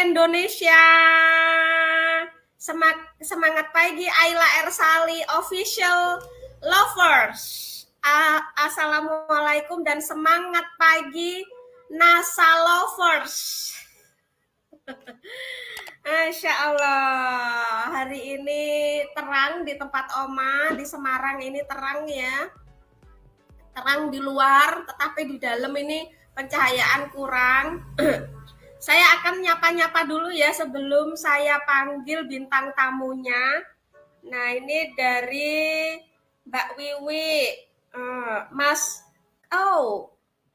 Indonesia. Semangat pagi Ayla Ersali Official Lovers. Assalamualaikum dan semangat pagi NASA Lovers. Masya Allah, hari ini terang di tempat Oma, di Semarang ini terang ya. Terang di luar, tetapi di dalam ini pencahayaan kurang. Saya akan nyapa-nyapa dulu ya sebelum saya panggil bintang tamunya. Nah, ini dari Mbak Wiwi, Mas,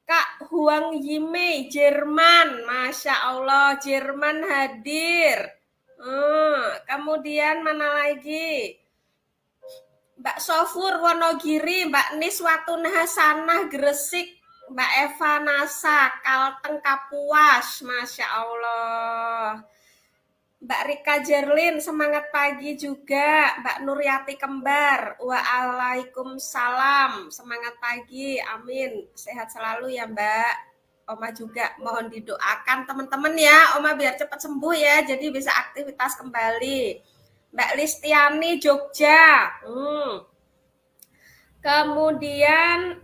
Kak Huang Yimei, Jerman, Masya Allah, Jerman hadir. Kemudian mana lagi? Mbak Sofur Wonogiri, Mbak Niswatun Hasanah Gresik, Mbak Eva Nasa, Kalteng Kapuas, Masya Allah. Mbak Rika Jerlin, semangat pagi juga. Mbak Nuryati Kembar, waalaikumsalam, semangat pagi, amin. Sehat selalu ya Mbak. Oma juga mohon didoakan teman-teman ya, Oma biar cepat sembuh ya, jadi bisa aktivitas kembali. Mbak Listiani Jogja. Kemudian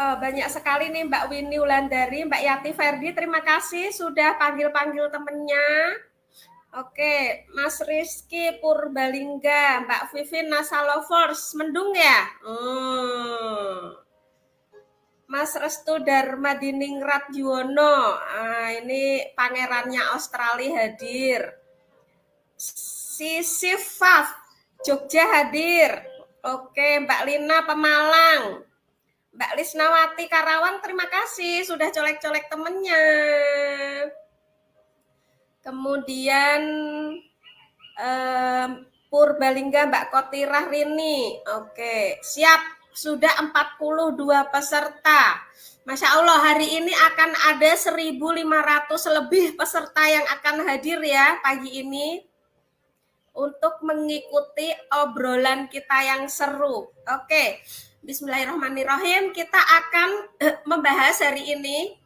banyak sekali nih Mbak Winnie Wulandari, Mbak Yati Ferdi, terima kasih sudah panggil-panggil temennya. Oke, Mas Rizky Purbalingga, Mbak Vivin Nasalovers, mendung ya? Mas Restu Dharma Diningrat Juwono, ini pangerannya Australia hadir. Sisif Faf, Jogja hadir. Oke, Mbak Lina Pemalang. Mbak Lisnawati Karawang, terima kasih sudah colek-colek temennya. Kemudian Purbalingga Mbak Kotirah Rini. Oke, siap. Sudah 42 peserta. Masya Allah, hari ini akan ada 1.500 lebih peserta yang akan hadir ya pagi ini untuk mengikuti obrolan kita yang seru. Oke. Bismillahirrahmanirrahim, kita akan membahas hari ini.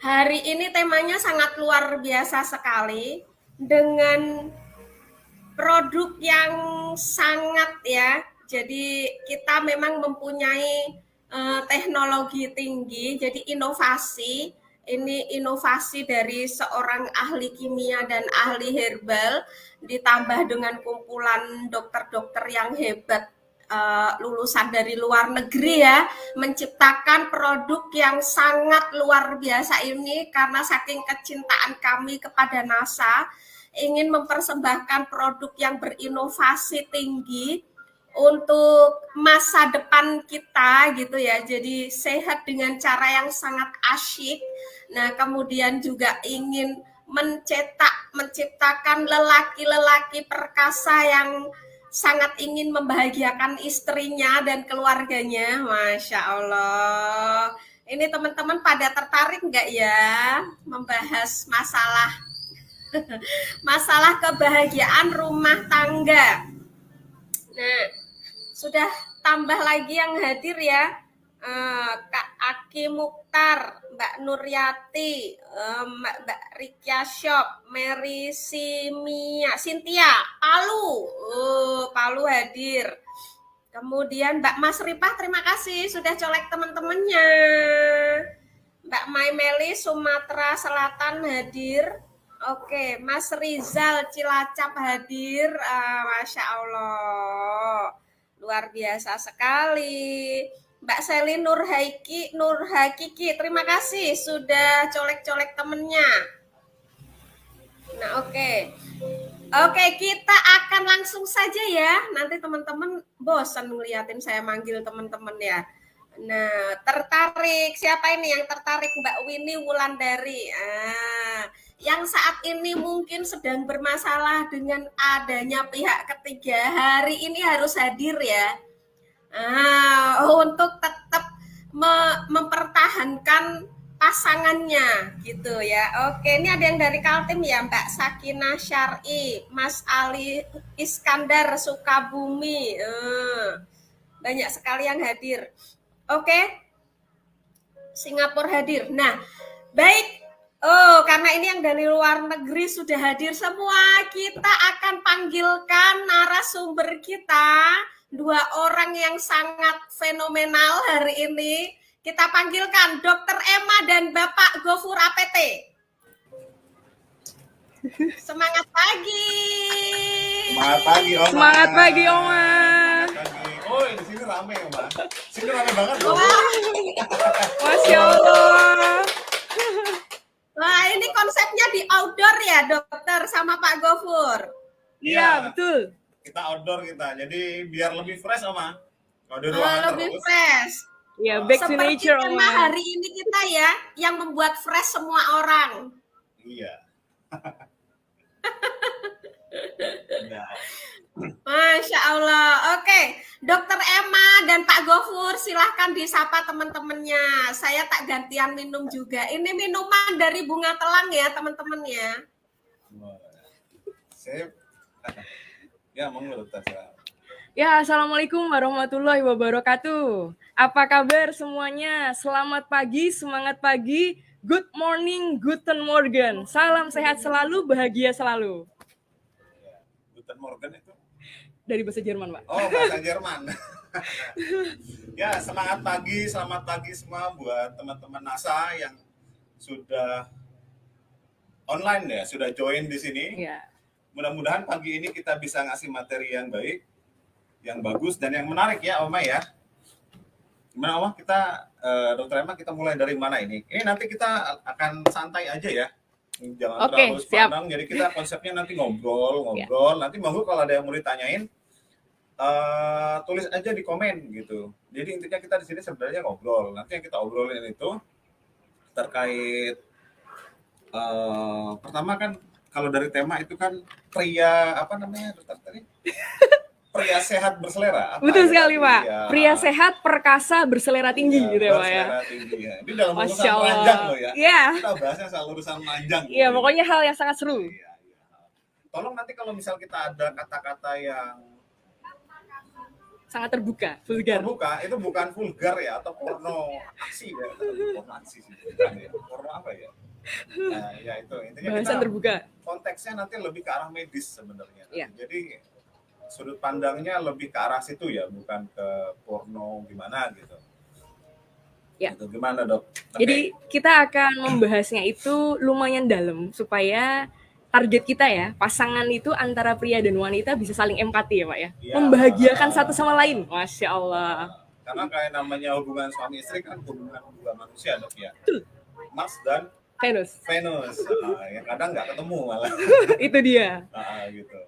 Hari ini temanya sangat luar biasa sekali dengan produk yang sangat ya. Jadi kita memang mempunyai teknologi tinggi, jadi inovasi. Ini inovasi dari seorang ahli kimia dan ahli herbal ditambah dengan kumpulan dokter-dokter yang hebat. Lulusan dari luar negeri ya, menciptakan produk yang sangat luar biasa ini karena saking kecintaan kami kepada NASA, ingin mempersembahkan produk yang berinovasi tinggi untuk masa depan kita gitu ya, jadi sehat dengan cara yang sangat asyik. Nah, kemudian juga ingin menciptakan lelaki-lelaki perkasa yang sangat ingin membahagiakan istrinya dan keluarganya. Masya Allah. Ini teman-teman pada tertarik nggak ya membahas masalah kebahagiaan rumah tangga? Nah, sudah tambah lagi yang hadir ya. Kak Aki Mukhtar, Mbak Nuryati, Mbak Rikia Shop, Mary Cynthia, Palu hadir. Kemudian Mbak Mas Ripah, terima kasih sudah colek teman-temannya. Mbak Mai Meli Sumatera Selatan hadir. Oke, Mas Rizal Cilacap hadir. Masya Allah, luar biasa sekali. Mbak Seli Nur Hakiki, terima kasih sudah colek-colek temennya. Nah, oke, kita akan langsung saja ya. Nanti teman-teman bosan ngeliatin saya manggil teman-teman ya. Nah, tertarik. Siapa ini yang tertarik? Mbak Winnie Wulandari. Yang saat ini mungkin sedang bermasalah dengan adanya pihak ketiga. Hari ini harus hadir ya. Untuk tetap mempertahankan pasangannya gitu ya. Oke, ini ada yang dari Kaltim ya, Mbak Sakinah Syar'i, Mas Ali Iskandar Sukabumi. Banyak sekali yang hadir. Oke. Singapura hadir. Nah, baik, Oh, karena ini yang dari luar negeri sudah hadir semua, kita akan panggilkan narasumber kita, dua orang yang sangat fenomenal hari ini. Kita panggilkan Dr. Emma dan Bapak Gofur APT. Semangat pagi. Semangat pagi, Oma. Semangat pagi, Oma. Oh, di sini rame, Oma. Sini rame banget, loh. Masya Allah. Wah, ini konsepnya di outdoor ya, dokter sama Pak Gofur. Iya, betul. Kita outdoor kita, jadi biar lebih fresh, Oma. Kalau di ruangan Lebih terus. fresh. Iya, back to Seperti nature, tema Oma. hari ini kita ya, yang membuat fresh semua orang. Iya. Nah, Masya Allah. Oke, Dokter Emma dan Pak Gofur silahkan disapa teman-temannya. Saya tak gantian minum juga. Ini minuman dari bunga telang ya teman-teman ya. saya ya monggo dokter. Ya, Assalamualaikum warahmatullahi wabarakatuh. Apa kabar semuanya? Selamat pagi, semangat pagi. Good morning, guten morgen. Salam sehat selalu, bahagia selalu. Guten Morgen itu Dari bahasa Jerman, Pak. oh bahasa Jerman. Ya, semangat pagi, selamat pagi semua buat teman-teman NASA yang sudah online ya, sudah join di sini. Ya. Mudah-mudahan pagi ini kita bisa ngasih materi yang baik, yang bagus dan yang menarik ya, Oma ya. Gimana, Oma? Kita Dokter Emma, kita mulai dari mana ini? Ini nanti kita akan santai aja ya. Jangan terlalu siap. pandang. Jadi kita konsepnya nanti ngobrol. Ya. Nanti monggo kalau ada yang mau ditanyain, tulis aja di komen gitu. Jadi intinya kita di sini sebenarnya ngobrol. Nanti yang kita obrolin itu terkait pertama kan kalau dari tema itu kan pria apa namanya dokter tadi? Pria sehat berselera. Betul sekali, ya? Pak. Ya. Pria sehat, perkasa, berselera tinggi gitu ya, Pak ya. Berselera tinggi ya. Ini dalam urusan Masya Allah. panjang loh ya. Iya. Kita bahasnya soal urusan panjang. Iya, pokoknya hal yang sangat seru. Iya. Tolong nanti kalau misal kita ada kata-kata yang Sangat terbuka, vulgar. terbuka, itu bukan vulgar ya atau porno aksi ya. Porno aksi sih, bukan ya. Porno apa ya? Nah, ya itu intinya Bahasan kita terbuka. konteksnya nanti lebih ke arah medis sebenarnya. Iya. Jadi sudut pandangnya lebih ke arah situ ya, bukan ke porno gimana gitu. Ya. Gitu, gimana, Dok? Jadi kita akan membahasnya itu lumayan dalam supaya target kita ya, pasangan itu antara pria dan wanita bisa saling empati ya, Pak ya. Ya. Membahagiakan satu sama lain. Masya Allah. Karena kayak namanya hubungan suami istri kan hubungan dua manusia, Dok ya. Mars dan Venus. Venus. Nah, yang kadang nggak ketemu malah. Itu dia. Nah, gitu.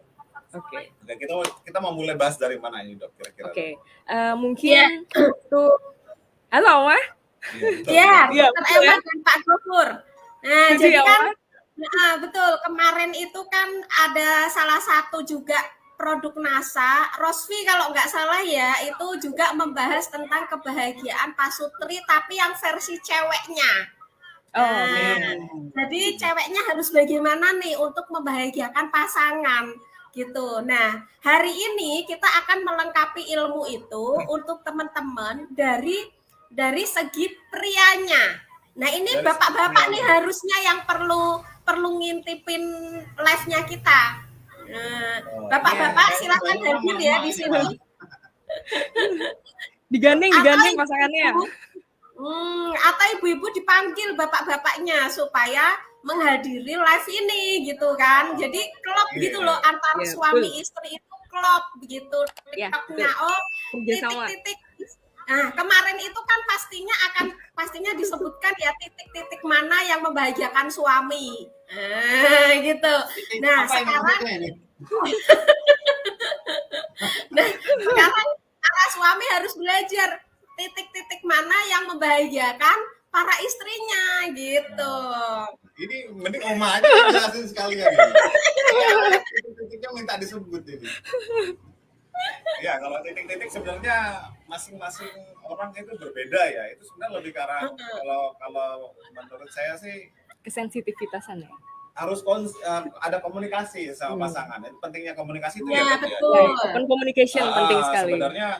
Oke. Dan kita mau mulai bahas dari mana ini, Dok, kira-kira? Oke. Mungkin untuk halo, Ma. Ya, Iya, Dokter betul Emma ya. dan Pak Gofur. Nah, Setuju jadi ya, kan Ma? betul, kemarin itu kan ada salah satu juga produk NASA, Rosvi kalau nggak salah ya, itu juga membahas tentang kebahagiaan pasutri tapi yang versi ceweknya. Oh, Nah, jadi ceweknya harus bagaimana nih untuk membahagiakan pasangan gitu. Nah, hari ini kita akan melengkapi ilmu itu untuk teman-teman dari segi prianya. Nah, ini Dari bapak-bapak segi nih harusnya yang perlu ngintipin live-nya kita. Nah, bapak-bapak silakan hadir ya di sini. digandeng Atau pasangannya. atau ibu-ibu dipanggil bapak-bapaknya supaya menghadiri live ini gitu kan. Jadi klop gitu loh antara Iya, suami betul. istri itu klop begitu. Iya, TikToknya Kerjasama. titik-titik. Nah, kemarin itu kan pastinya disebutkan ya titik-titik mana yang membahagiakan suami. Gitu. Nah, sekarang para suami harus belajar titik-titik mana yang membahagiakan para istrinya gitu. Ini mending Oma aja jelasin sekalian ini. Titik-titiknya minta disebut ini. Ya, kalau titik-titik sebenarnya masing-masing orang itu berbeda ya. Itu sebenarnya lebih ke arah kalau menurut saya sih Kesensitivitasan ya. harus ada komunikasi sama pasangan. Itu pentingnya komunikasi itu Ya, Dok, betul. Open communication penting sekali. Sebenarnya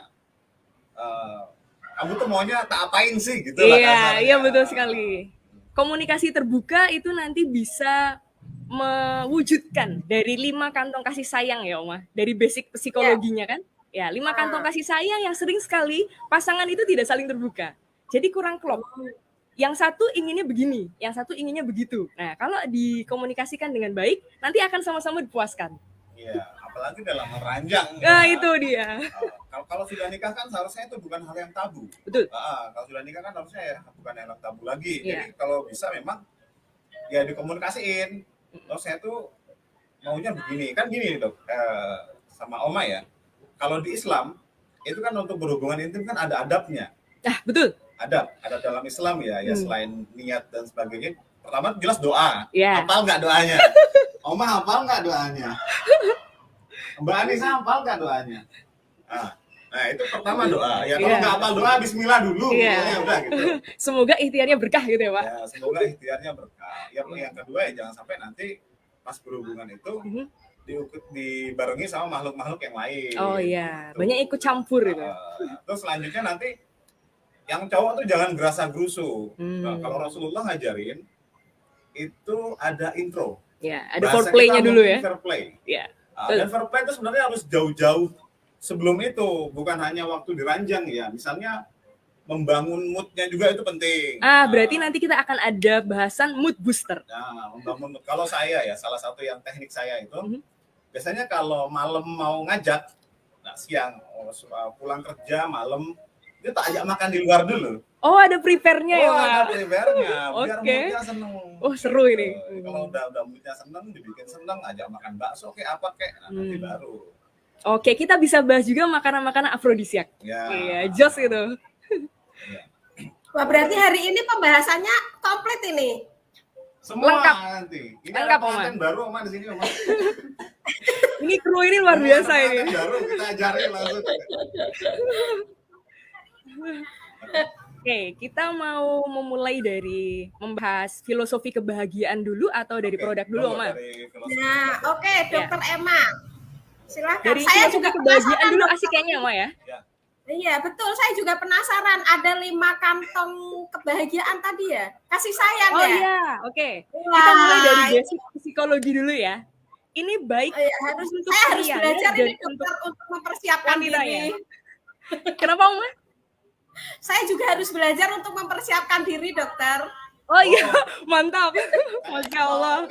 kamu tuh maunya tak apain sih gitu Iya, kasarnya. iya betul sekali. komunikasi terbuka itu nanti bisa mewujudkan dari 5 kantong kasih sayang ya Oma, dari basic psikologinya kan. Ya, 5 kantong kasih sayang yang sering sekali pasangan itu tidak saling terbuka. Jadi kurang klop. Yang satu inginnya begini, yang satu inginnya begitu. Nah, kalau dikomunikasikan dengan baik, nanti akan sama-sama dipuaskan. Iya, apalagi dalam meranjang. Nah, itu dia. Kalau sudah nikah kan seharusnya itu bukan hal yang tabu. Betul. Kalau sudah nikah kan harusnya ya bukan hal yang tabu lagi. Iya. Jadi kalau bisa memang ya dikomunikasiin. Oh, saya tuh maunya begini. Kan gini dok, sama Oma ya. Kalau di Islam itu kan untuk berhubungan intim kan ada adabnya. Ah, betul. Adab dalam Islam ya, ya selain niat dan sebagainya. Pertama jelas doa. Yeah. Hafal nggak doanya? Oma hafal nggak doanya? Mbak Anissa hafal nggak doanya? Nah itu pertama doa. Ya kalau nggak hafal doa, Bismillah dulu. Ya udah gitu. Semoga ikhtiarnya berkah gitu ya Pak. Ya, semoga ikhtiarnya berkah. Yang kedua ya jangan sampai nanti pas berhubungan itu dibarengi sama makhluk-makhluk yang lain. Oh iya, gitu. banyak ikut campur gitu. Terus selanjutnya nanti yang cowok tuh jangan gerasa gerusu. Nah, kalau Rasulullah ngajarin itu ada intro. Ya, ada foreplay-nya dulu ya. Foreplay. Ya. Dan foreplay itu sebenarnya harus jauh-jauh sebelum itu, bukan hanya waktu diranjang ya. Misalnya membangun mood-nya juga itu penting. Berarti nanti kita akan ada bahasan mood booster. Nah, membangun mood. Kalau saya ya, salah satu yang teknik saya itu, biasanya kalau malam mau ngajak, nah siang pulang kerja malam, itu tak ajak makan di luar dulu. Oh, ada prepare-nya ya, Pak? Ada prepare-nya, biar Oke. moodnya seneng. Oh, seru ini. Kalau udah moodnya seneng, dibikin seneng, ajak makan bakso kayak apa kayak, nah, nanti baru. Oke, kita bisa bahas juga makanan-makanan afrodisiak. Ya. Iya, jos gitu. Ya. Wah, berarti hari ini pembahasannya komplit ini. Semua Lengkap. nanti. Ini Lengkap, ada konten Oma. baru Oma di sini Oma. Ini kru ini luar biasa ini. Konten baru kita ajarin langsung. Oke, kita mau memulai dari membahas filosofi kebahagiaan dulu atau dari produk dulu, Oma? Nah, oke, Dokter Emma. Silakan. Dari Saya filosofi juga kebahagiaan penasaran, dulu Dokter. asik kayaknya, Oma ya. Iya, betul. Saya juga penasaran. Ada 5 kantong kebahagiaan tadi ya? Kasih sayang Oh ya? iya, oke. Wah. Kita mulai dari basic psikologi dulu ya. Ini baik Saya harus belajar dan ini dokter untuk mempersiapkan wanitanya. diri. Kenapa, Oma? Saya juga harus belajar untuk mempersiapkan diri, dokter. Oh iya, mantap. Masya Allah.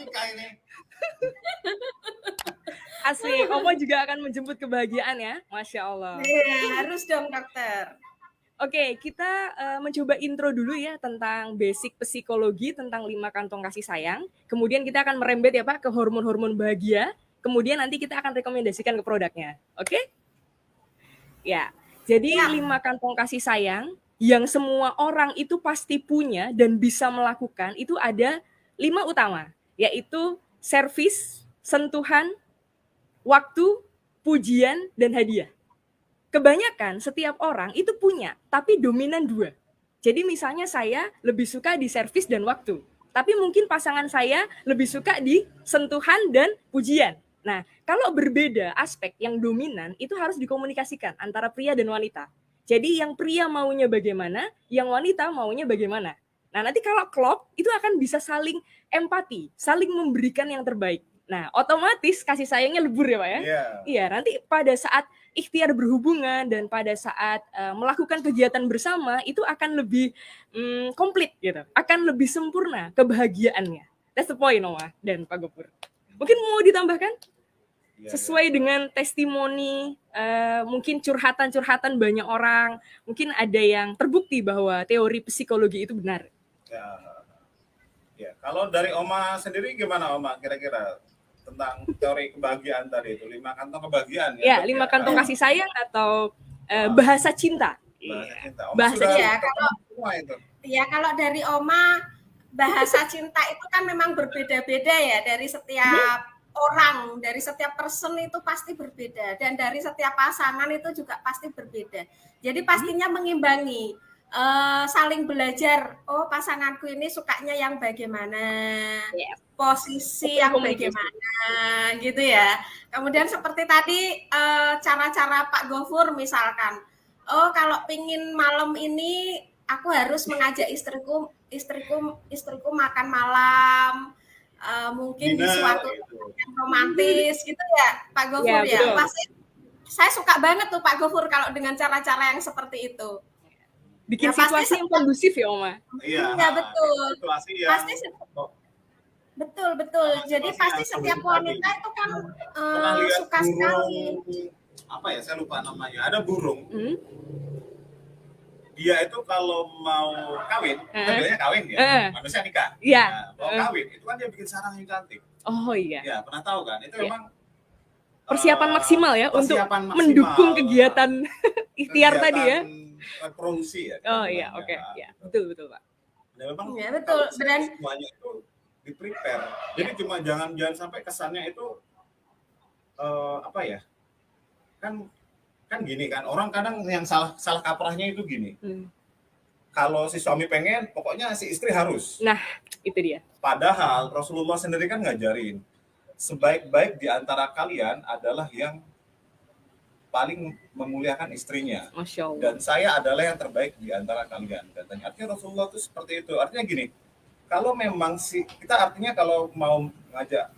Asik, Oma juga akan menjemput kebahagiaan ya. Masya Allah. Iya, harus dong, dokter. Oke, kita mencoba intro dulu ya tentang basic psikologi, tentang 5 kantong kasih sayang. Kemudian kita akan merembet ya Pak ke hormon-hormon bahagia. Kemudian nanti kita akan rekomendasikan ke produknya. Oke? Ya, jadi 5 kantong kasih sayang yang semua orang itu pasti punya dan bisa melakukan itu ada 5 utama, yaitu servis, sentuhan, waktu, pujian, dan hadiah. Kebanyakan setiap orang itu punya, tapi dominan 2. Jadi misalnya saya lebih suka di servis dan waktu, tapi mungkin pasangan saya lebih suka di sentuhan dan pujian. Nah, kalau berbeda aspek yang dominan itu harus dikomunikasikan antara pria dan wanita. Jadi yang pria maunya bagaimana, yang wanita maunya bagaimana. Nah, nanti kalau klop itu akan bisa saling empati, saling memberikan yang terbaik. Nah, otomatis kasih sayangnya lebur ya Pak ya? Iya, nanti pada saat ikhtiar berhubungan dan pada saat melakukan kegiatan bersama itu akan lebih komplit gitu, akan lebih sempurna kebahagiaannya. That's the point, Noah dan Pak Gopur. Mungkin mau ditambahkan? Sesuai dengan testimoni, mungkin curhatan-curhatan banyak orang, mungkin ada yang terbukti bahwa teori psikologi itu benar. Ya, kalau dari Oma sendiri gimana Oma kira-kira tentang teori kebahagiaan tadi itu 5 kantong kebahagiaan ya? 5 kantong kasih sayang atau bahasa cinta. Bahasa cinta. Kalau dari Oma bahasa cinta itu kan memang berbeda-beda ya dari setiap orang, dari setiap person itu pasti berbeda dan dari setiap pasangan itu juga pasti berbeda. Jadi pastinya mengimbangi, saling belajar. Oh, pasanganku ini sukanya yang bagaimana, posisi yang bagaimana, gitu ya. Kemudian seperti tadi cara-cara Pak Gofur misalkan, oh kalau pingin malam ini aku harus mengajak istriku istriku makan malam, mungkin di Dinner suatu gitu. yang romantis gitu ya Pak Gofur Ya, betul. Pasti saya suka banget tuh Pak Gofur kalau dengan cara-cara yang seperti itu. Bikin Ya, pasti situasi yang kondusif ya Oma. Iya, Iya, betul. situasi yang Pasti betul. Jadi situasi pasti yang setiap sulit wanita tadi. itu kan Pernah lihat suka sekali. burung apa ya, saya lupa namanya, ada burung Hmm? dia itu kalau mau kawin, kan biasanya kawin ya, manusia nikah. Iya. Nah, mau kawin itu kan dia bikin sarang yang cantik. Oh iya. Ya, pernah tahu kan? Itu Iya. memang Persiapan maksimal ya untuk persiapan maksimal, mendukung kegiatan ikhtiar tadi ya. reproduksi ya. Oh iya, oke. Ya, betul Pak. Dan memang Ya, betul. Dan semuanya itu di prepare. Jadi cuma jangan sampai kesannya itu apa ya? Kan gini kan, orang kadang yang salah kaprahnya itu gini. Kalau si suami pengen, pokoknya si istri harus. Nah, itu dia. Padahal Rasulullah sendiri kan ngajarin, sebaik-baik di antara kalian adalah yang paling memuliakan istrinya. Masya Allah. Dan saya adalah yang terbaik di antara kalian. Katanya, artinya Rasulullah itu seperti itu. Artinya gini, kalau memang kita artinya kalau mau ngajak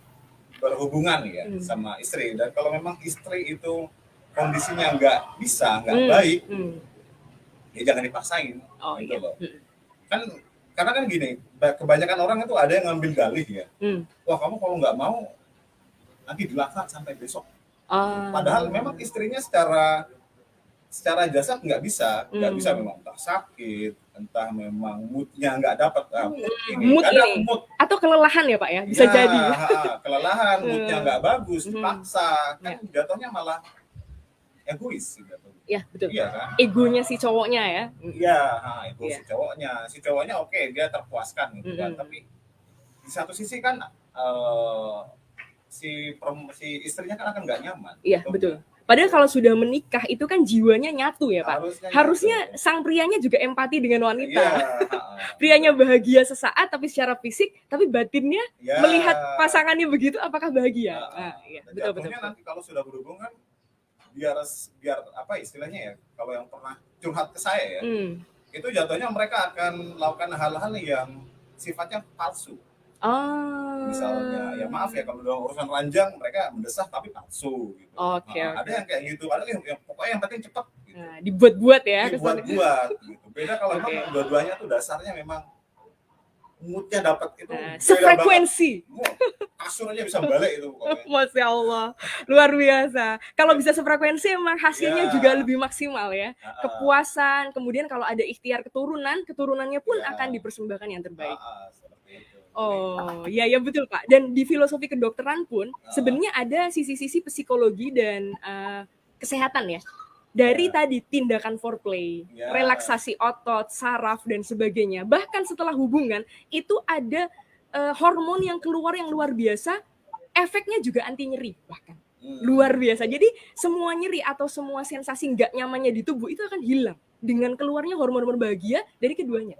berhubungan ya sama istri, dan kalau memang istri itu kondisinya nggak baik, ya jangan dipaksain. Oh gitu iya. loh. Kan karena kan gini, kebanyakan orang itu ada yang ngambil dalih ya. Wah, kamu kalau nggak mau nanti dilaknat sampai besok. Padahal memang istrinya secara jasad nggak bisa memang entah sakit, entah memang moodnya nggak dapat. Mood ini. Atau kelelahan ya Pak ya, bisa jadi. Kelelahan, moodnya nggak bagus, dipaksa, kan jatuhnya malah egois gitu. Ya betul. Iya kan? Egonya si cowoknya ya. Iya, ego si cowoknya oke, dia terpuaskan gitu kan. Tapi di satu sisi kan si istrinya kan akan nggak nyaman. Iya, betul. Padahal kalau sudah menikah itu kan jiwanya nyatu ya Pak. Harusnya sang prianya juga empati dengan wanita. Prianya bahagia sesaat tapi secara fisik, tapi batinnya melihat pasangannya begitu, apakah bahagia? Iya, betul. Nanti kalau sudah berhubungan, biar apa istilahnya ya, kalau yang pernah curhat ke saya ya, itu jatuhnya mereka akan melakukan hal-hal yang sifatnya palsu. Misalnya, ya maaf ya, kalau udah urusan ranjang mereka mendesah tapi palsu gitu. Ada yang kayak gitu, ada yang pokoknya yang penting cepat gitu. Dibuat-buat ya. Dibuat-buat gitu. Beda kalau memang dua-duanya tuh dasarnya memang moodnya dapat itu sefrekuensi. Kasur aja bisa balik itu pokoknya. Masya Allah, luar biasa. Kalau bisa sefrekuensi emang hasilnya juga lebih maksimal ya. Kepuasan, kemudian kalau ada ikhtiar keturunannya pun akan dipersembahkan yang terbaik. Oh, iya betul Pak. Dan di filosofi kedokteran pun sebenarnya ada sisi-sisi psikologi dan kesehatan ya. Dari tadi tindakan foreplay, relaksasi otot, saraf dan sebagainya. Bahkan setelah hubungan itu ada hormon yang keluar yang luar biasa, efeknya juga anti nyeri bahkan. Luar biasa. Jadi semua nyeri atau semua sensasi nggak nyamannya di tubuh itu akan hilang dengan keluarnya hormon-hormon bahagia dari keduanya.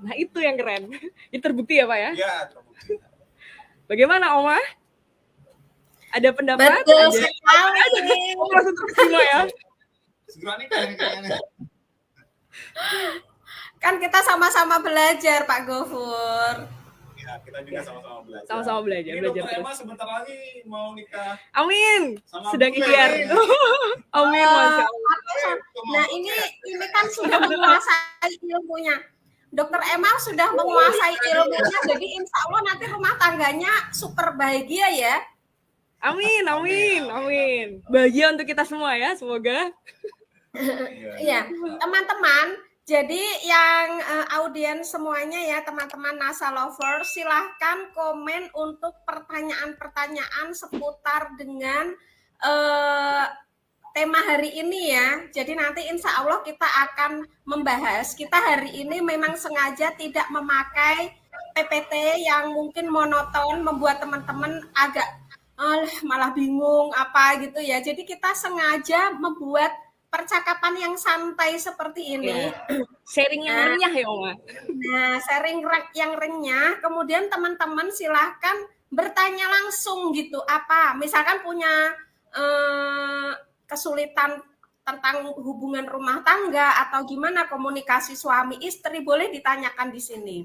Nah itu yang keren. Itu terbukti ya Pak ya? Iya, terbukti. Bagaimana Oma? Ada pendapat? Betul sekali. Langsung terkesima ya? Segera nih kayaknya. Kan kita sama-sama belajar Pak Gofur. Ya, kita juga sama-sama belajar. Sama-sama belajar. Ini belajar Dokter terus. Emma sebentar lagi mau nikah. Amin. Sama Sedang gue. ikhtiar. Amin, Masya Allah. Nah ini kan sudah menguasai ilmunya. Dokter Emma sudah menguasai ilmunya, jadi insya Allah nanti rumah tangganya super bahagia ya. Amin. Bahagia untuk kita semua ya, semoga. Iya, teman-teman. Jadi yang audiens semuanya ya, teman-teman NASA Lovers, silahkan komen untuk pertanyaan-pertanyaan seputar dengan tema hari ini ya. Jadi nanti insya Allah kita akan membahas. Kita hari ini memang sengaja tidak memakai PPT yang mungkin monoton, membuat teman-teman agak malah bingung apa gitu ya. Jadi kita sengaja membuat percakapan yang santai seperti ini. Sharing yang renyah ya Oma. Nah, sharing yang renyah. Kemudian teman-teman silahkan bertanya langsung gitu. Apa? Misalkan punya kesulitan tentang hubungan rumah tangga atau gimana komunikasi suami istri, boleh ditanyakan di sini.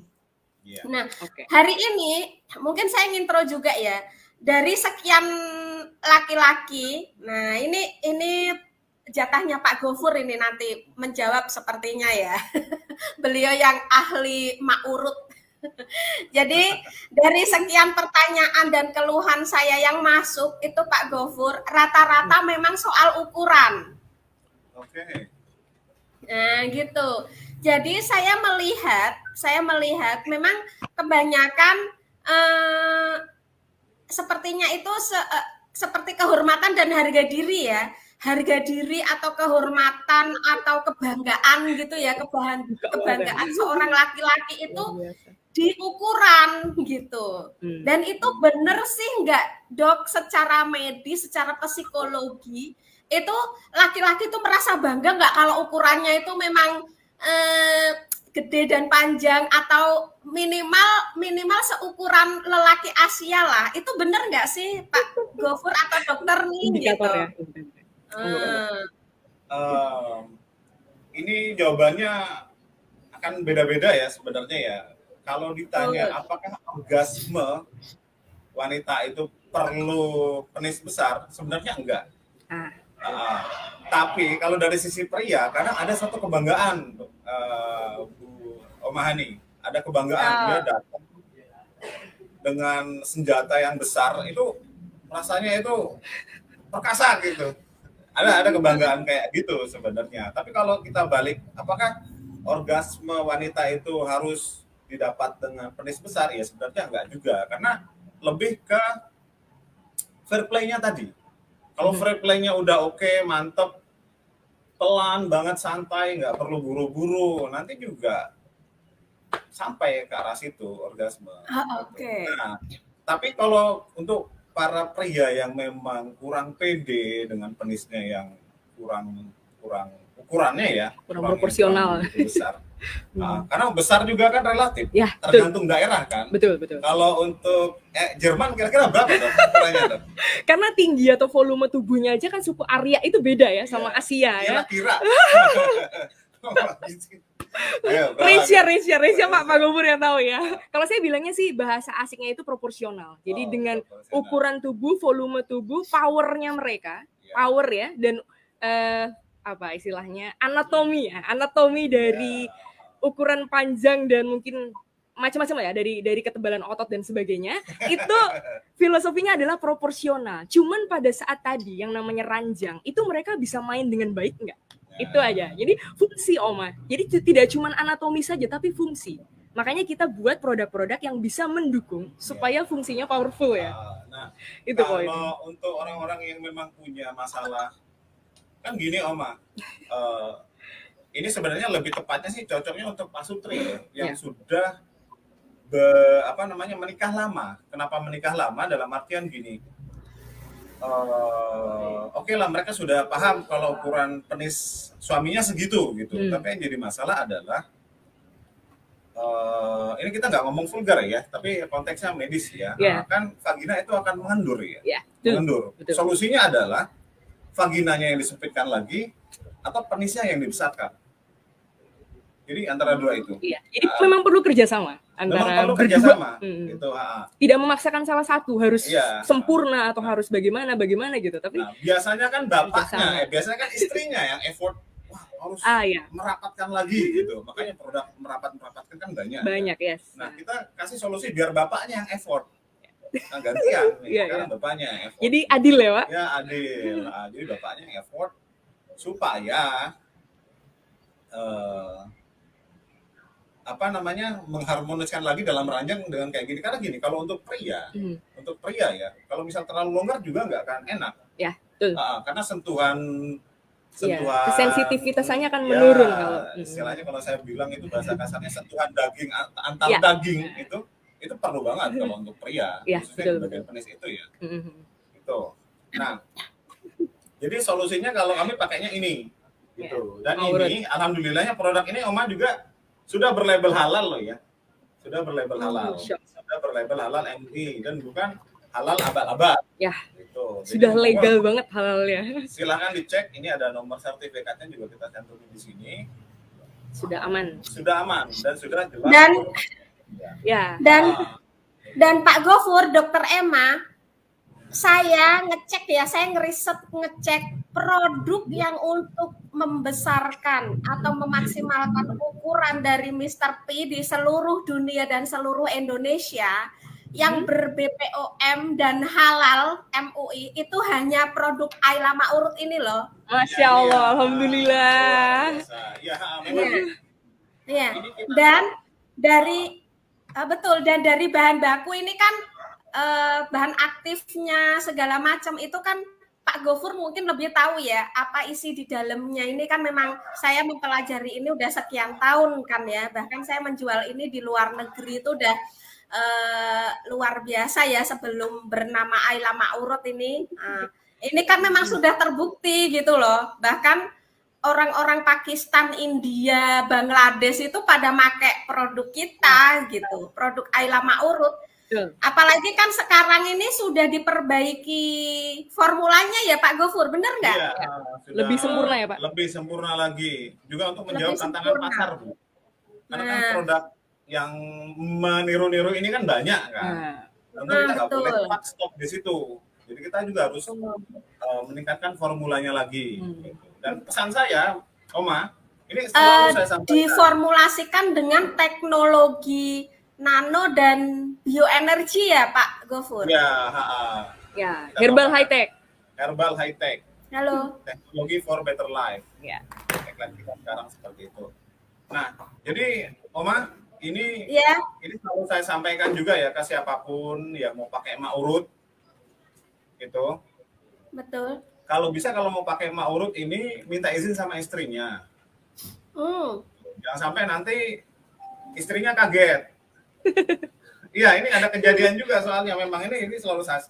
Iya. Nah, Oke. hari ini mungkin saya ngintro juga ya. Dari sekian laki-laki, nah ini jatahnya Pak Gofur ini nanti menjawab sepertinya ya. Beliau yang ahli mak urut. Jadi dari sekian pertanyaan dan keluhan saya yang masuk itu Pak Gofur, rata-rata memang soal ukuran. Oke. Nah, gitu. Jadi saya melihat memang kebanyakan sepertinya itu seperti kehormatan dan harga diri ya. Harga diri atau kehormatan atau kebanggaan gitu ya, kebanggaan seorang laki-laki itu di ukuran gitu. Dan itu bener sih nggak dok, secara medis, secara psikologi itu laki-laki itu merasa bangga nggak kalau ukurannya itu memang gede dan panjang atau minimal seukuran lelaki Asia lah. Itu bener nggak sih Pak Gofur atau dokter nih? Indikator gitu. ya. Ini jawabannya akan beda-beda ya sebenarnya ya. Kalau ditanya apakah orgasme wanita itu perlu penis besar, sebenarnya enggak. Tapi kalau dari sisi pria, karena ada satu kebanggaan, Bu Omahani, ada kebanggaan dia datang dengan senjata yang besar, itu rasanya itu perkasa gitu. Ada kebanggaan kayak gitu sebenarnya. Tapi kalau kita balik, apakah orgasme wanita itu harus didapat dengan penis besar? Ya sebenarnya enggak juga, karena lebih ke fair play-nya tadi. Kalau fair play-nya udah oke, mantep, pelan banget, santai, nggak perlu buru-buru, nanti juga sampai ke arah situ orgasme. Oke. Nah, tapi kalau untuk para pria yang memang kurang pede dengan penisnya yang kurang ukurannya ya, kurang proporsional, besar. Karena besar juga kan relatif, ya, tergantung daerah kan. Betul. Kalau untuk Jerman kira-kira berapa dok ukurannya dok? Karena tinggi atau volume tubuhnya aja kan suku Arya itu beda ya sama Asia ya. Kira-kira. Range-nya Pak Gofur yang tahu ya. Kalau saya bilangnya sih bahasa asiknya itu proporsional. Jadi dengan ukuran tubuh, volume tubuh, powernya mereka, power ya, dan apa istilahnya anatomi dari ukuran panjang dan mungkin macam-macam ya, dari ketebalan otot dan sebagainya, itu filosofinya adalah proporsional. Cuman pada saat tadi yang namanya ranjang itu mereka bisa main dengan baik nggak? Itu aja. Jadi fungsi Oma. Jadi tidak cuma anatomi saja tapi fungsi. Makanya kita buat produk-produk yang bisa mendukung supaya fungsinya powerful ya. Nah, itu kalau poinnya. Untuk orang-orang yang memang punya masalah, kan gini Oma, ini sebenarnya lebih tepatnya sih cocoknya untuk Pak Sutri yang sudah menikah lama. Kenapa menikah lama? Dalam artian gini, oke lah mereka sudah paham kalau ukuran penis suaminya segitu gitu. Tapi yang jadi masalah adalah ini kita nggak ngomong vulgar ya, tapi konteksnya medis ya. Kan vagina itu akan mengendur ya. Mengendur. Solusinya adalah vaginanya yang disempitkan lagi atau penisnya yang dibesarkan. Jadi antara dua itu. Iya. Jadi memang perlu kerjasama antara berdua. Gitu. Tidak memaksakan salah satu harus sempurna atau harus bagaimana gitu. Tapi biasanya kan bapaknya, biasanya kan istrinya yang effort. Wah, harus merapatkan lagi gitu. Makanya produk merapatkan kan banyak. Banyak, yes. Nah, kita kasih solusi biar bapaknya yang effort. Nah, gantian. Sekarang bapaknya yang effort. Jadi adil ya, Pak? Ya, adil. Jadi bapaknya yang effort supaya mengharmoniskan lagi dalam ranjang dengan kayak gini. Karena gini, kalau untuk pria ya, kalau misal terlalu longgar juga nggak akan enak. Ya, betul. Karena sentuhan kesensitivitasannya akan menurun kalau istilahnya kalau saya bilang itu bahasa kasarnya sentuhan daging antar daging itu perlu banget kalau untuk pria, khususnya di bagian penis itu ya. Gitu. Nah, jadi solusinya kalau kami pakainya ini gitu. Dan ini alhamdulillahnya produk ini Oma juga sudah berlabel halal loh ya. Sudah berlabel halal. Sudah berlabel halal MUI dan bukan halal abal-abal. Ya. Gitu. Betul. Jadi Sudah legal banget halalnya. silahkan dicek, ini ada nomor sertifikatnya juga kita cantumin di sini. Sudah aman. Sudah aman dan sudah jelas. Dan- Ya. Dan Pak Gofur, Dokter Emma, saya ngecek produk yang untuk membesarkan atau memaksimalkan ukuran dari Mr. P di seluruh dunia dan seluruh Indonesia yang ber-BPOM dan halal MUI itu hanya produk Ayla Ma'ruf ini loh. Masya Allah, alhamdulillah. Ya, memang. Iya. Dan dari betul, dan dari bahan baku ini kan bahan aktifnya segala macam itu kan Pak Gofur mungkin lebih tahu ya apa isi di dalamnya. Ini kan memang saya mempelajari ini udah sekian tahun kan ya. Bahkan saya menjual ini di luar negeri itu udah luar biasa ya sebelum bernama Ayla Ma'ruf ini. Ini kan memang sudah terbukti gitu loh. Bahkan orang-orang Pakistan, India, Bangladesh itu pada make produk kita gitu, produk Ayla Ma'ruf. Apalagi kan sekarang ini sudah diperbaiki formulanya ya Pak Gofur, bener nggak? Iya, Lebih sempurna ya Pak? Lebih sempurna lagi. Juga untuk menjawab Lebih tantangan sempurna. pasar, Bu. Karena kan produk yang meniru-niru ini kan banyak kan. Tentu kita nggak betul. boleh cepat stop di situ. Jadi kita juga harus meningkatkan formulanya lagi. Gitu. Dan pesan saya, Oma, ini selalu saya sampaikan. Diformulasikan dengan teknologi nano dan bioenergi ya Pak Gofur? Ya, Ya, herbal high tech. Herbal high tech. Halo. Teknologi for better life. Ya. Tagline kita sekarang seperti itu. Nah, jadi Oma, ini Ya, selalu saya sampaikan juga ya ke siapapun yang mau pakai emak urut, gitu. betul. Kalau bisa kalau mau pakai emak urut ini minta izin sama istrinya. Jangan sampai nanti istrinya kaget. Iya, ini ada kejadian juga soalnya memang ini selalu saya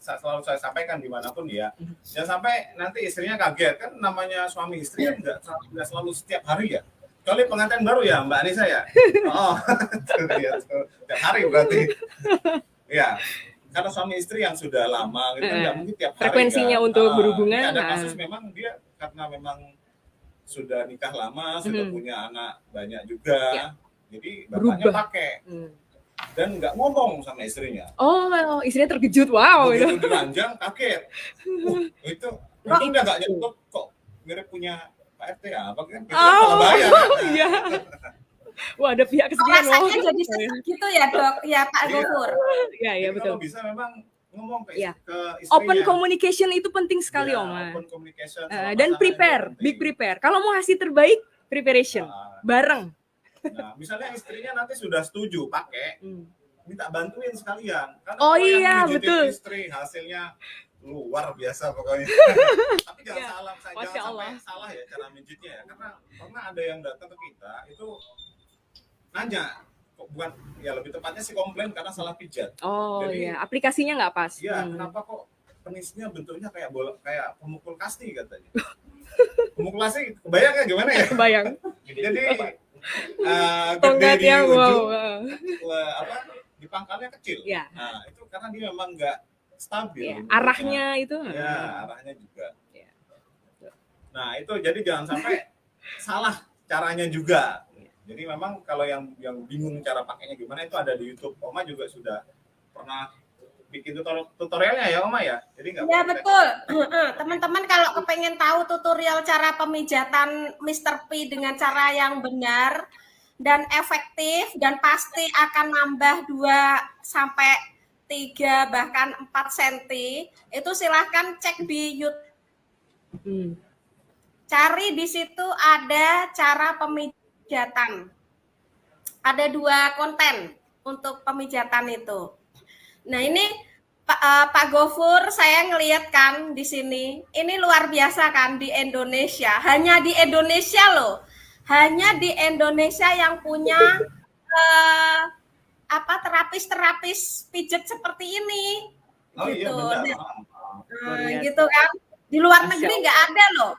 sampaikan dimanapun ya. Jangan sampai nanti istrinya kaget, kan namanya suami istri kan nggak selalu setiap hari ya. Kecuali pengantin baru ya Mbak Anissa ya. Oh, tiap hari berarti. Ya, karena suami istri yang sudah lama gitu nggak mungkin tiap hari. Frekuensinya kan. untuk berhubungan. Ada kasus memang dia karena memang sudah nikah lama, sudah punya anak banyak juga. Ya. Jadi bapaknya pakai. Dan nggak ngomong sama istrinya. Oh, istrinya terkejut, wow. Begitu diranjang, kaget. Itu udah nggak nyentuh kok mirip punya Pak RT ya, apa kan? Oh, bahaya kan? iya. Wah, ada pihak kesekian loh. Rasanya jadi gitu ya Dok, ya Pak Gofur. Iya, iya Jadi betul. kalau bisa memang ngomong ke, Iya. ke istrinya. Open communication itu penting sekali, Ya, Oma. open communication. Dan prepare, big prepare. Kalau mau hasil terbaik, preparation. Bareng. Nah, misalnya istrinya nanti sudah setuju pakai, minta bantuin sekalian. Karena Oh kalau yang iya, mijitin betul. istri hasilnya luar biasa pokoknya. Tapi jangan Ya, salah, Masya jangan sampai Allah. salah ya cara mijitnya ya. Karena pernah ada yang datang ke kita itu nanya, kok bukan ya lebih tepatnya sih komplain karena salah pijat. Oh Jadi, iya, aplikasinya nggak pas. Iya, kenapa kok penisnya bentuknya kayak bola, kayak pemukul kasti katanya. Pemukul kasti, kebayang ya gimana ya? Kebayang. Jadi Tongkat gede di yang ujung, wow. apa di pangkalnya kecil. Ya. Nah, itu karena dia memang nggak stabil. Ya, arahnya itu. Ya, arahnya juga. Ya. Nah, itu jadi jangan sampai salah caranya juga. Jadi memang kalau yang bingung cara pakainya gimana itu ada di YouTube. Oma juga sudah pernah bikin tutorialnya ya Oma ya. Jadi nggak Ya perlu betul. Teman-teman kalau kepengen tahu tutorial cara pemijatan Mr. P dengan cara yang benar dan efektif dan pasti akan nambah 2 sampai 3 bahkan 4 cm, itu silahkan cek di YouTube. Cari di situ ada cara pemijatan. Ada 2 konten untuk pemijatan itu. Nah, ini Pak Gofur, saya ngelihat kan di sini, ini luar biasa kan di Indonesia. Hanya di Indonesia loh. Hanya di Indonesia yang punya terapis pijat seperti ini. Oh gitu. iya benar. Gitu kan. Di luar negeri nggak ada loh.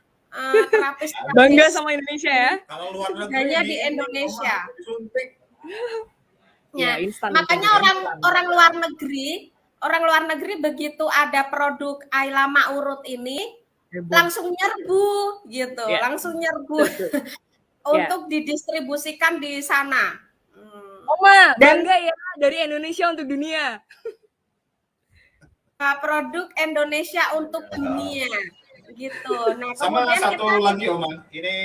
Terapis. Bangga sama Indonesia ya. Kalau luar negeri Hanya di Indonesia. Disuntik. Ya, instan. makanya orang luar negeri orang luar negeri begitu ada produk Ayla Ma'urut ini Heboh. langsung nyerbu gitu, Ya, langsung nyerbu betul. untuk didistribusikan di sana. Oma, Dan bangga ya dari Indonesia untuk dunia. produk Indonesia untuk dunia gitu. Nah, Sama kemudian satu kita lagi Oma, ini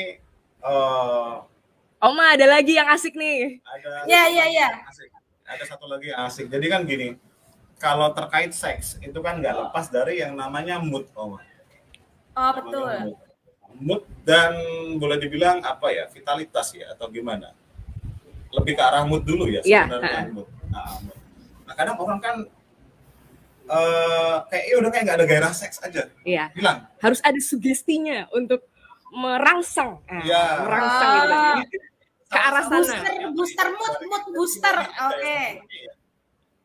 Oma, ada lagi yang asik nih. ada Ya, satu ya, lagi ya. yang asik. Ada satu lagi yang asik. Jadi kan gini, kalau terkait seks itu kan nggak lepas dari yang namanya mood, Oma. Oh, betul. Mood dan boleh dibilang apa ya, vitalitas ya atau gimana? Lebih ke arah mood dulu ya sebenarnya. Mood. Mood. Nah, kadang orang kan kayak udah kayak nggak ada gairah seks aja. Iya. Bilang Harus ada sugestinya untuk merangsang. Ya. Merangsang gitu kan. Ke arah sana. Booster mood booster. Oke.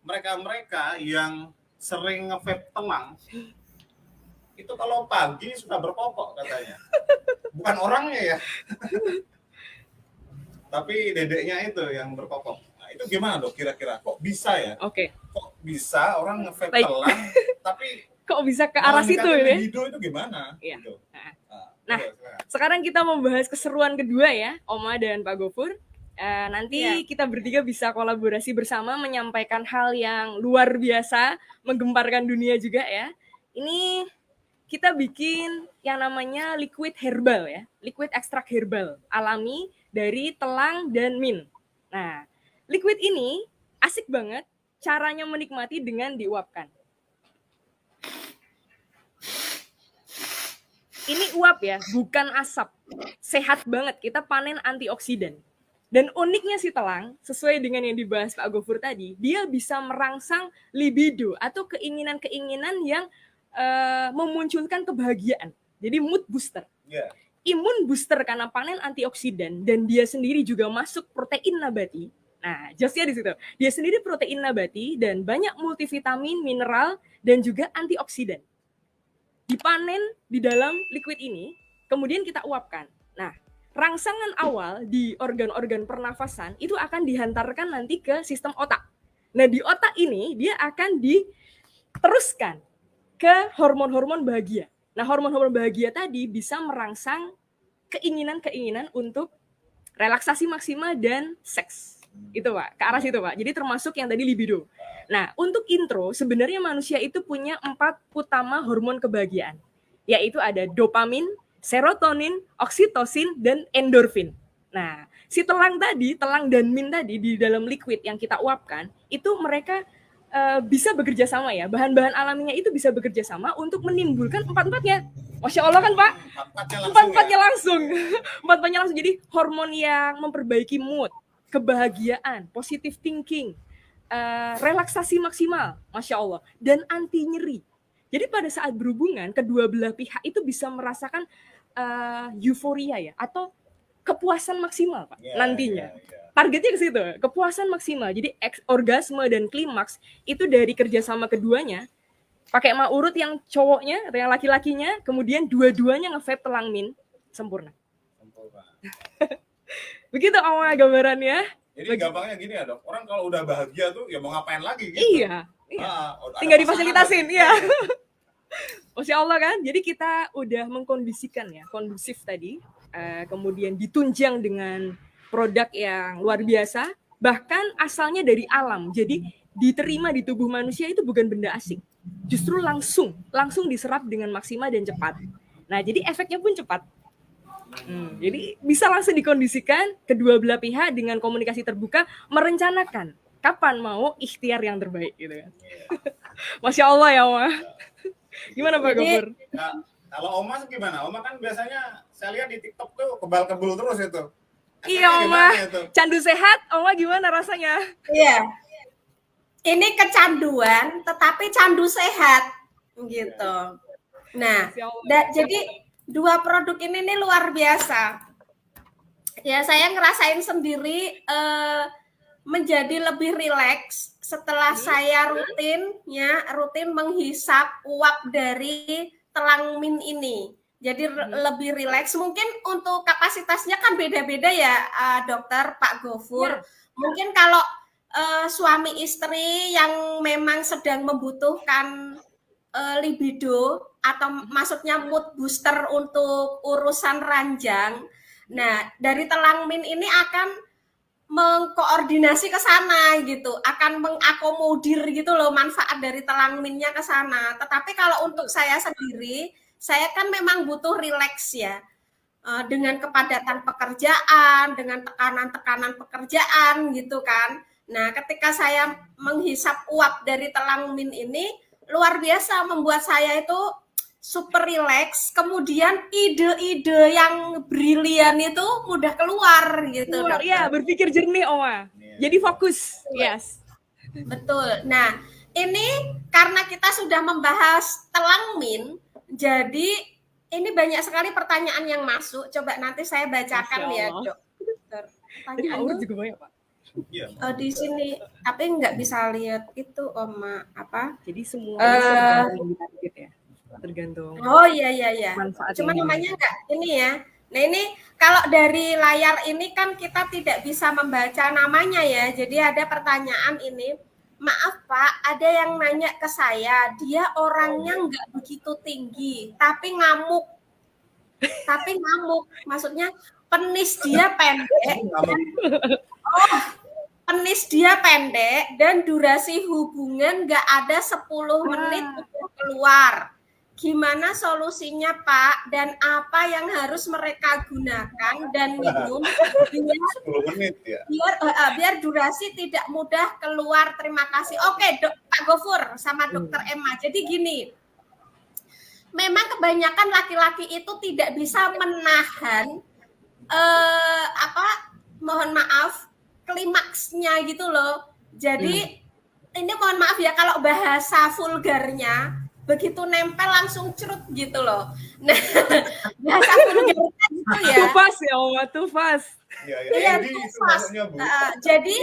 Mereka yang sering nge-vape telang itu kalau pagi sudah berkokok katanya. Bukan orangnya ya. Tapi dedeknya itu yang berkokok. Nah, itu gimana dok kira-kira? Kok bisa ya? Oke. Kok bisa orang nge-vape Baik. telang tapi Kok bisa ke arah situ ya? libido itu gimana? Iya. Gitu. Nah, sekarang kita membahas keseruan kedua ya, Oma dan Pak Gofur. Nanti kita bertiga bisa kolaborasi bersama menyampaikan hal yang luar biasa, menggemparkan dunia juga ya. Ini kita bikin yang namanya liquid herbal ya, liquid ekstrak herbal alami dari telang dan mint. Nah, liquid ini asik banget, caranya menikmati dengan diuapkan. Ini uap ya, bukan asap. Sehat banget, kita panen antioksidan. Dan uniknya si telang, sesuai dengan yang dibahas Pak Gofur tadi, dia bisa merangsang libido atau keinginan-keinginan yang memunculkan kebahagiaan. Jadi mood booster. Yeah. Imun booster karena panen antioksidan dan dia sendiri juga masuk protein nabati. Nah, justnya di situ. Dia sendiri protein nabati dan banyak multivitamin, mineral dan juga antioksidan. Dipanen di dalam liquid ini, kemudian kita uapkan. Nah, rangsangan awal di organ-organ pernafasan itu akan dihantarkan nanti ke sistem otak. Nah, di otak ini dia akan diteruskan ke hormon-hormon bahagia. Nah, hormon-hormon bahagia tadi bisa merangsang keinginan-keinginan untuk relaksasi maksimal dan seks. Itu Pak, ke arah situ Pak. Jadi termasuk yang tadi libido. Nah, untuk intro, sebenarnya manusia itu punya 4 utama hormon kebahagiaan. Yaitu ada dopamin, serotonin, oksitosin, dan endorfin. Nah, si telang dan mint tadi di dalam liquid yang kita uapkan, itu mereka bisa bekerja sama ya. Bahan-bahan alaminya itu bisa bekerja sama untuk menimbulkan empat-empatnya. Masya Allah kan Pak? Empat-empatnya langsung. Empat-empatnya langsung. Jadi hormon yang memperbaiki mood, kebahagiaan, positive thinking, relaksasi maksimal, Masya Allah, dan anti nyeri. Jadi pada saat berhubungan, kedua belah pihak itu bisa merasakan euforia ya, atau kepuasan maksimal Pak, nantinya. Targetnya ke situ, kepuasan maksimal. Jadi orgasme dan klimaks itu dari kerjasama keduanya, pakai ma'urut yang cowoknya, yang laki-lakinya, kemudian dua-duanya nge-vape telang mint, sempurna. Begitu awal gambarannya. Jadi gampangnya gini ya dok, orang kalau udah bahagia tuh ya mau ngapain lagi gitu. Iya. Tinggal difasilitasin, iya. Masya Allah kan, jadi kita udah mengkondisikan ya, kondusif tadi, kemudian ditunjang dengan produk yang luar biasa, bahkan asalnya dari alam, jadi diterima di tubuh manusia itu bukan benda asing, justru langsung diserap dengan maksimal dan cepat. Nah, jadi efeknya pun cepat. Jadi bisa langsung dikondisikan kedua belah pihak dengan komunikasi terbuka, merencanakan kapan mau ikhtiar yang terbaik gitu kan. Masya Allah ya Oma. Gimana Pak Gofur? Nah, kalau Oma gimana? Oma kan biasanya saya lihat di TikTok tuh kebal-kebul terus itu. Iya Oma, candu sehat, Oma gimana rasanya? Iya, ini kecanduan tetapi candu sehat gitu. Nah, jadi dua produk ini nih luar biasa. Ya saya ngerasain sendiri menjadi lebih rileks setelah saya rutin menghisap uap dari telang mint ini. Jadi lebih rileks. Mungkin untuk kapasitasnya kan beda-beda ya, dokter Pak Gofur. Ya. Mungkin kalau suami istri yang memang sedang membutuhkan libido atau maksudnya mood booster untuk urusan ranjang. Nah, dari Telang Min ini akan mengkoordinasi ke sana gitu, akan mengakomodir gitu loh manfaat dari Telang Minnya ke sana. Tetapi kalau untuk saya sendiri, saya kan memang butuh rileks ya. Dengan kepadatan pekerjaan, dengan tekanan-tekanan pekerjaan gitu kan. Nah, ketika saya menghisap uap dari Telang Min ini, luar biasa membuat saya itu super relax. Kemudian ide-ide yang brilian itu mudah keluar gitu. Keluar, ya, berpikir jernih, Oma. Jadi fokus. Yes. Betul. Nah, ini karena kita sudah membahas Telang Min, jadi ini banyak sekali pertanyaan yang masuk. Coba nanti saya bacakan ya, Dokter. Pertanyaannya juga banyak, Pak. Di sini, tapi nggak bisa lihat itu, Oma. Apa? Jadi semuanya ya. Tergantung. Oh iya. Cuma Manfaatnya. namanya nggak ini ya. Nah ini kalau dari layar ini kan kita tidak bisa membaca namanya ya. Jadi ada pertanyaan ini. Maaf Pak, ada yang nanya ke saya, dia orangnya nggak begitu tinggi, tapi ngamuk. Maksudnya penis dia pendek. Penis dia pendek dan durasi hubungan nggak ada 10 menit untuk keluar. Gimana solusinya Pak? Dan apa yang harus mereka gunakan dan minum biar 10 menit ya. Biar durasi tidak mudah keluar. Terima kasih. Oke, Pak Gofur sama Dokter Emma. Jadi gini, memang kebanyakan laki-laki itu tidak bisa menahan mohon maaf, klimaksnya gitu loh. Jadi ini mohon maaf ya kalau bahasa vulgarnya, begitu nempel langsung cerut gitu loh. Nah, bahasa vulgarnya gitu ya. Tufas ya, Oma, tufas. Iya, tufas. Jadi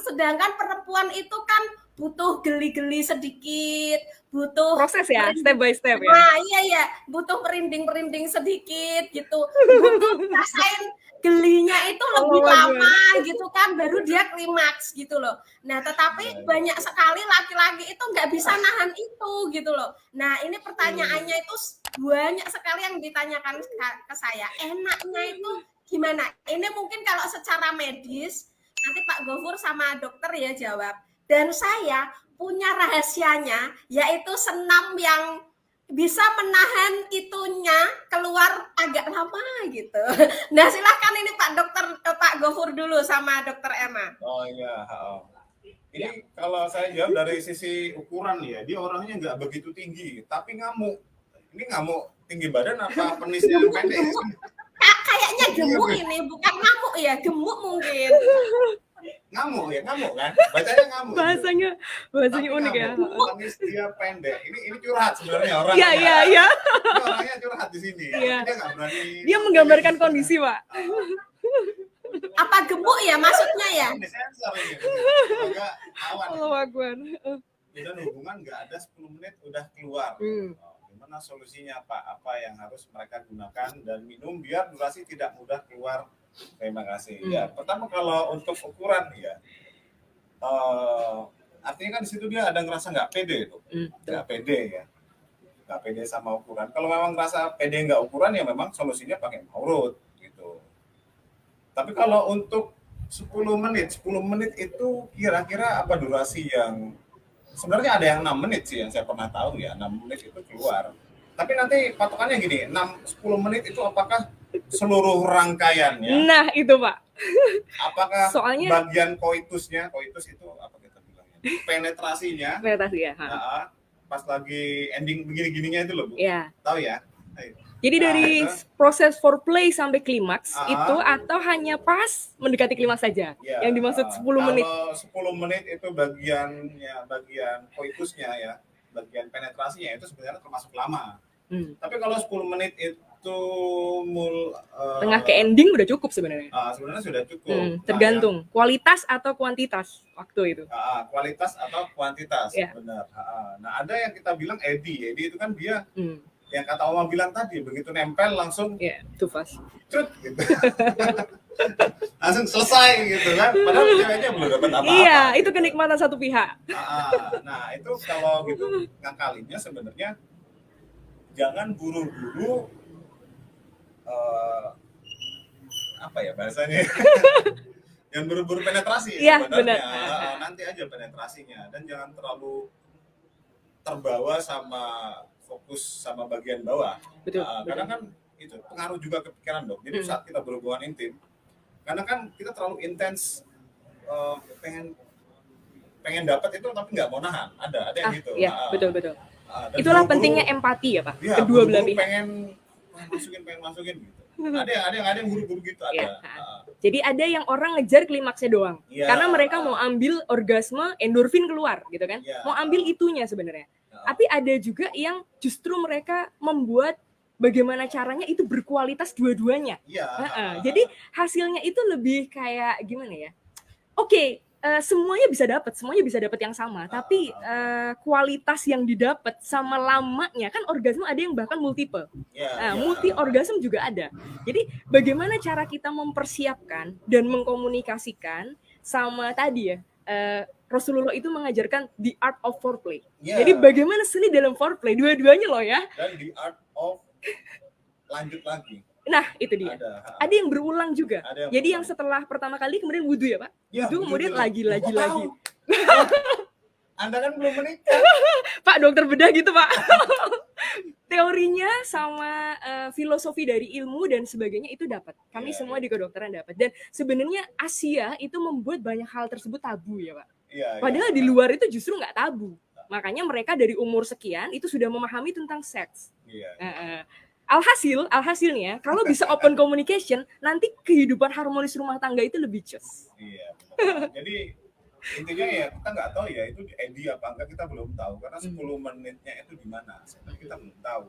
sedangkan perempuan itu kan butuh geli-geli sedikit, butuh proses ya, step by step ya. Nah, iya, butuh merinding-merinding sedikit gitu. Butuh rasain gelinya itu lebih lama gitu kan, baru dia klimaks gitu loh. Nah, tetapi banyak sekali laki-laki itu nggak bisa nahan itu gitu loh. Nah, ini pertanyaannya itu banyak sekali yang ditanyakan ke saya. Enaknya itu gimana? Ini mungkin kalau secara medis, nanti Pak Gofur sama dokter ya jawab. Dan saya punya rahasianya, yaitu senam yang bisa menahan itunya keluar agak lama gitu. Nah silahkan ini Pak Gofur dulu sama Dokter Emma. Oh iya. Ini kalau saya jawab dari sisi ukuran ya, dia orangnya nggak begitu tinggi, tapi ngamuk. Ini ngamuk tinggi badan apa penisnya pendek? Kayaknya gemuk ini, bukan ngamuk ya, gemuk mungkin. Ngamuk kan? Bacanya ngamuk. Bahasanya unik ya. Penis dia pendek. Ini curhat sebenarnya orang. Iya. Ini orangnya curhat di sini. Iya. Dia nggak berani. Dia menggambarkan kondisi, Pak. Apa gemuk ya maksudnya ya? Sensor ini. Agak awan. Allah Akbar. Dan hubungan nggak ada 10 menit udah keluar. Gimana solusinya Pak? Apa yang harus mereka gunakan dan minum biar durasi tidak mudah keluar? Terima kasih. Ya, pertama kalau untuk ukuran ya, artinya kan di situ dia ada ngerasa nggak pede itu, nggak pede ya, nggak pede sama ukuran. Kalau memang ngerasa pede nggak ukuran ya memang solusinya pakai maurut gitu. Tapi kalau untuk 10 menit itu kira-kira apa durasi yang sebenarnya ada yang 6 menit sih yang saya pernah tahu ya, 6 menit itu keluar. Tapi nanti patokannya gini, 10 menit itu apakah seluruh rangkaiannya? Nah, itu Pak. Apakah soalnya bagian koitus itu apa kita bilangnya? Penetrasi ya. Pas lagi ending begini-gininya itu loh Bu. Iya. Tahu ya? Jadi dari proses foreplay sampai klimaks itu atau hanya pas mendekati klimaks saja yang dimaksud 10 menit? Kalau 10 menit itu bagian koitusnya ya, bagian penetrasinya itu sebenarnya termasuk lama. Tapi kalau 10 menit itu tengah ke ending udah cukup sebenarnya. Sebenarnya sudah cukup. Tergantung kualitas atau kuantitas waktu itu. Kualitas atau kuantitas, benar. Nah ada yang kita bilang EDI itu kan dia yang kata Oma bilang tadi begitu nempel langsung tufas. cut gitu. langsung selesai gitu kan, padahal ceweknya belum dapat apa-apa. Iya, itu kenikmatan satu pihak. Nah itu kalau gitu ngakalinnya sebenarnya jangan buru-buru apa ya bahasanya, jangan buru-buru penetrasi Iya, sebenarnya. benar. Nanti aja penetrasinya, dan jangan terlalu terbawa sama fokus sama bagian bawah. Betul. Karena kan itu pengaruh juga ke pikiran dok. Jadi saat kita berhubungan intim, karena kan kita terlalu intens pengen dapat itu tapi nggak mau nahan. Ada yang gitu. Iya, betul. Dan Itulah buru-buru, pentingnya empati ya Pak, ya, kedua belah buru-buru pihak. pengen masukin gitu. Ada yang buru-buru gitu, ada. Iya. Jadi ada yang orang ngejar klimaksnya doang, Iya. karena mereka mau ambil orgasme, endorfin keluar gitu kan, Iya. mau ambil itunya sebenarnya. Tapi ada juga yang justru mereka membuat bagaimana caranya itu berkualitas dua-duanya. Iya. Jadi hasilnya itu lebih kayak gimana ya? Oke, semuanya bisa dapat yang sama, tapi kualitas yang didapat sama lamanya kan orgasme ada yang bahkan multiple. Iya. Multi orgasm juga ada. Jadi bagaimana cara kita mempersiapkan dan mengkomunikasikan sama tadi ya, Rasulullah itu mengajarkan the art of foreplay. Iya. Jadi bagaimana seni dalam foreplay, dua-duanya loh ya. Dan the art of lanjut lagi. Nah itu dia. Ada yang berulang juga. Ada yang Jadi berulang. yang setelah pertama kali kemudian wudhu ya Pak. Ya, Wudhu kemudian betul. lagi. Kok tahu? Anda kan belum menikah. Pak dokter bedah gitu Pak. Teorinya sama filosofi dari ilmu dan sebagainya itu dapat. Kami Iya, semua di kedokteran dapat. Dan sebenarnya Asia itu membuat banyak hal tersebut tabu ya Pak. Iya. Padahal di luar itu justru nggak tabu. Makanya mereka dari umur sekian itu sudah memahami tentang seks. Iya. Alhasilnya kalau bisa open communication, nanti kehidupan harmonis rumah tangga itu lebih jos. Iya. Benar. Jadi intinya ya kita nggak tahu ya itu edi apa enggak, kita belum tahu karena 10 menitnya itu di mana sebenarnya kita belum tahu.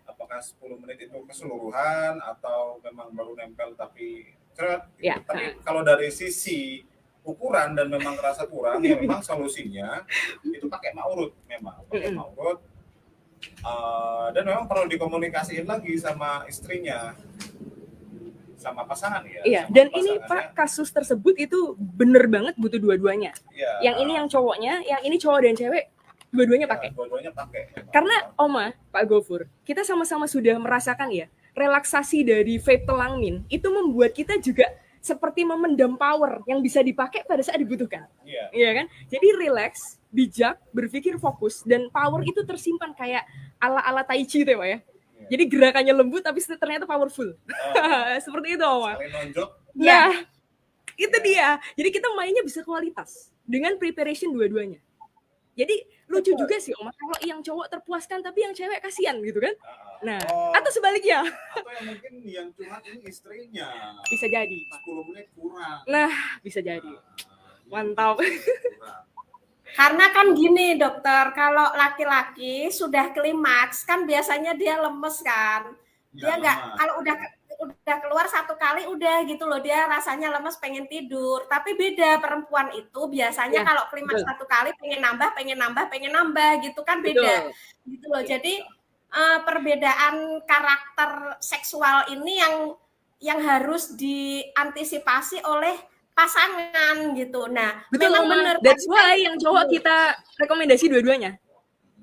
Apakah 10 menit itu keseluruhan atau memang baru nempel tapi ceret gitu. Ya. Tapi kalau dari sisi ukuran dan memang rasa kurang ya memang solusinya itu pakai maurut, memang pakai maurut. Dan memang perlu dikomunikasiin lagi sama istrinya, sama pasangan ya. Iya, sama dan ini pasangannya. Pak kasus tersebut itu bener banget butuh dua-duanya. Iya. Yang ini yang cowoknya, yang ini cowok dan cewek, dua-duanya pakai. Dua-duanya pakai. Karena Oma, Pak Gofur, kita sama-sama sudah merasakan ya, relaksasi dari vape telangmin itu membuat kita juga seperti memendam power yang bisa dipakai pada saat dibutuhkan. Iya. Iya kan? Jadi relax, bijak, berpikir fokus, dan power itu tersimpan kayak ala-ala tai chi itu ya Pak ya. Jadi gerakannya lembut tapi ternyata powerful. Seperti itu Oma. Saling nonjok. Nah, itu dia. Jadi kita mainnya bisa kualitas dengan preparation dua-duanya. Jadi lucu juga sih Oma, kalau yang cowok terpuaskan tapi yang cewek kasihan gitu kan. Nah, atau sebaliknya. Atau yang mungkin yang curhat ini istrinya. Bisa jadi, Pak. 10 menit kurang. Nah, bisa jadi. Mantap. Kurang. Karena kan gini dokter, kalau laki-laki sudah klimaks kan biasanya dia lemes kan. Dia nggak, kalau udah keluar satu kali udah gitu loh, dia rasanya lemes pengen tidur. Tapi beda perempuan itu biasanya Ya, kalau klimaks betul. satu kali pengen nambah gitu kan beda. Betul. Gitu loh. Jadi perbedaan karakter seksual ini yang harus diantisipasi oleh pasangan gitu. Nah, Betul, memang Oma. benar. That's why yang cowok kita rekomendasi dua-duanya.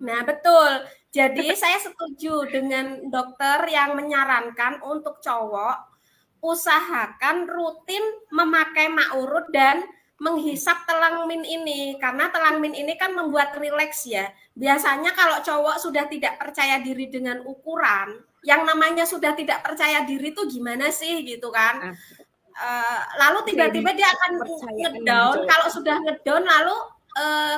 Nah, betul. Jadi saya setuju dengan dokter yang menyarankan untuk cowok usahakan rutin memakai maurut dan menghisap telangmin ini. Karena telangmin ini kan membuat rileks ya. Biasanya kalau cowok sudah tidak percaya diri dengan ukuran, yang namanya sudah tidak percaya diri itu gimana sih gitu kan. Lalu tiba-tiba dia akan ngedown. Kalau sudah ngedown lalu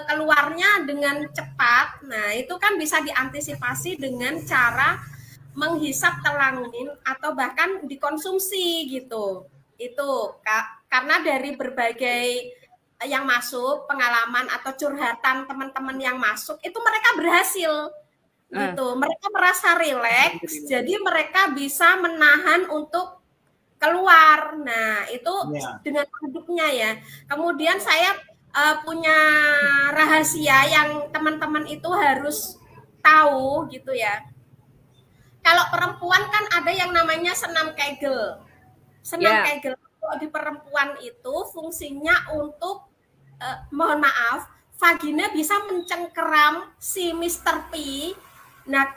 keluarnya dengan cepat. Nah, itu kan bisa diantisipasi dengan cara menghisap telangmin atau bahkan dikonsumsi gitu. Itu karena dari berbagai yang masuk, pengalaman atau curhatan teman-teman yang masuk, itu mereka berhasil gitu. Mereka merasa rileks, jadi mereka bisa menahan untuk keluar. Nah, itu dengan produknya ya. Kemudian saya punya rahasia yang teman-teman itu harus tahu gitu ya. Kalau perempuan kan ada yang namanya senam Kegel. Senam Kegel itu kalau di perempuan itu fungsinya untuk mohon maaf, vagina bisa mencengkeram si Mr. P. Nah,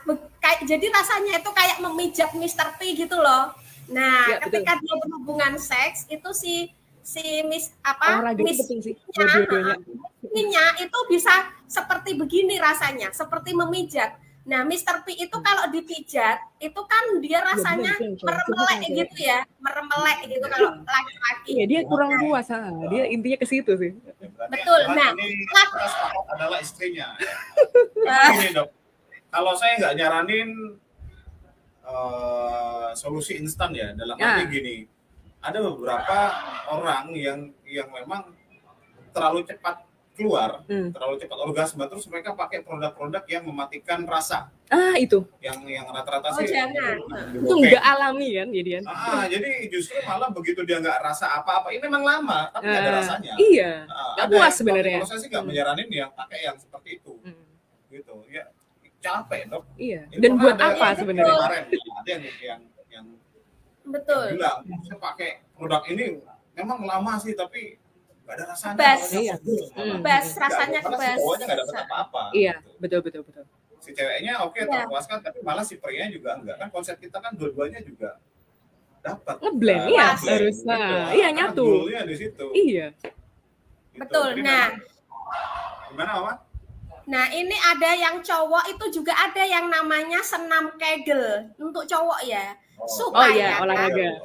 jadi rasanya itu kayak memijat Mr. P gitu loh. Nah, Ya, ketika betul. dia berhubungan seks itu si Olahraga itu penting sih, dua-duanya. itu bisa seperti begini rasanya, seperti memijat. Nah, Mr. P itu kalau dipijat, itu kan dia rasanya meremelek gitu ya, meremelek gitu kalau laki-laki. Iya, dia kurang puas, dia intinya ke situ sih. Betul. Nah, ini kita sepakat adalah istrinya. Memang gini dok, kalau saya nggak nyaranin solusi instan ya, dalam arti gini, ada beberapa orang yang memang terlalu cepat keluar, terlalu cepat orgasme, terus mereka pakai produk-produk yang mematikan rasa. Itu. Yang rata-rata sih. Jangan. Itu nggak alami kan, jadian. Jadi justru malah begitu dia nggak rasa apa-apa, ini memang lama, tapi nggak ada rasanya. Iya. Nggak puas sebenarnya. Kalau saya sih nggak menyaranin ya pakai yang seperti itu. Gitu. Ya capek dok. Iya. Dan buat apa sebenarnya? Kemarin ada yang betul. bilang saya pakai produk ini memang lama sih tapi nggak ada rasanya. Best rasanya best. Cowoknya nggak dapat apa-apa. Iya, gitu. betul. Si ceweknya terpuaskan, tapi malah si prianya juga enggak. Kan konsep kita kan dua-duanya juga dapat. Ngeblend ya harusnya. Iya, nyatu. Goalnya di situ. Iya. Gitu. Betul. Jadi nah, gimana Mama? Nah, ini ada yang cowok itu juga ada yang namanya senam Kegel untuk cowok ya. Supaya olahraga.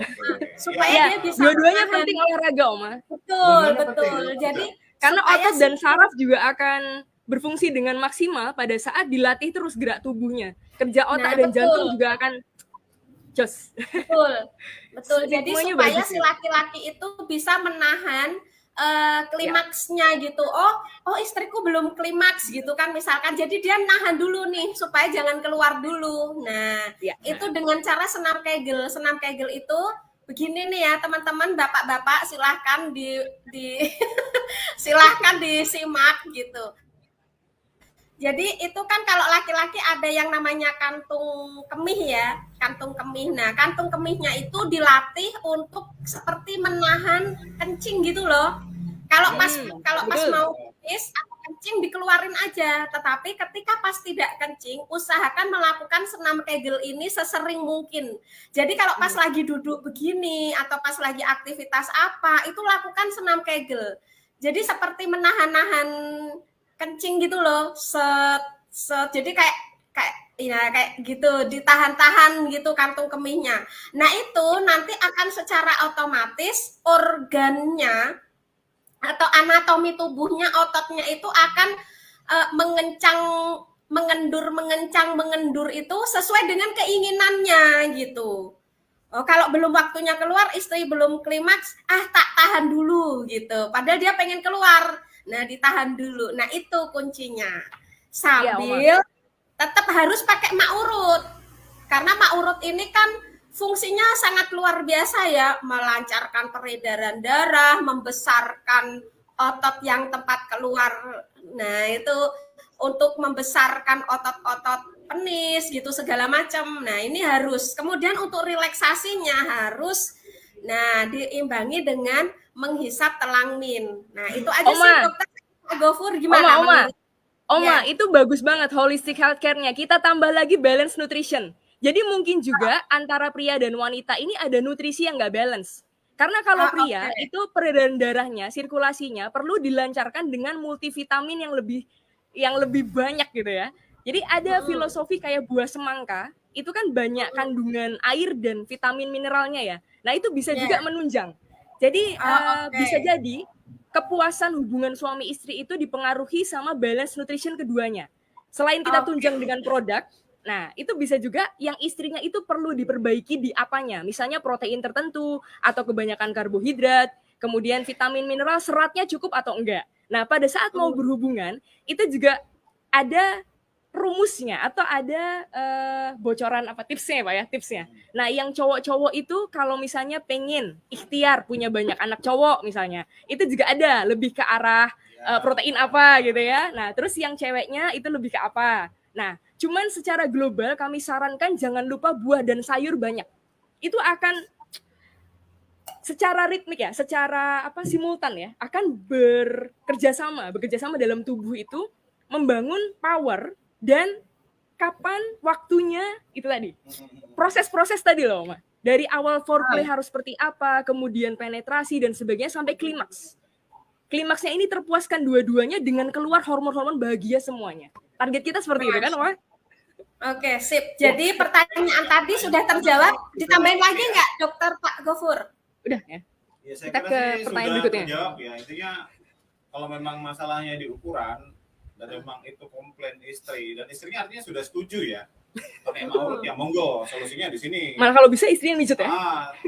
Supaya dia bisa dua-duanya penting olahraga, Oma. Betul. Jadi karena otot dan saraf juga akan berfungsi dengan maksimal pada saat dilatih terus gerak tubuhnya. Kerja otak dan jantung juga akan jos. Betul. Jadi supaya si laki-laki itu bisa menahan klimaksnya gitu. Oh istriku belum klimaks gitu kan misalkan. Jadi dia nahan dulu nih supaya jangan keluar dulu. Nah, itu dengan cara senam Kegel. Senam Kegel itu begini nih ya teman-teman, bapak-bapak silahkan silahkan disimak gitu. Jadi itu kan kalau laki-laki ada yang namanya kantung kemih ya, kantung kemih. Nah, kantung kemihnya itu dilatih untuk seperti menahan kencing gitu loh. Kalau pas mau pipis atau kencing dikeluarin aja, tetapi ketika pas tidak kencing, usahakan melakukan senam Kegel ini sesering mungkin. Jadi kalau pas lagi duduk begini atau pas lagi aktivitas apa, itu lakukan senam Kegel. Jadi seperti menahan-nahan kencing gitu loh, jadi kayak gitu, ditahan-tahan gitu kantung kemihnya. Nah itu nanti akan secara otomatis organnya atau anatomi tubuhnya, ototnya itu akan mengendur itu sesuai dengan keinginannya gitu. Kalau belum waktunya keluar, istri belum klimaks, tak tahan dulu gitu. Padahal dia pengen keluar. Nah, ditahan dulu. Nah, itu kuncinya. Sambil tetap harus pakai mak urut. Karena mak urut ini kan fungsinya sangat luar biasa ya, melancarkan peredaran darah, membesarkan otot yang tempat keluar. Nah, itu untuk membesarkan otot-otot penis gitu segala macam. Nah, ini harus. Kemudian untuk relaksasinya harus diimbangi dengan menghisap telang min. Nah, itu aja sih dokter. Gofur gimana? Oma, itu bagus banget holistic healthcare-nya. Kita tambah lagi balance nutrition. Jadi mungkin juga antara pria dan wanita ini ada nutrisi yang nggak balance. Karena kalau pria itu peredaran darahnya, sirkulasinya perlu dilancarkan dengan multivitamin yang lebih banyak gitu ya. Jadi ada filosofi kayak buah semangka, itu kan banyak kandungan air dan vitamin mineralnya ya. Nah, itu bisa juga menunjang. Jadi bisa jadi kepuasan hubungan suami istri itu dipengaruhi sama balance nutrition keduanya. Selain kita tunjang dengan produk, nah itu bisa juga yang istrinya itu perlu diperbaiki di apanya. Misalnya protein tertentu atau kebanyakan karbohidrat, kemudian vitamin mineral seratnya cukup atau enggak. Nah pada saat mau berhubungan itu juga ada rumusnya atau ada bocoran tipsnya Pak ya, tipsnya. Nah yang cowok-cowok itu kalau misalnya pengen ikhtiar punya banyak anak cowok misalnya, itu juga ada lebih ke arah protein apa gitu ya. Nah terus yang ceweknya itu lebih ke apa. Nah cuman secara global kami sarankan jangan lupa buah dan sayur banyak. Itu akan secara ritmik ya, secara simultan ya, akan bekerja sama dalam tubuh itu membangun power dan kapan waktunya itu tadi. Proses-proses tadi loh, Ma. Dari awal foreplay harus seperti apa, kemudian penetrasi dan sebagainya sampai klimaks. Klimaksnya ini terpuaskan dua-duanya dengan keluar hormon-hormon bahagia semuanya. Target kita seperti itu kan, Ma? Oke, sip. Jadi pertanyaan tadi sudah terjawab. Ditambahin lagi nggak, Dokter Pak Gofur? Udah ya. Ya, saya Kita kira ke sih pertanyaan sudah berikutnya. terjawab ya. Intinya kalau memang masalahnya di ukuran dan memang itu komplain istri dan istrinya artinya sudah setuju ya. Kalau emang urut ya monggo, solusinya di sini. Malah kalau bisa istri yang mijit ya.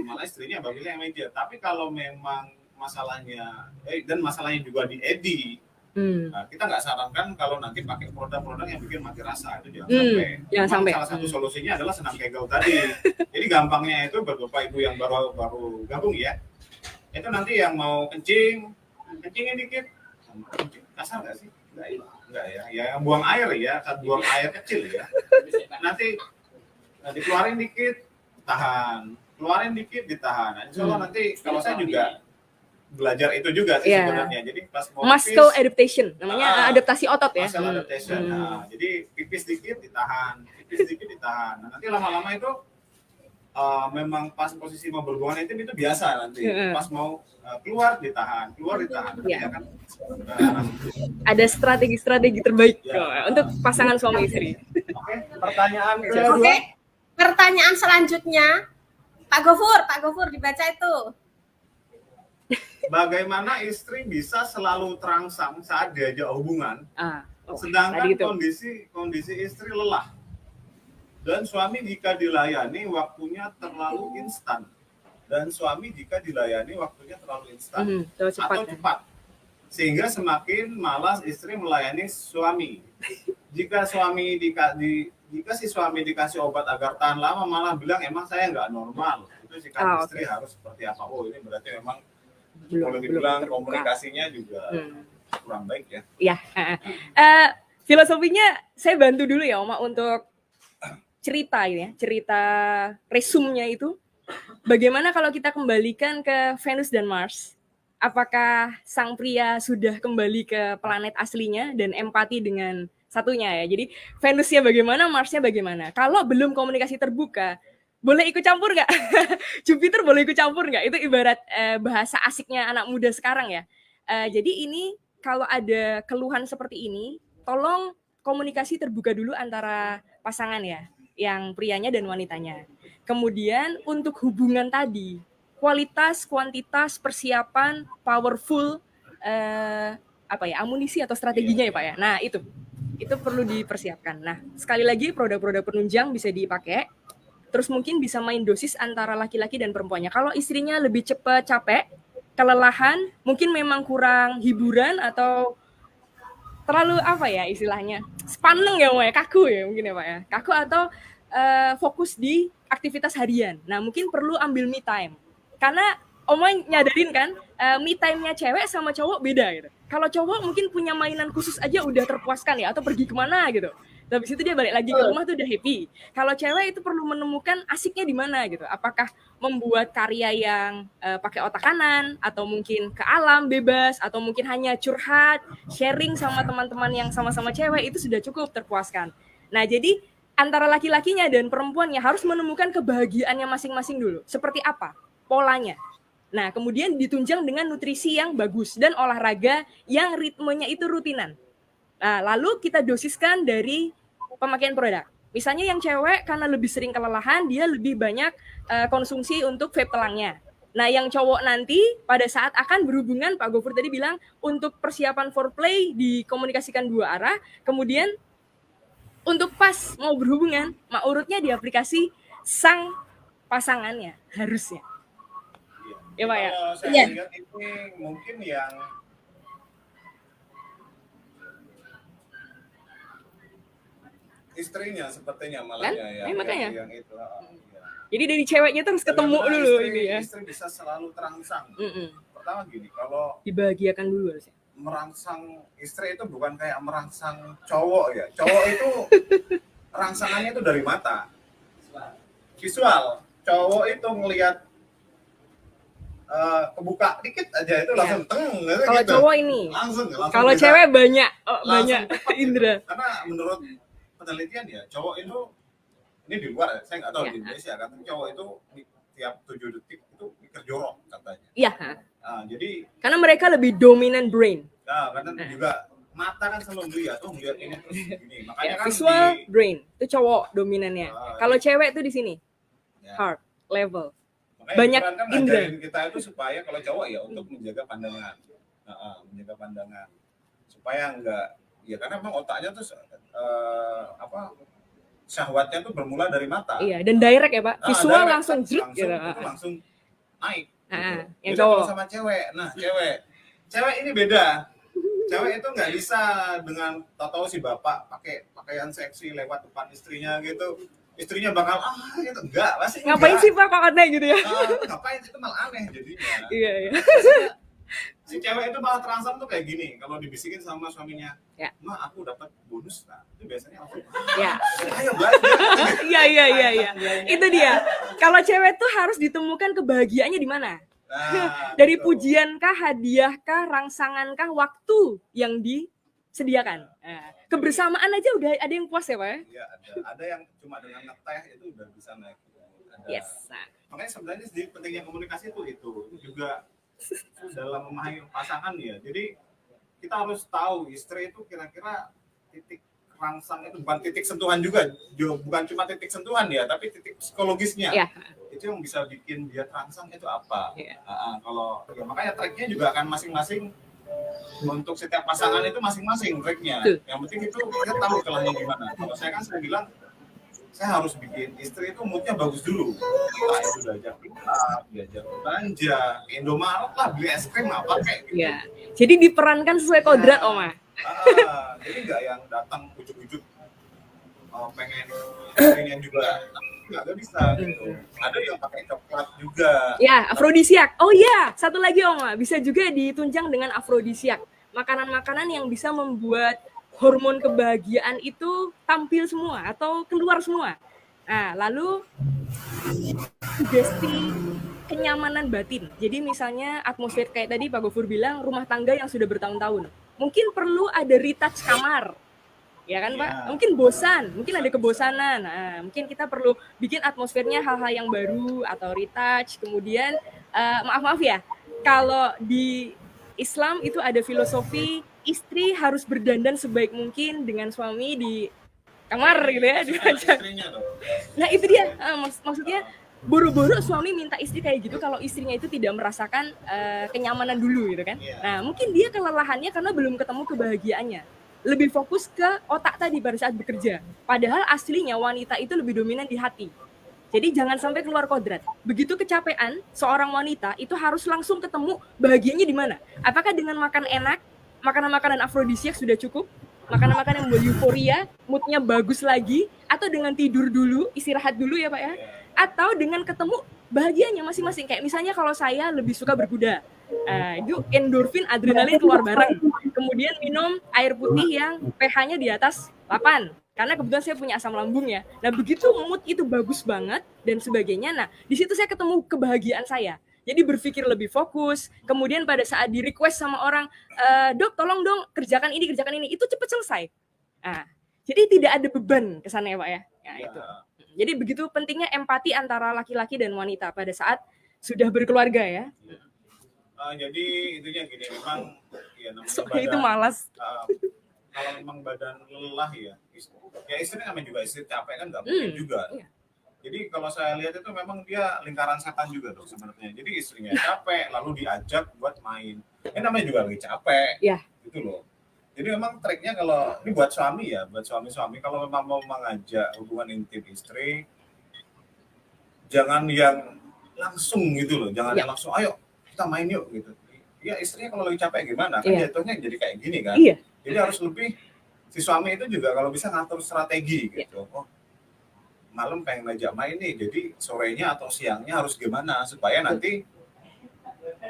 Malah istrinya bagusnya yang media. Tapi kalau memang masalahnya dan masalahnya juga di Edi, nah, kita nggak sarankan kalau nanti pakai produk-produk yang bikin mati rasa, itu jangan sampai. Salah satu solusinya adalah senam kegel tadi. Jadi gampangnya itu buat bapak ibu yang baru gabung ya, itu nanti yang mau kencingin dikit, kasar nggak sih? Enggak ya, yang buang air ya, buang air kecil ya. Nanti keluarin dikit, tahan, keluarin dikit, ditahan. Insya Allah nanti kalau saya juga belajar itu juga sih sebenarnya. Jadi pas mau muscle adaptation, namanya adaptasi otot ya. Muscle adaptation. Nah, jadi pipis dikit ditahan, pipis dikit ditahan. Nah, nanti lama-lama itu memang pas posisi mau berhubungan intim itu biasa nanti. Pas mau keluar ditahan. Ya kan? Ada strategi-strategi terbaik untuk pasangan suami istri. Oke, pertanyaan kedua. Oke, pertanyaan selanjutnya, Pak Gofur dibaca itu. Bagaimana istri bisa selalu terangsang saat diajak hubungan, sedangkan kondisi istri lelah, dan suami jika dilayani waktunya terlalu instan, atau cepat, sehingga semakin malas istri melayani suami. Jika si suami dikasih obat agar tahan lama, malah bilang emang saya nggak normal. Itu sikap istri harus seperti apa? Oh, ini berarti memang kalau dibilang komunikasinya juga kurang baik ya. Iya. Filosofinya saya bantu dulu ya, Oma, untuk cerita resumnya itu. Bagaimana kalau kita kembalikan ke Venus dan Mars? Apakah sang pria sudah kembali ke planet aslinya dan empati dengan satunya ya? Jadi Venusnya bagaimana, Marsnya bagaimana? Kalau belum komunikasi terbuka, boleh ikut campur nggak? Jupiter boleh ikut campur nggak? Itu ibarat bahasa asiknya anak muda sekarang ya. Jadi ini kalau ada keluhan seperti ini, tolong komunikasi terbuka dulu antara pasangan ya, yang prianya dan wanitanya. Kemudian untuk hubungan tadi, kualitas, kuantitas, persiapan, powerful, amunisi atau strateginya ya Pak ya. Nah itu perlu dipersiapkan. Nah sekali lagi produk-produk penunjang bisa dipakai. Terus mungkin bisa main dosis antara laki-laki dan perempuannya. Kalau istrinya lebih cepat capek, kelelahan, mungkin memang kurang hiburan atau terlalu istilahnya sepaneng ya, kaku ya mungkin ya Pak ya. Kaku atau fokus di aktivitas harian. Nah mungkin perlu ambil me time. Karena Oma nyadarin kan, me time-nya cewek sama cowok beda gitu. Kalau cowok mungkin punya mainan khusus aja udah terpuaskan ya, atau pergi kemana gitu. Habis itu dia balik lagi ke rumah tuh udah happy. Kalau cewek itu perlu menemukan asiknya di mana gitu. Apakah membuat karya yang pakai otak kanan, atau mungkin ke alam bebas, atau mungkin hanya curhat, sharing sama teman-teman yang sama-sama cewek, itu sudah cukup terpuaskan. Nah jadi antara laki-lakinya dan perempuannya harus menemukan kebahagiaannya masing-masing dulu. Seperti apa polanya. Nah kemudian ditunjang dengan nutrisi yang bagus dan olahraga yang ritmenya itu rutinan. Nah, lalu kita dosiskan dari pemakaian produk. Misalnya yang cewek karena lebih sering kelelahan, dia lebih banyak konsumsi untuk vape telangnya. Nah, yang cowok nanti pada saat akan berhubungan, Pak Gofur tadi bilang, untuk persiapan foreplay dikomunikasikan dua arah, kemudian untuk pas mau berhubungan, urutnya di aplikasi sang pasangannya, harusnya. Ya, Pak ya? Kalau saya lihat ini mungkin yang istrinya sepertinya malah ya, makanya. Yang itu. Jadi dari ceweknya terus ketemu dulu ini ya. Istri bisa selalu terangsang. Pertama gini, kalau dibahagiakan dulu harusnya. Merangsang istri itu bukan kayak merangsang cowok ya. Cowok itu rangsangannya itu dari mata. Visual. Cowok itu ngelihat kebuka dikit aja itu langsung gitu. Kalau cowok ini, langsung kalau bisa, cewek banyak langsung cepat gitu. indra. Karena menurut penelitian ya cowok itu ini di luar, saya nggak tahu di Indonesia kan, cowok itu tiap 7 detik itu mikir jorok katanya. Iya. Jadi Karena mereka lebih dominan brain. karena juga mata kan selalu melihat ini terus gini. Makanya kan Visual brain itu cowok dominannya. Kalau cewek itu di sini heart level. Makanya Banyak kan indra. ngajarin kita itu supaya kalau cowok ya untuk menjaga pandangan, menjaga pandangan supaya enggak ya karena memang otaknya tuh syahwatnya tuh bermula dari mata. Iya, dan direct ya Pak. Visual direct, langsung jruk gitu. itu langsung naik. Gitu. Yang Beda cowok kalau sama cewek. Nah, cewek ini beda. Cewek itu nggak bisa dengan tahu si bapak pakai pakaian seksi lewat depan istrinya gitu. Istrinya bakal gitu enggak, pasti ngapain enggak. sih Pak kok aneh gitu ya? Ngapain itu malah aneh jadinya. Iya. Si cewek itu malah terangsang tuh kayak gini kalau dibisikin sama suaminya. Ya. Ma, aku dapat bonus. Nah, itu biasanya langsung Ya. ayo belajar. Iya. Itu dia. Kalau cewek tuh harus ditemukan kebahagiaannya di mana? Nah, Dari gitu. pujiankah, hadiahkah, rangsangankah, waktu yang disediakan. Nah, kebersamaan aja udah ada yang puas ya Pak ya? Iya, ada yang cuma dengan ngeteh itu udah bisa naik. Ada. Yes. Nah, Makanya sebenarnya pentingnya komunikasi itu juga dalam memahami pasangan ya. Jadi kita harus tahu istri itu kira-kira titik rangsang itu bukan titik sentuhan juga, bukan cuma titik sentuhan ya, tapi titik psikologisnya. Iya. Itu yang bisa bikin dia terangsang itu apa? Iya. Kalau ya makanya tracknya juga akan masing-masing untuk setiap pasangan itu masing-masing tracknya. Yang penting itu kita tahu celahnya gimana. Kalau saya bilang saya harus bikin istri itu moodnya bagus dulu. Entah itu diajak pintar, diajak belanja, Indomaret lah, beli es krim apa kayak gitu. Iya. Jadi diperankan sesuai kodrat Oma. Jadi nggak yang datang ujuk-ujuk pengen istrinya juga nggak bisa gitu. Ada yang pakai coklat juga. Ya, afrodisiak. Oh iya, satu lagi Oma, bisa juga ditunjang dengan afrodisiak. Makanan-makanan yang bisa membuat hormon kebahagiaan itu tampil semua atau keluar semua. Nah, lalu sugesti kenyamanan batin. Jadi misalnya atmosfer kayak tadi Pak Gofur bilang rumah tangga yang sudah bertahun-tahun. Mungkin perlu ada retouch kamar. Ya kan Pak? Mungkin bosan, mungkin ada kebosanan. Nah, mungkin kita perlu bikin atmosfernya hal-hal yang baru atau retouch. Kemudian maaf ya, kalau di Islam itu ada filosofi istri harus berdandan sebaik mungkin dengan suami di kamar gitu ya. Nah itu dia, maksudnya buru-buru suami minta istri kayak gitu kalau istrinya itu tidak merasakan kenyamanan dulu gitu kan. Nah mungkin dia kelelahannya karena belum ketemu kebahagiaannya. Lebih fokus ke otak tadi pada saat bekerja. Padahal aslinya wanita itu lebih dominan di hati. Jadi jangan sampai keluar kodrat. Begitu kecapean, seorang wanita itu harus langsung ketemu bahagianya di mana. Apakah dengan makan enak, makanan-makanan afrodisiak sudah cukup, makanan-makanan yang membuat euforia, moodnya bagus lagi, atau dengan tidur dulu, istirahat dulu ya Pak ya, atau dengan ketemu bahagianya masing-masing. Kayak misalnya kalau saya lebih suka berkuda, itu endorfin, adrenalin keluar bareng. Kemudian minum air putih yang pH-nya di atas 8. Karena kebetulan saya punya asam lambung ya. Nah begitu mood itu bagus banget dan sebagainya. Nah di situ saya ketemu kebahagiaan saya. Jadi berpikir lebih fokus. Kemudian pada saat di request sama orang, dok tolong dong kerjakan ini, itu cepat selesai. Nah, jadi tidak ada beban kesannya Pak ya. Nah, itu. Jadi begitu pentingnya empati antara laki-laki dan wanita pada saat sudah berkeluarga ya. Jadi intinya gini, memang ya namanya badan, itu malas. Kalau memang badan lelah ya istri namanya juga istri capek kan nggak mungkin juga. Iya. Jadi kalau saya lihat itu memang dia lingkaran setan juga tuh sebenarnya. Jadi istrinya capek lalu diajak buat main. Ini namanya juga lagi capek. Iya. Gitu loh. Jadi memang triknya kalau ini buat suami ya, buat suami-suami kalau memang mau mengajak hubungan intim istri, jangan yang langsung gitu loh, jangan yang langsung ayo kita main yuk gitu. Ya istrinya kalau lagi capek gimana? Kan jatuhnya jadi kayak gini kan. Iya. Jadi harus lebih si suami itu juga kalau bisa ngatur strategi gitu. Oh, malam pengen ngajak main nih, jadi sorenya atau siangnya harus gimana supaya nanti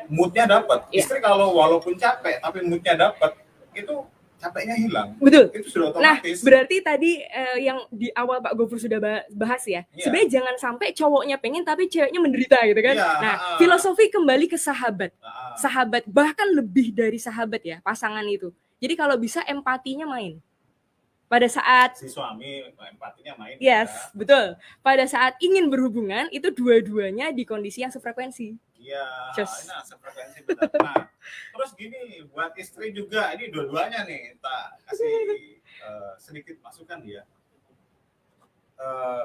moodnya dapat. Istri kalau walaupun capek tapi moodnya dapat, itu capeknya hilang. Betul. Itu sudah Nah, otomatis. berarti tadi yang di awal Pak Gofur sudah bahas ya. Iya. Sebenarnya jangan sampai cowoknya pengen tapi ceweknya menderita gitu kan. Iya, Nah, filosofi kembali ke sahabat. Nah, Sahabat, bahkan lebih dari sahabat ya, pasangan itu. Jadi kalau bisa empatinya main. Pada saat si suami empatinya main. yes, betul. Pada saat ingin berhubungan itu dua-duanya di kondisi yang sefrekuensi. Iya, Just. nah sefrekuensi benar. Nah, terus gini buat istri juga, ini dua-duanya nih, tak kasih sedikit masukan dia.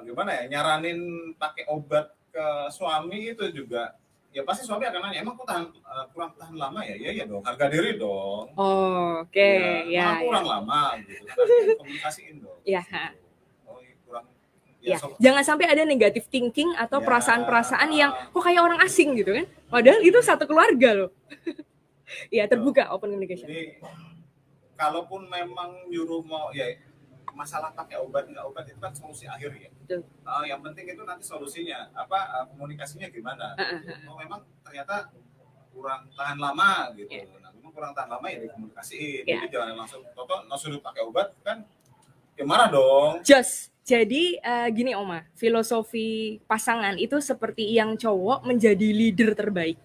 Gimana ya, nyaranin pakai obat ke suami itu juga, ya pasti suami akan nanya, emang kok kurang tahan lama ya? Iya dong, harga diri dong. Oh, oke, ya. Kurang lama gitu, kan komunikasiin dong. Ya. Oh, kurang. Ya, jangan sampai ada negative thinking atau perasaan-perasaan yang kok kayak orang asing gitu kan. Padahal itu satu keluarga loh. Ya, terbuka open communication. Jadi kalaupun memang nyuruh mau ya masalah pakai obat nggak obat itu kan solusi akhir ya. Betul. Yang penting itu nanti solusinya komunikasinya gimana. Oh memang ternyata kurang tahan lama gitu. Nah memang kurang tahan lama ya dikomunikasiin. Jadi jangan langsung suruh pakai obat kan ya marah dong. Jadi gini Oma, filosofi pasangan itu seperti yang cowok menjadi leader terbaik,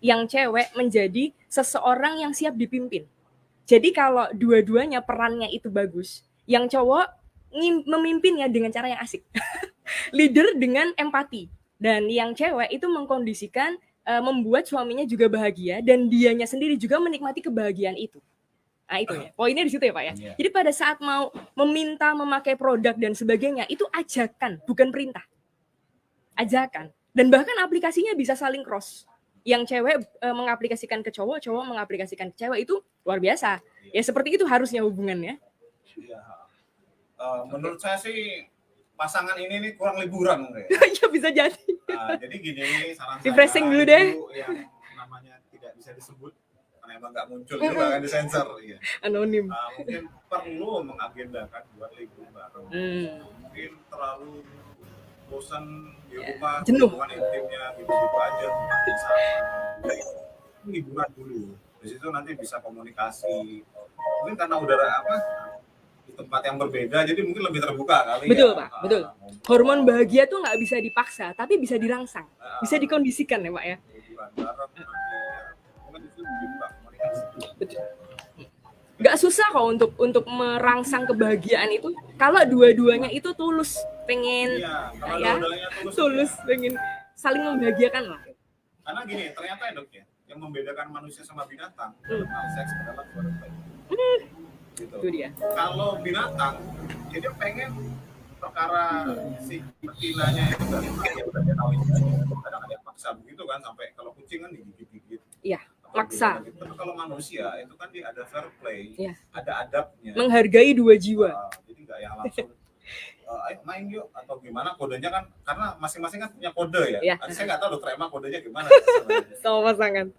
yang cewek menjadi seseorang yang siap dipimpin. Jadi kalau dua-duanya perannya itu bagus, yang cowok memimpinnya dengan cara yang asik, leader dengan empati, dan yang cewek itu mengkondisikan membuat suaminya juga bahagia dan dianya sendiri juga menikmati kebahagiaan itu. Nah itu ya, poinnya di situ ya Pak ya. Yeah. Jadi pada saat mau meminta memakai produk dan sebagainya, itu ajakan, bukan perintah. Ajakan. Dan bahkan aplikasinya bisa saling cross. Yang cewek mengaplikasikan ke cowok, cowok mengaplikasikan ke cewek, itu luar biasa. Ya seperti itu harusnya hubungannya. Iya. Menurut saya sih pasangan ini nih kurang liburan kayak. Ya bisa jadi. Jadi gini, saran saya refreshing dulu deh. Yang namanya tidak bisa disebut karena emang nggak muncul juga kan disensor ya. Anonim. Mungkin perlu mengagendakan buat libur bareng. Mungkin terlalu bosan di rumah, jenuh. hubungan intimnya gitu-gitu aja, makin sama. Liburan dulu. Di situ nanti bisa komunikasi. Mungkin karena udara di tempat yang berbeda, jadi mungkin lebih terbuka kali. Betul ya. Pak, betul. Hormon bahagia tuh nggak bisa dipaksa, tapi bisa dirangsang, bisa dikondisikan ya Pak ya. Liburan bareng, mungkin itu juga komunikasi. Betul. Nggak susah kok untuk merangsang kebahagiaan itu kalau dua-duanya itu tulus pengen tulus pengen saling membahagiakan lah. Karena gini ternyata ya Dok ya, yang membedakan manusia sama binatang seks adalah keluarga. Gitu. Itu dia. Kalau binatang jadi pengen perkara si betinanya itu dari ya udah dia tahu itu kadang ada yang maksa begitu kan, sampai kalau kucing kan digigit-gigit. Iya. Maksa. Tapi kalau manusia itu kan dia ada fair play, ya. Ada adabnya. Menghargai dua jiwa. Jadi nggak yang langsung, ayo main yuk atau gimana, kodenya kan karena masing-masing kan punya kode ya. Saya nggak tahu Dokter Emma kodenya gimana. Sama pasangan.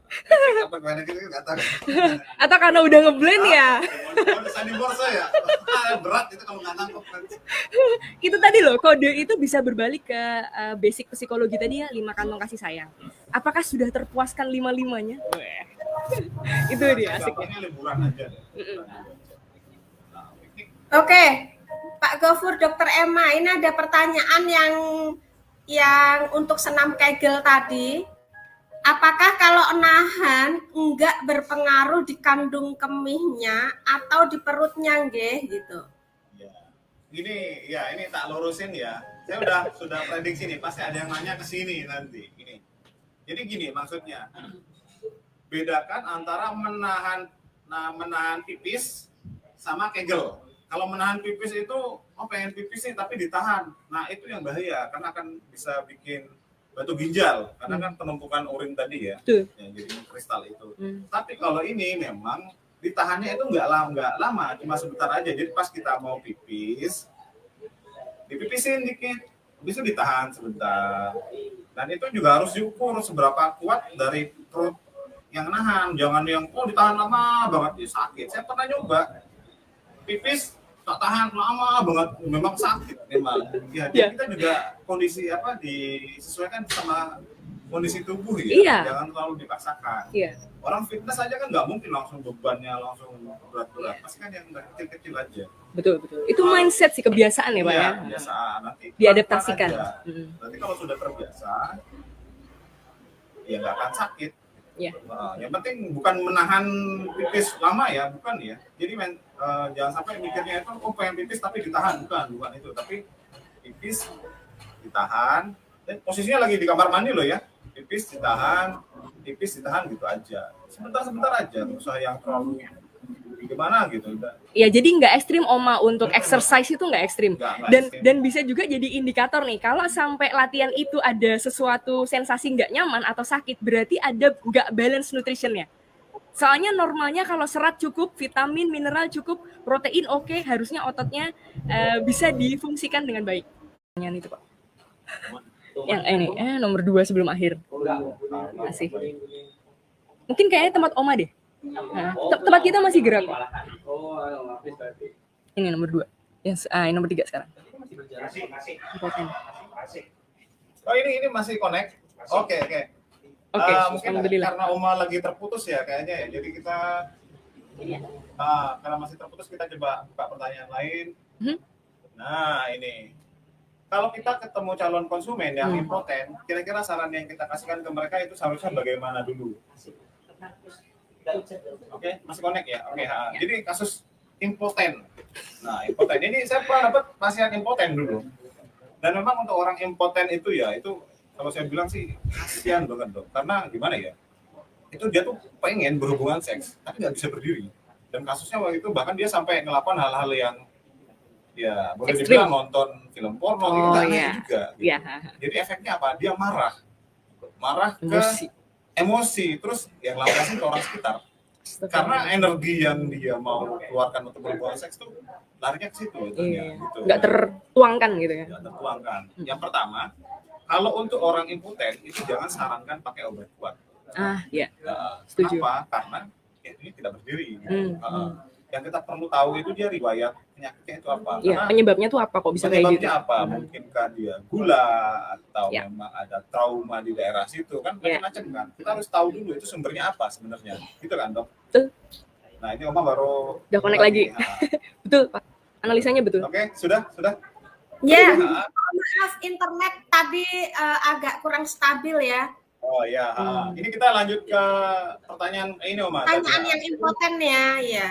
Apa gimana gitu nggak tahu. Atau karena udah ngeblend ya. Sandi borsa ya. Berat itu kalau nggak nangkep. Itu tadi loh, kode itu bisa berbalik ke basic psikologi tadi ya, 5 kantong kasih sayang. Apakah sudah terpuaskan 5-5-nya? Itu dia asiknya. Liburan aja deh. Oke, Pak Gofur, Dokter Emma, ini ada pertanyaan yang untuk senam Kegel tadi. Apakah kalau nahan enggak berpengaruh di kandung kemihnya atau di perutnya nggih gitu? Ya. Ini tak lurusin ya. Saya sudah prediksi nih, pasti ada yang nanya ke sini nanti. Ini. Jadi gini maksudnya. Bedakan antara menahan pipis sama Kegel. Kalau menahan pipis itu pengen pipis nih tapi ditahan. Nah, itu yang bahaya karena akan bisa bikin batu ginjal karena kan penumpukan urin tadi ya. Yang jadi kristal itu. Tapi kalau ini memang ditahannya itu nggak lama, cuma sebentar aja. Jadi pas kita mau pipis, dipipisin dikit, habis itu ditahan sebentar. Dan itu juga harus diukur seberapa kuat dari perut yang nahan. Jangan yang ditahan lama banget, sakit. Saya pernah nyoba pipis tak tahan lama banget, memang sakit memang. Ya, kita juga kondisi disesuaikan sama kondisi tubuh ya, Iya. jangan terlalu dipaksakan. Iya. Orang fitness aja kan nggak mungkin langsung bebannya langsung berat-berat, pasti kan yang kecil-kecil aja. Betul. Itu mindset sih, kebiasaan ya Pak Iya, ya. kebiasaan. Nanti Diadaptasikan. pelan-pelan aja. Nanti kalau sudah terbiasa, ya nggak akan sakit. Iya. Yang penting bukan menahan pipis lama ya, bukan ya. Jadi jangan sampai mikirnya itu pengen pipis tapi ditahan, bukan itu. Tapi pipis ditahan, dan posisinya lagi di kamar mandi loh ya. Pipis ditahan gitu aja. Sebentar aja, nggak usah yang terlalu gimana gitu. Ya jadi nggak ekstrim Oma untuk exercise itu nggak ekstrim. Nggak ekstrim. Dan bisa juga jadi indikator nih, kalau sampai latihan itu ada sesuatu sensasi nggak nyaman atau sakit, berarti ada nggak balance nutritionnya. Soalnya normalnya kalau serat cukup, vitamin, mineral cukup, protein oke, harusnya ototnya bisa difungsikan dengan baik. Yang itu Pak. Yang ini nomor 2 sebelum akhir. Masih. Mungkin kayaknya tempat Oma deh. Nah, tempat kita masih gerak. Ini nomor 2. Yang nomor 3 sekarang. Important. Oh ini masih connect. Oke. Mungkin alhamdulillah. karena Oma lagi terputus ya kayaknya ya. Jadi kita karena masih terputus, kita coba buka pertanyaan lain. Nah ini, kalau kita ketemu calon konsumen yang impoten, kira-kira saran yang kita kasihkan ke mereka itu seharusnya bagaimana dulu? Oke, masih connect ya? Oke. Jadi kasus impoten. Nah, impoten ini saya pernah dapat pasien impoten dulu. Dan memang untuk orang impoten itu ya, itu kalau saya bilang sih kasihan banget dok. Karena gimana ya? Itu dia tuh pengen berhubungan seks, tapi nggak bisa berdiri. Dan kasusnya waktu itu bahkan dia sampai ngelakuin hal-hal yang ya boleh dibilang nonton film porno itu kan juga. Gitu. Jadi efeknya apa? Dia marah ke emosi, terus yang lampiasin ke orang sekitar. Karena energi yang dia mau keluarkan untuk berhubungan seks tuh larinya ke situ gitu. Nggak tertuangkan gitu ya. Nggak tertuangkan. Yang pertama, kalau untuk orang impoten itu jangan sarankan pakai obat kuat. Iya. Setuju. Kenapa? Karena ini tidak berdiri. Gitu. Yang kita perlu tahu itu dia riwayat penyakitnya itu apa. Iya, penyebabnya tuh apa kok bisa kayak gitu? Penyebabnya apa? Mungkinkah dia gula atau memang ada trauma di daerah situ kan macam-macam kan. Kita harus tahu dulu itu sumbernya apa sebenarnya. Gitu kan, Dok? Betul. Nah, ini Oma baru udah connect lagi. Betul, Pak. Analisanya betul. Oke, sudah? Ya, maaf internet tadi agak kurang stabil ya. Oh ya, ini kita lanjut ke pertanyaan ini Oma. Pertanyaan yang impoten ya. Ya,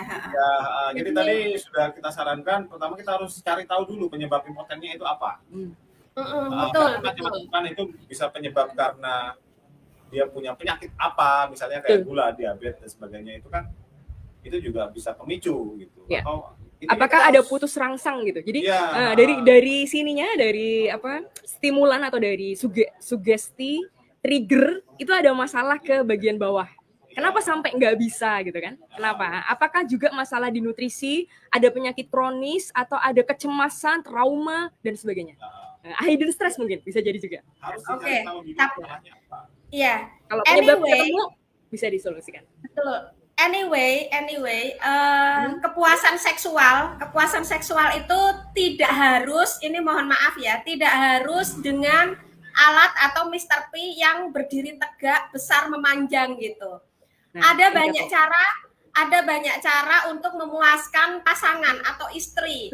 jadi tadi sudah kita sarankan, pertama kita harus cari tahu dulu penyebab impotennya itu apa. Betul. Macam-macam itu bisa penyebab karena dia punya penyakit apa, misalnya kayak gula, diabetes dan sebagainya itu kan, itu juga bisa pemicu gitu. Ya. Atau apakah ada putus rangsang gitu? Jadi dari sininya, dari stimulan atau dari sugesti trigger itu ada masalah ke bagian bawah. Kenapa sampai nggak bisa gitu kan? Kenapa? Apakah juga masalah di nutrisi, ada penyakit kronis, atau ada kecemasan, trauma, dan sebagainya? Hidden stress mungkin bisa jadi juga. Oke. Iya. Kalau penyebab ketemu bisa disolusikan. Betul. Anyway, kepuasan seksual itu tidak harus, ini mohon maaf ya, tidak harus dengan alat atau Mr. P yang berdiri tegak, besar, memanjang gitu. Ada banyak cara untuk memuaskan pasangan atau istri.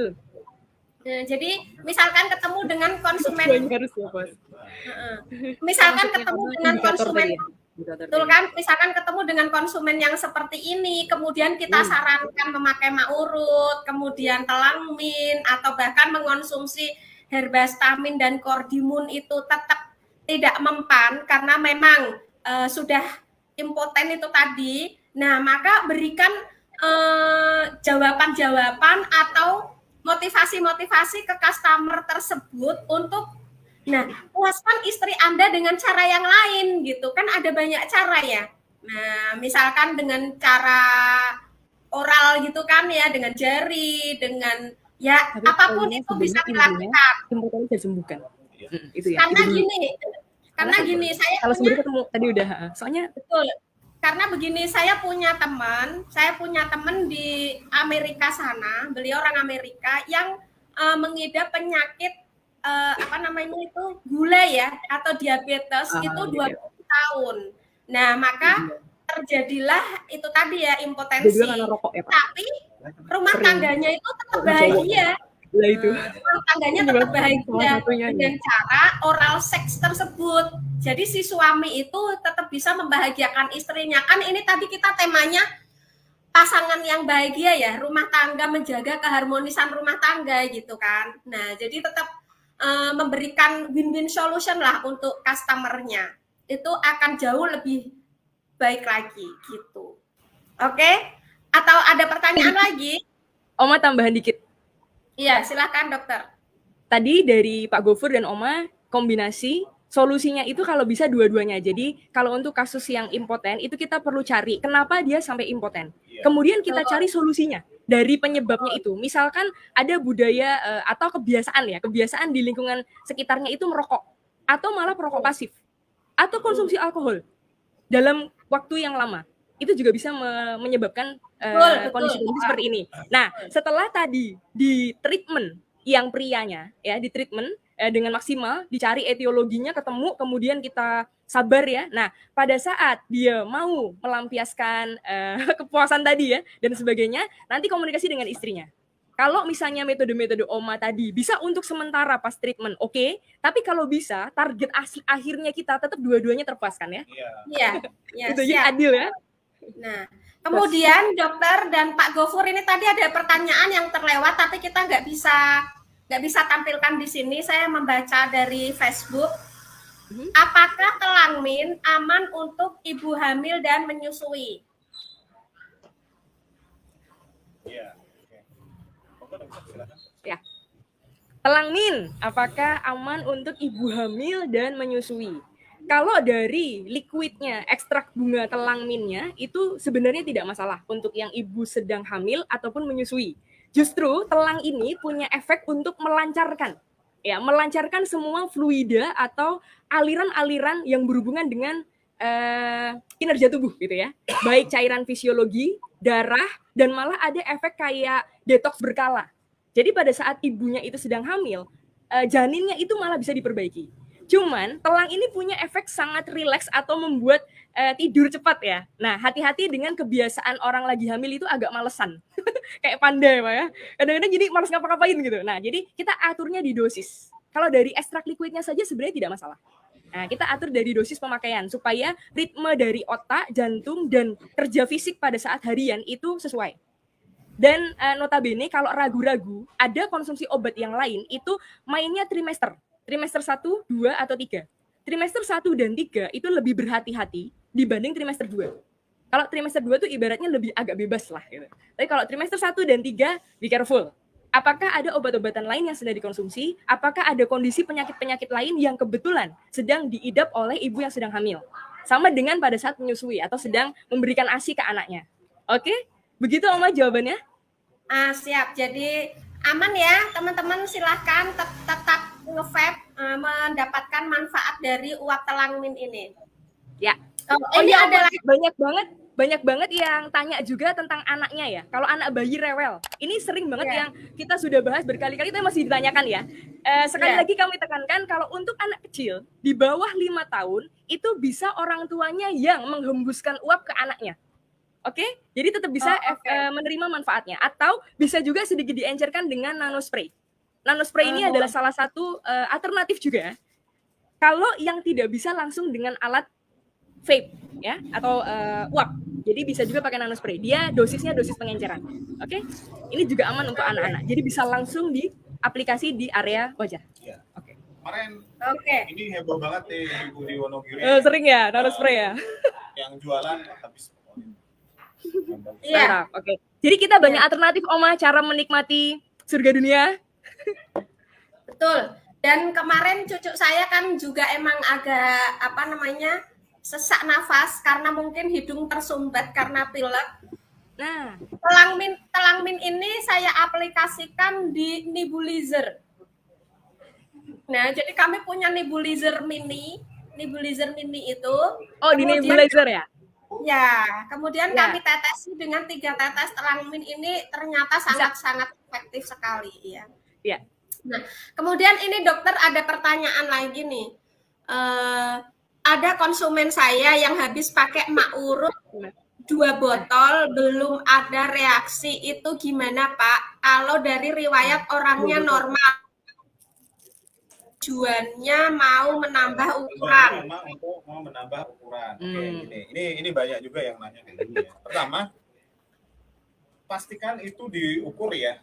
Nah, jadi misalkan ketemu dengan konsumen, betul kan? Misalkan ketemu dengan konsumen yang seperti ini, kemudian kita sarankan memakai maurut, kemudian telanmin, atau bahkan mengonsumsi herbastamin dan kordimun itu tetap tidak mempan karena memang sudah impoten itu tadi. Nah, maka berikan jawaban-jawaban atau motivasi-motivasi ke customer tersebut untuk puaskan istri Anda dengan cara yang lain gitu. Kan ada banyak cara ya. Nah, misalkan dengan cara oral gitu kan ya, dengan jari, dengan apapun itu bisa dilakukan. Impoten bisa disembuhkan. Itu ya. Karena gini, saya kalau sebenarnya ketemu tadi udah, soalnya betul. Karena begini, saya punya teman di Amerika sana, beliau orang Amerika yang mengidap penyakit gula ya atau diabetes itu tahun. Nah, maka terjadilah itu tadi ya, Dia impotensi. juga karena rokok ya Pak. Tapi rumah Sering. tangganya itu tetap bahagia. Lah itu. Rumah tangganya Ini tetap salah bahagia satunya nih. dengan cara oral seks tersebut. Jadi si suami itu tetap bisa membahagiakan istrinya. Kan ini tadi kita temanya pasangan yang bahagia ya, rumah tangga, menjaga keharmonisan rumah tangga gitu kan. Nah, jadi tetap memberikan win-win solution lah untuk customer-nya. Itu akan jauh lebih baik lagi gitu. Oke? Atau ada pertanyaan lagi? Oma tambahan dikit. Iya, silakan dokter. Tadi dari Pak Gofur dan Oma kombinasi solusinya itu kalau bisa dua-duanya. Jadi kalau untuk kasus yang impoten itu kita perlu cari kenapa dia sampai impoten. Kemudian kita cari solusinya dari penyebabnya itu. Misalkan ada budaya atau kebiasaan di lingkungan sekitarnya itu merokok atau malah perokok pasif atau konsumsi alkohol dalam waktu yang lama. Itu juga bisa menyebabkan kondisi-kondisi seperti ini. Nah, setelah tadi di treatment yang prianya ya, di treatment dengan maksimal, dicari etiologinya ketemu, kemudian kita sabar ya. Nah, pada saat dia mau melampiaskan kepuasan tadi ya dan sebagainya, nanti komunikasi dengan istrinya. Kalau misalnya metode-metode Oma tadi bisa untuk sementara pas treatment, oke. Tapi kalau bisa target akhirnya kita tetap dua-duanya terpuaskan ya. Iya, Itu jadi adil ya. Nah, kemudian dokter dan Pak Gofur ini tadi ada pertanyaan yang terlewat tapi kita nggak bisa tampilkan di sini. Saya membaca dari Facebook. Apakah telangmin aman untuk ibu hamil dan menyusui? Iya. Ya. Telangmin, apakah aman untuk ibu hamil dan menyusui? Kalau dari liquidnya, ekstrak bunga telangminnya, itu sebenarnya tidak masalah untuk yang ibu sedang hamil ataupun menyusui. Justru telang ini punya efek untuk melancarkan semua fluida atau aliran-aliran yang berhubungan dengan kinerja tubuh gitu ya. Baik cairan fisiologi, darah, dan malah ada efek kayak detox berkala. Jadi pada saat ibunya itu sedang hamil, janinnya itu malah bisa diperbaiki. Cuman telang ini punya efek sangat rileks atau membuat tidur cepat ya. Nah, hati-hati dengan kebiasaan orang lagi hamil itu agak malesan. Kayak pandai Pak ya. Kadang-kadang jadi males ngapa-ngapain gitu. Nah, jadi kita aturnya di dosis. Kalau dari ekstrak liquidnya saja sebenarnya tidak masalah. Nah, kita atur dari dosis pemakaian supaya ritme dari otak, jantung, dan kerja fisik pada saat harian itu sesuai. Dan notabene kalau ragu-ragu, ada konsumsi obat yang lain itu mainnya trimester 1, 2, atau 3. Trimester 1 dan 3 itu lebih berhati-hati dibanding trimester 2. Kalau trimester 2 tuh ibaratnya lebih agak bebas lah gitu. Tapi kalau trimester 1 dan 3, be careful. Apakah ada obat-obatan lain yang sedang dikonsumsi? Apakah ada kondisi penyakit-penyakit lain yang kebetulan sedang diidap oleh ibu yang sedang hamil? Sama dengan pada saat menyusui atau sedang memberikan ASI ke anaknya. Oke? Begitu Oma jawabannya? Siap. Jadi aman ya teman-teman, silahkan tetap nge-vape mendapatkan manfaat dari uap telangmin ini. Ya. Ini ada banyak banget yang tanya juga tentang anaknya ya. Kalau anak bayi rewel, ini sering banget yang kita sudah bahas berkali-kali itu masih ditanyakan ya. Sekali lagi kami tekankan kalau untuk anak kecil di bawah 5 tahun itu bisa orang tuanya yang menghembuskan uap ke anaknya. Oke, jadi tetap bisa menerima manfaatnya. Atau bisa juga sedikit diencerkan dengan nanospray. Nanospray ini adalah salah satu alternatif juga. Kalau yang tidak bisa langsung dengan alat vape ya atau uap, jadi bisa juga pakai nanospray. Dia dosisnya dosis pengenceran. Oke, ini juga aman untuk anak-anak. Jadi bisa langsung diaplikasi di area wajah. Iya. Oke. Kemarin ini heboh banget nih ibu di Wonogiri. Sering ya nanospray ya. Yang jualan habis. Iya. Oke. Jadi kita banyak alternatif Oma cara menikmati surga dunia. Betul. Dan kemarin cucu saya kan juga emang agak sesak nafas karena mungkin hidung tersumbat karena pilek. Nah, telangmin ini saya aplikasikan di nebulizer. Nah, jadi kami punya nebulizer mini itu. Oh, di nebulizer ya? Ya, kemudian kami tetesi dengan 3 tetes telangmin ini ternyata sangat-sangat efektif sekali ya. Nah, kemudian ini dokter ada pertanyaan lagi nih. ada konsumen saya yang habis pakai mak urut 2 botol belum ada reaksi, itu gimana Pak? Kalau dari riwayat orangnya normal, tujuannya mau menambah ukuran. Memang untuk mau menambah ukuran. Oke, ini banyak juga yang nanya kayak gini ya. Pertama, pastikan itu diukur ya.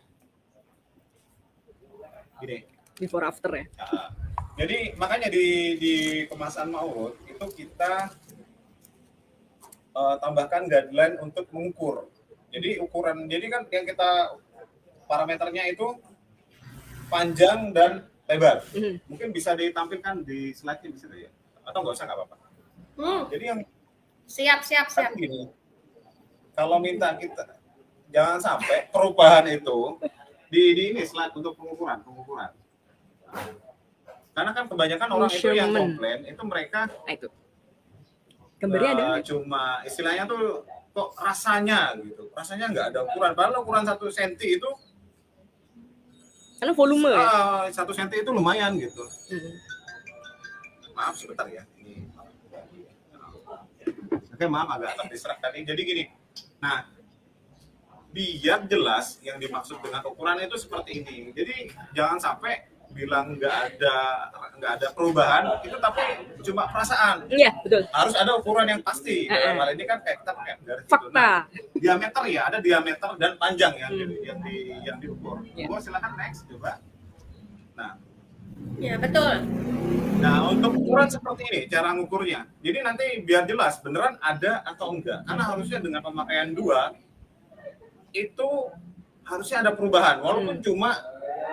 Gini. Before after ya. Nah, jadi makanya di kemasan maurut itu kita tambahkan guideline untuk mengukur. Jadi ukuran, jadi kan yang kita parameternya itu panjang dan lebar. Mungkin bisa ditampilkan di slide-nya bisa ya, atau nggak usah, nggak apa-apa. Jadi yang siap. Gini, kalau minta kita jangan sampai perubahan itu di ini slide untuk pengukuran. Karena kan kebanyakan orang itu yang komplain itu mereka itu gambarnya ada cuma istilahnya tuh kok rasanya gitu, rasanya nggak ada ukuran. Padahal ukuran 1 cm itu karena volume ya. 1 cm itu lumayan gitu. Maaf sebentar ya. Ini. Oke, maaf agak terdistract tadi. Jadi gini. Nah, biar jelas yang dimaksud dengan ukuran itu seperti ini. Jadi jangan sampai bilang nggak ada perubahan itu tapi cuma perasaan. Iya, betul. Harus ada ukuran yang pasti. Dalam hal ini kan kayak kita pakai garis fakta. Nah, diameter ya, ada diameter dan panjang yang diukur. Silakan next coba. Nah, ya betul. Nah, untuk ukuran seperti ini cara ngukurnya. Jadi nanti biar jelas beneran ada atau enggak. Karena harusnya dengan pemakaian 2 itu harusnya ada perubahan walaupun cuma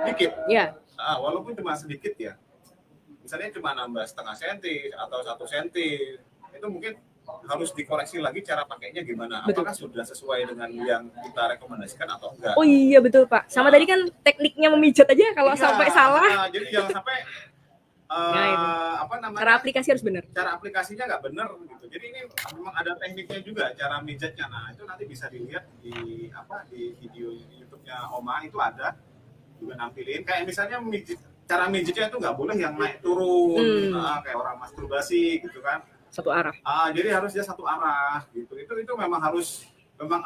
dikit. Iya. Walaupun cuma sedikit ya, misalnya cuma nambah setengah senti atau 1 senti, itu mungkin harus dikoreksi lagi cara pakainya gimana. Betul. Apakah sudah sesuai dengan yang kita rekomendasikan atau enggak? Oh iya betul Pak. Sama tadi kan tekniknya memijat aja kalau sampai salah. Jadi jangan sampai cara aplikasi harus benar. Cara aplikasinya nggak benar gitu. Jadi ini memang ada tekniknya juga cara mijatnya. Nah itu nanti bisa dilihat di video YouTube-nya Oma itu ada. Juga nampilin kayak misalnya cara mijitnya itu nggak boleh yang naik turun kayak orang masturbasi gitu kan, satu arah. Jadi harus dia satu arah gitu. Itu memang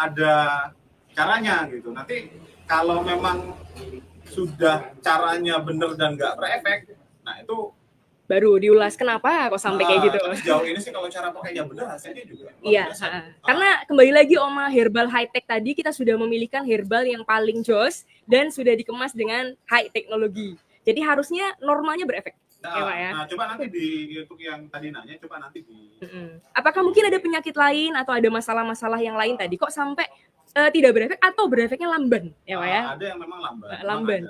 ada caranya gitu. Nanti kalau memang sudah caranya benar dan nggak berefek, nah itu baru diulas kenapa kok sampai kayak gitu. Sejauh ini sih kalau cara pakainya benar hasilnya juga. Iya. Karena kembali lagi Oma herbal high tech tadi kita sudah memilihkan herbal yang paling jos dan sudah dikemas dengan high teknologi. Jadi harusnya normalnya berefek. Nah, coba nanti untuk yang tadi nanya, coba nanti Apakah mungkin ada penyakit lain atau ada masalah-masalah yang lain tadi kok sampai tidak berefek atau berefeknya lamban ya Pak ya? Ada yang memang lamban.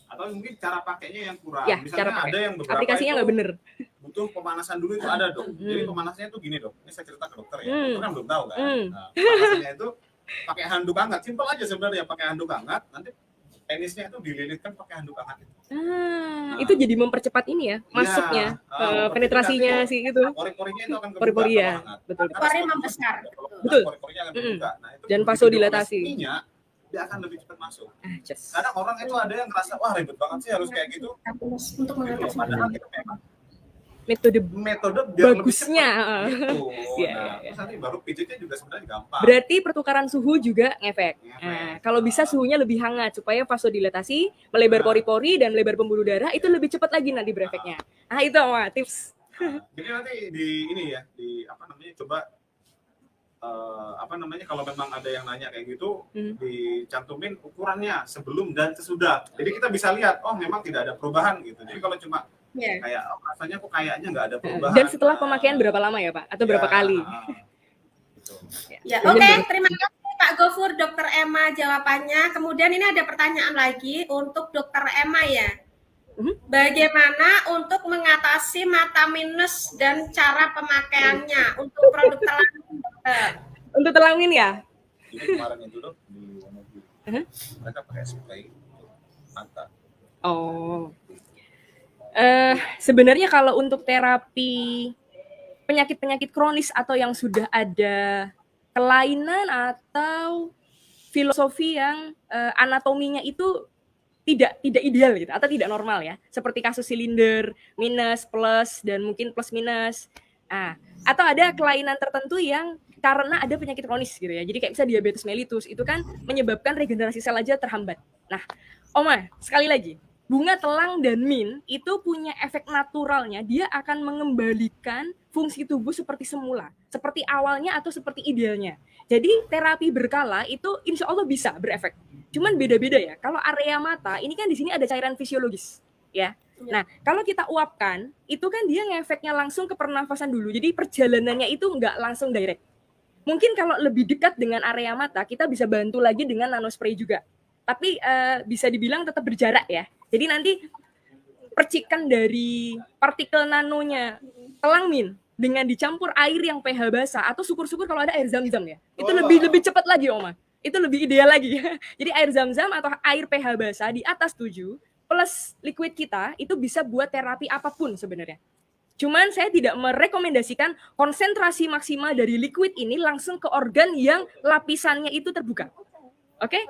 Atau mungkin cara pakainya yang kurang. Ya, misalnya ada yang beberapa aplikasinya nggak bener. Butuh pemanasan dulu itu ada dok. Jadi pemanasnya itu gini dok. Ini saya cerita ke dokter ya. Dokter kan belum tahu kan. Nah, pemanasannya itu pakai handuk hangat. Simpel aja sebenarnya pakai handuk hangat. Nanti penisnya itu dililitkan pakai handuk hangat itu. Itu jadi mempercepat ini ya masuknya, penetrasinya sih itu. Pori-porinya itu akan kebuka. Pori-pori ya, betul. Pori membesar. Betul. Pori-porinya akan kebuka. Nah, itu dan vasodilatasi. Dia akan lebih cepat masuk. Just. Kadang orang itu ada yang ngerasa wah ribet banget sih harus kayak gitu. Untuk mengatasi padahal itu memang metode biar bagusnya. Gitu. Nah, terus nanti baru pijitnya juga sebenarnya gampang. Berarti pertukaran suhu juga ngefek. Nah, kalau bisa suhunya lebih hangat supaya vasodilatasi, melebar pori-pori dan melebar pembuluh darah itu lebih cepat lagi nanti berefeknya. Itu mah tips. Jadi nanti coba kalau memang ada yang nanya kayak gitu dicantumin ukurannya sebelum dan sesudah. Jadi kita bisa lihat memang tidak ada perubahan gitu. Jadi kalau cuma kayak rasanya kok kayaknya nggak ada perubahan. Dan setelah pemakaian berapa lama ya Pak? Atau berapa kali? Gitu. Oke, terima kasih Pak Gofur, Dokter Emma jawabannya. Kemudian ini ada pertanyaan lagi untuk Dokter Emma ya. Bagaimana untuk mengatasi mata minus dan cara pemakaiannya untuk produk telamin? Untuk telamin ya? Jadi kemarin itu dok di mereka pakai spray mata. Sebenarnya kalau untuk terapi penyakit-penyakit kronis atau yang sudah ada kelainan atau filosofi yang anatominya itu tidak ideal gitu atau tidak normal ya. Seperti kasus silinder, minus, plus dan mungkin plus minus. Nah, atau ada kelainan tertentu yang karena ada penyakit kronis gitu ya. Jadi kayak bisa diabetes mellitus itu kan menyebabkan regenerasi sel aja terhambat. Nah, Oma, sekali lagi, bunga telang dan mint itu punya efek naturalnya, dia akan mengembalikan fungsi tubuh seperti semula, seperti awalnya atau seperti idealnya. Jadi terapi berkala itu insya Allah bisa berefek. Cuman beda-beda ya. Kalau area mata, ini kan di sini ada cairan fisiologis, ya. Nah, kalau kita uapkan, itu kan dia ngefeknya langsung ke pernafasan dulu. Jadi perjalanannya itu nggak langsung direct. Mungkin kalau lebih dekat dengan area mata, kita bisa bantu lagi dengan nanospray juga. Tapi bisa dibilang tetap berjarak ya. Jadi nanti percikan dari partikel nanonya telang mint dengan dicampur air yang pH basah atau syukur-syukur kalau ada air zam-zam ya. Itu lebih cepat lagi, Oma. Itu lebih ideal lagi. Jadi air zam-zam atau air pH basah di atas 7 plus liquid kita itu bisa buat terapi apapun sebenarnya. Cuman saya tidak merekomendasikan konsentrasi maksimal dari liquid ini langsung ke organ yang lapisannya itu terbuka. Oke?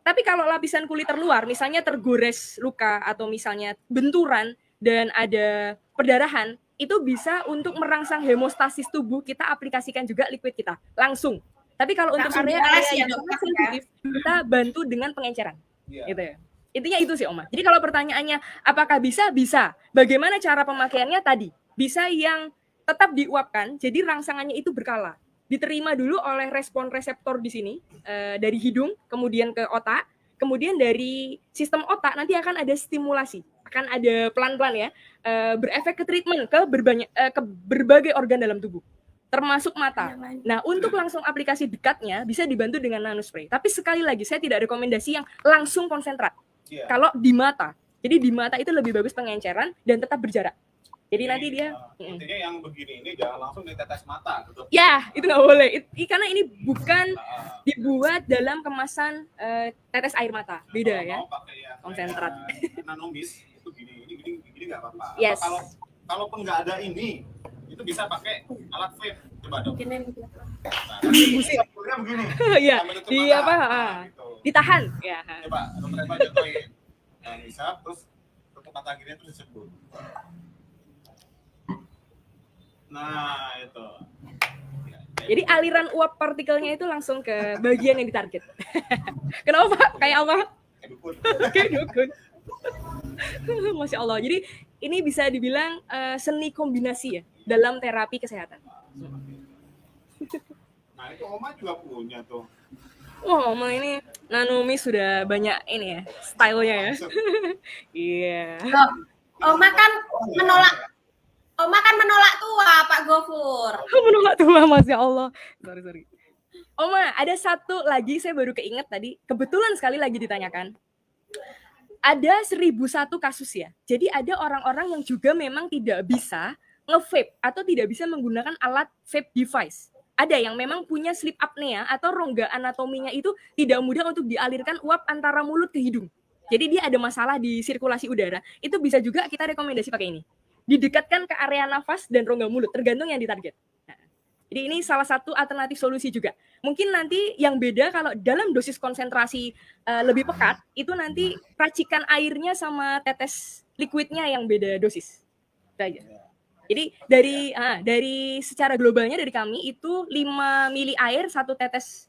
Tapi kalau lapisan kulit terluar, misalnya tergores luka atau misalnya benturan dan ada perdarahan, itu bisa untuk merangsang hemostasis tubuh, kita aplikasikan juga liquid kita langsung. Tapi kalau untuk Langsung area-area dioles ya, yang Dok, sangat ya? sensitif, kita bantu dengan pengenceran. Iya. Gitu ya. Intinya itu sih, Oma. Jadi kalau pertanyaannya apakah bisa? Bisa. Bagaimana cara pemakaiannya tadi? Bisa yang tetap diuapkan, jadi rangsangannya itu berkala. Diterima dulu oleh respon reseptor di sini, dari hidung, kemudian ke otak, kemudian dari sistem otak nanti akan ada stimulasi. Akan ada pelan-pelan ya, berefek ke treatment, ke berbagai organ dalam tubuh. Termasuk mata. Nah, untuk langsung aplikasi dekatnya bisa dibantu dengan nanospray. Tapi sekali lagi, saya tidak rekomendasi yang langsung konsentrat. Iya. Kalau di mata. Jadi di mata itu lebih bagus pengenceran dan tetap berjarak. Jadi nanti dia... Intinya yang begini ini jangan langsung ditetes mata. Gitu. Ya, itu nggak boleh. Karena ini bukan dibuat dalam kemasan tetes air mata. Beda Kalau ya. mau pakai yang Konsentrat. kayak nanomis itu gini nggak apa-apa. Yes. Atau kalaupun nggak ada ini, itu bisa pakai alat vape. Coba dong. Nah, ini dapurnya begini. Iya, Sambil tutup di mata. apa? Nah, gitu. Ditahan. Ya. Coba dokter Eva contohin. Nah, bisa terus tutup mata gini terus disebut. Nah, itu. Ya, Jadi aliran uap partikelnya itu langsung ke bagian yang ditarget. Kenapa, Pak? Kayak apa? kayak dukun. Kayak dukun. Masya Allah. Jadi ini bisa dibilang seni kombinasi ya dalam terapi kesehatan. Nah, itu Oma juga punya tuh. Wah, Oma ini nanomis sudah banyak ini ya, stylenya ya. Iya. Oma kan menolak tua, Pak Gofur. Menolak tua, Masya Allah. Sorry. Oma, ada satu lagi saya baru keinget tadi. Kebetulan sekali lagi ditanyakan. Ada 1001 kasus ya. Jadi ada orang-orang yang juga memang tidak bisa nge-vape atau tidak bisa menggunakan alat vape device. Ada yang memang punya sleep apnea atau rongga anatominya itu tidak mudah untuk dialirkan uap antara mulut ke hidung. Jadi dia ada masalah di sirkulasi udara. Itu bisa juga kita rekomendasi pakai ini. Didekatkan ke area nafas dan rongga mulut, tergantung yang ditarget. Nah, jadi ini salah satu alternatif solusi juga. Mungkin nanti yang beda kalau dalam dosis konsentrasi lebih pekat, itu nanti racikan airnya sama tetes liquidnya yang beda dosis. Itu aja. Jadi dari secara globalnya dari kami itu 5 mili air 1 tetes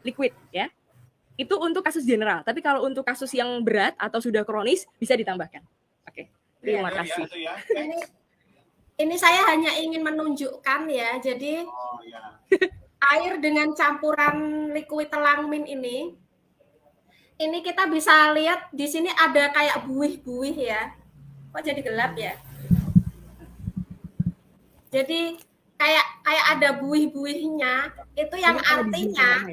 liquid ya. Itu untuk kasus general. Tapi kalau untuk kasus yang berat atau sudah kronis bisa ditambahkan. Oke. Terima kasih. Ya. Ini saya hanya ingin menunjukkan ya. Jadi Oh ya. air dengan campuran liquid telang mint ini kita bisa lihat di sini ada kayak buih-buih ya. Kok jadi gelap ya? Jadi kayak ada buih-buihnya, itu yang artinya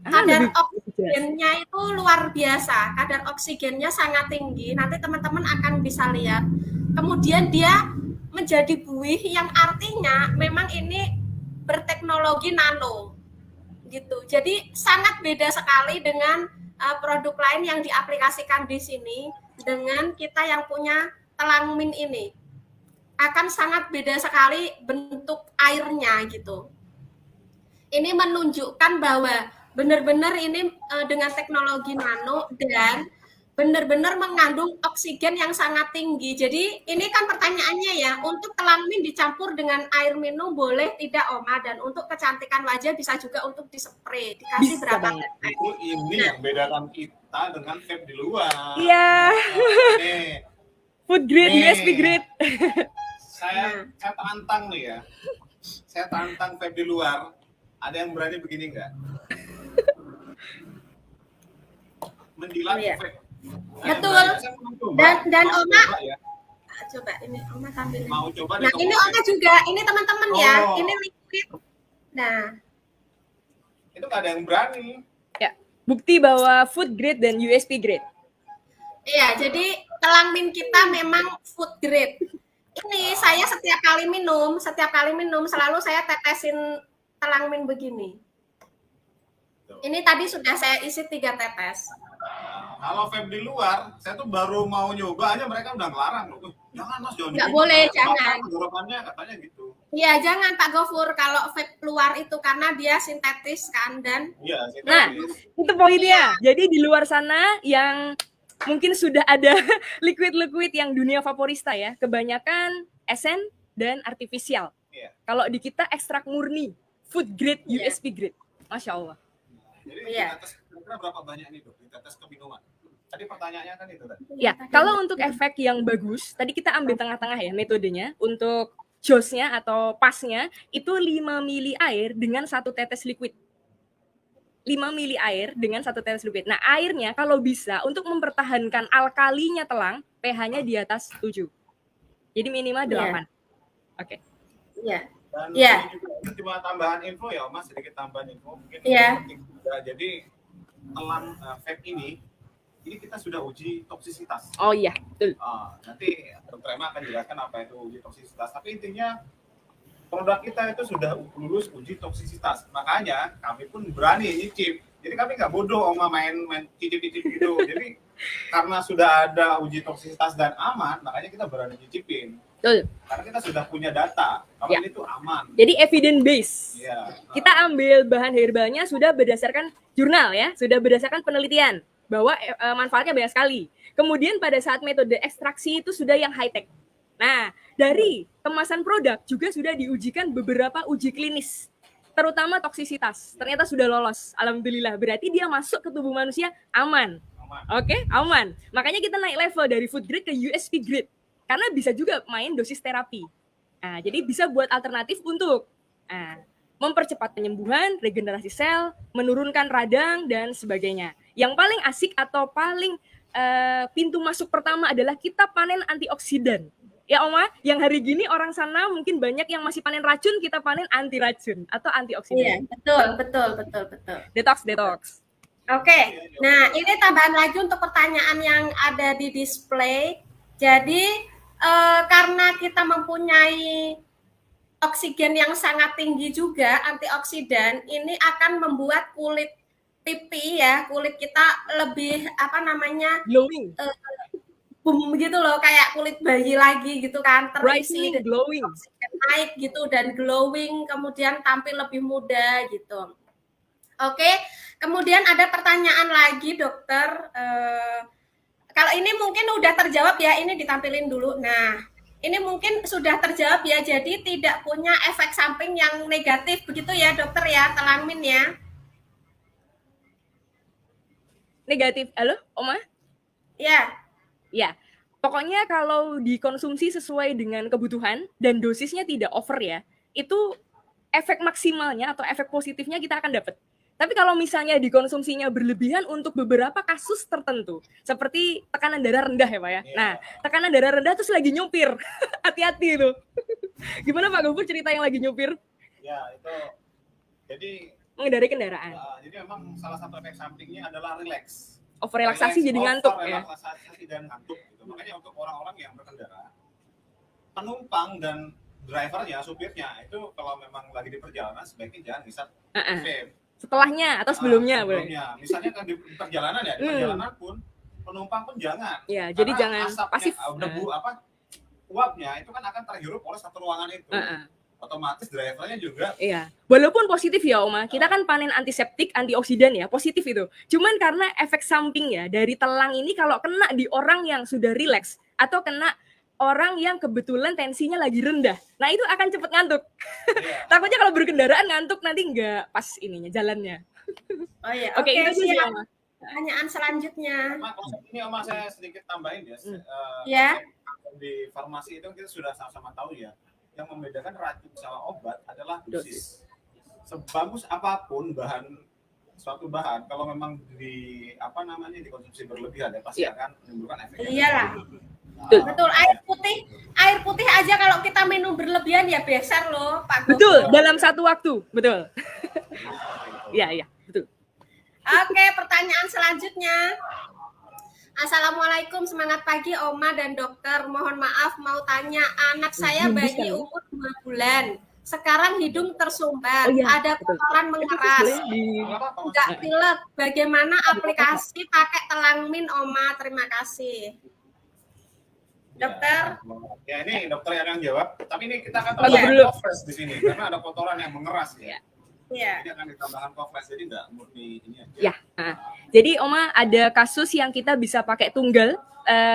kadar oksigennya itu luar biasa, kadar oksigennya sangat tinggi. Nanti teman-teman akan bisa lihat. Kemudian dia menjadi buih yang artinya memang ini berteknologi nano gitu. Jadi sangat beda sekali dengan produk lain yang diaplikasikan di sini dengan kita yang punya telang mint ini. Akan sangat beda sekali bentuk airnya gitu. Ini menunjukkan bahwa benar-benar ini dengan teknologi nano dan benar-benar mengandung oksigen yang sangat tinggi. Jadi ini kan pertanyaannya ya, untuk kelamin dicampur dengan air minum boleh tidak Oma? Dan untuk kecantikan wajah bisa juga untuk dispray. Dikasih Bisa berapa banget. tetes? Itu ini yang bedakan kita dengan vape di luar. Iya. Nih, Food grade, Nih. USP grade. saya tantang nih ya. Saya tantang vape di luar. Ada yang berani begini nggak? Menjilat Iya. vape. Betul. Saya mau coba. Dan Mau Oma, coba ya. coba ini Oma tampilin. Mau coba Nah, di ini toko Oma vape. juga, ini teman-teman ya, Oh. ini liquid. Nah, Itu nggak ada yang berani. Ya, bukti bahwa food grade dan USP grade. iya, jadi kelamin kita memang food grade. Ini saya setiap kali minum selalu saya tetesin telangmin begini. Ini tadi sudah saya isi 3 tetes. Kalau vape di luar, saya tuh baru mau nyoba aja mereka udah ngelarang loh. Jangan Mas, jangan. Nggak diminum. boleh, Apa jangan. Harapannya katanya gitu. Iya, jangan Pak Gofur kalau vape luar itu karena dia sintetis kan dan Iya, sih. Nah, itu poinnya. Jadi di luar sana yang mungkin sudah ada liquid-liquid yang dunia favorista ya, kebanyakan esen dan artifisial. Iya. Kalau di kita ekstrak murni, food grade, Iya. USP grade. Masya Allah. Jadi Iya. ditetes kira-kira berapa banyak nih Dok? Ditetes ke minuman. Tadi pertanyaannya kan itu tadi. Ya, kalau untuk efek yang bagus, tadi kita ambil tengah-tengah ya metodenya. Untuk josnya atau pasnya, itu 5 mili air dengan 1 tetes liquid. 5 mili air dengan 1 tetes liquid. Nah, airnya kalau bisa untuk mempertahankan alkalinya telang, pH-nya di atas 7. Jadi minimal 8. Oke. iya. Dan Iya. ini juga ini cuma tambahan info ya, Mas, sedikit tambahan info. Mungkin Iya. penting juga. Jadi telan vape ini kita sudah uji toksisitas. Oh iya, betul. Nanti Dr. Emma akan jelaskan apa itu uji toksisitas. Tapi intinya produk kita itu sudah lulus uji toksisitas. Makanya kami pun berani nyicip. Jadi kami nggak bodoh Oma main cicip-cicip gitu. Jadi karena sudah ada uji toksisitas dan aman, makanya kita berani nyicipin. Betul. Karena kita sudah punya data kalau Ya. ini tuh aman. Jadi evidence base. Iya. Kita ambil bahan herbalnya sudah berdasarkan jurnal ya, sudah berdasarkan penelitian bahwa manfaatnya banyak sekali. Kemudian pada saat metode ekstraksi itu sudah yang high tech. Nah, dari kemasan produk juga sudah diujikan beberapa uji klinis, terutama toksisitas. Ternyata sudah lolos, alhamdulillah. Berarti dia masuk ke tubuh manusia aman. Aman. Oke, aman. Makanya kita naik level dari food grade ke USP grade. Karena bisa juga main dosis terapi. Nah, jadi bisa buat alternatif untuk mempercepat penyembuhan, regenerasi sel, menurunkan radang, dan sebagainya. Yang paling asik atau paling pintu masuk pertama adalah kita panen antioksidan. Ya Oma, yang hari gini orang sana mungkin banyak yang masih panen racun, kita panen anti racun atau Iya, antioksidan. betul. Detox. Oke, nah ini tambahan lagi untuk pertanyaan yang ada di display. Jadi karena kita mempunyai oksigen yang sangat tinggi juga, antioksidan, ini akan membuat kulit pipi ya, kulit kita lebih Glowing, boom gitu loh, kayak kulit bayi lagi gitu kan, terisi brightening, glowing. oksigen naik gitu dan glowing, kemudian tampil lebih muda gitu. Oke, kemudian ada pertanyaan lagi dokter. Kalau ini mungkin udah terjawab ya, ini ditampilin dulu. Nah, ini mungkin sudah terjawab ya, jadi tidak punya efek samping yang negatif begitu ya dokter ya, telangmin ya. Negatif, halo Oma? Ya, Ya, pokoknya kalau dikonsumsi sesuai dengan kebutuhan dan dosisnya tidak over ya, itu efek maksimalnya atau efek positifnya kita akan dapat. Tapi kalau misalnya dikonsumsinya berlebihan untuk beberapa kasus tertentu, seperti tekanan darah rendah ya Pak ya. Nah, tekanan darah rendah terus lagi nyupir, hati-hati itu. Gimana Pak Gofur cerita yang lagi nyupir? Ya, itu jadi Mengendarai kendaraan. jadi memang salah satu efek sampingnya adalah relax. Over relaksasi jadi ngantuk ya. Relaksasi dan ngantuk gitu. Makanya untuk orang-orang yang berkendara, penumpang dan drivernya, supirnya itu kalau memang lagi di perjalanan sebaiknya jangan bisa vape. Setelahnya atau sebelumnya boleh. Misalnya kan di perjalanan ya, di perjalanan pun penumpang pun jangan. Ya, jadi Karena jangan asapnya, pasif. debu uapnya itu kan akan terhirup oleh satu ruangan itu. otomatis drivernya juga Iya, walaupun positif ya Oma, kita kan panen antiseptik, antioksidan ya, positif itu. Cuman karena efek samping ya dari telang ini kalau kena di orang yang sudah rileks atau kena orang yang kebetulan tensinya lagi rendah, nah itu akan cepet ngantuk. iya. Takutnya kalau berkendaraan ngantuk nanti nggak pas ininya jalannya. Oh iya, Oke, itu aja sih siap. Oma. Pertanyaan selanjutnya. Sama konsep ini Oma saya sedikit tambahin ya. Ya. Di farmasi itu kita sudah sama-sama tahu ya, yang membedakan racun sama obat adalah dosis. Sebagus apapun suatu bahan, kalau memang dikonsumsi berlebihan ya pasti akan menimbulkan efek. Iyalah. Betul, air putih aja kalau kita minum berlebihan ya besar loh, Pak Gofur. Betul, dalam satu waktu, betul. Iya, betul. Oke, pertanyaan selanjutnya. Assalamualaikum, semangat pagi Oma dan dokter. Mohon maaf mau tanya, anak saya bayi umur 2 bulan. Sekarang hidung tersumbat, ada kotoran mengeras, enggak pilek. Bagaimana aplikasi pakai Telangmin Oma? Terima kasih. Dokter? Ya ini dokter yang jawab, tapi ini kita akan Iya. tambahkan kofres di sini karena ada kotoran yang mengeras ya. Iya. Ini akan ditambahkan kofres, jadi enggak murni ini aja. Ya, jadi Oma ada kasus yang kita bisa pakai tunggal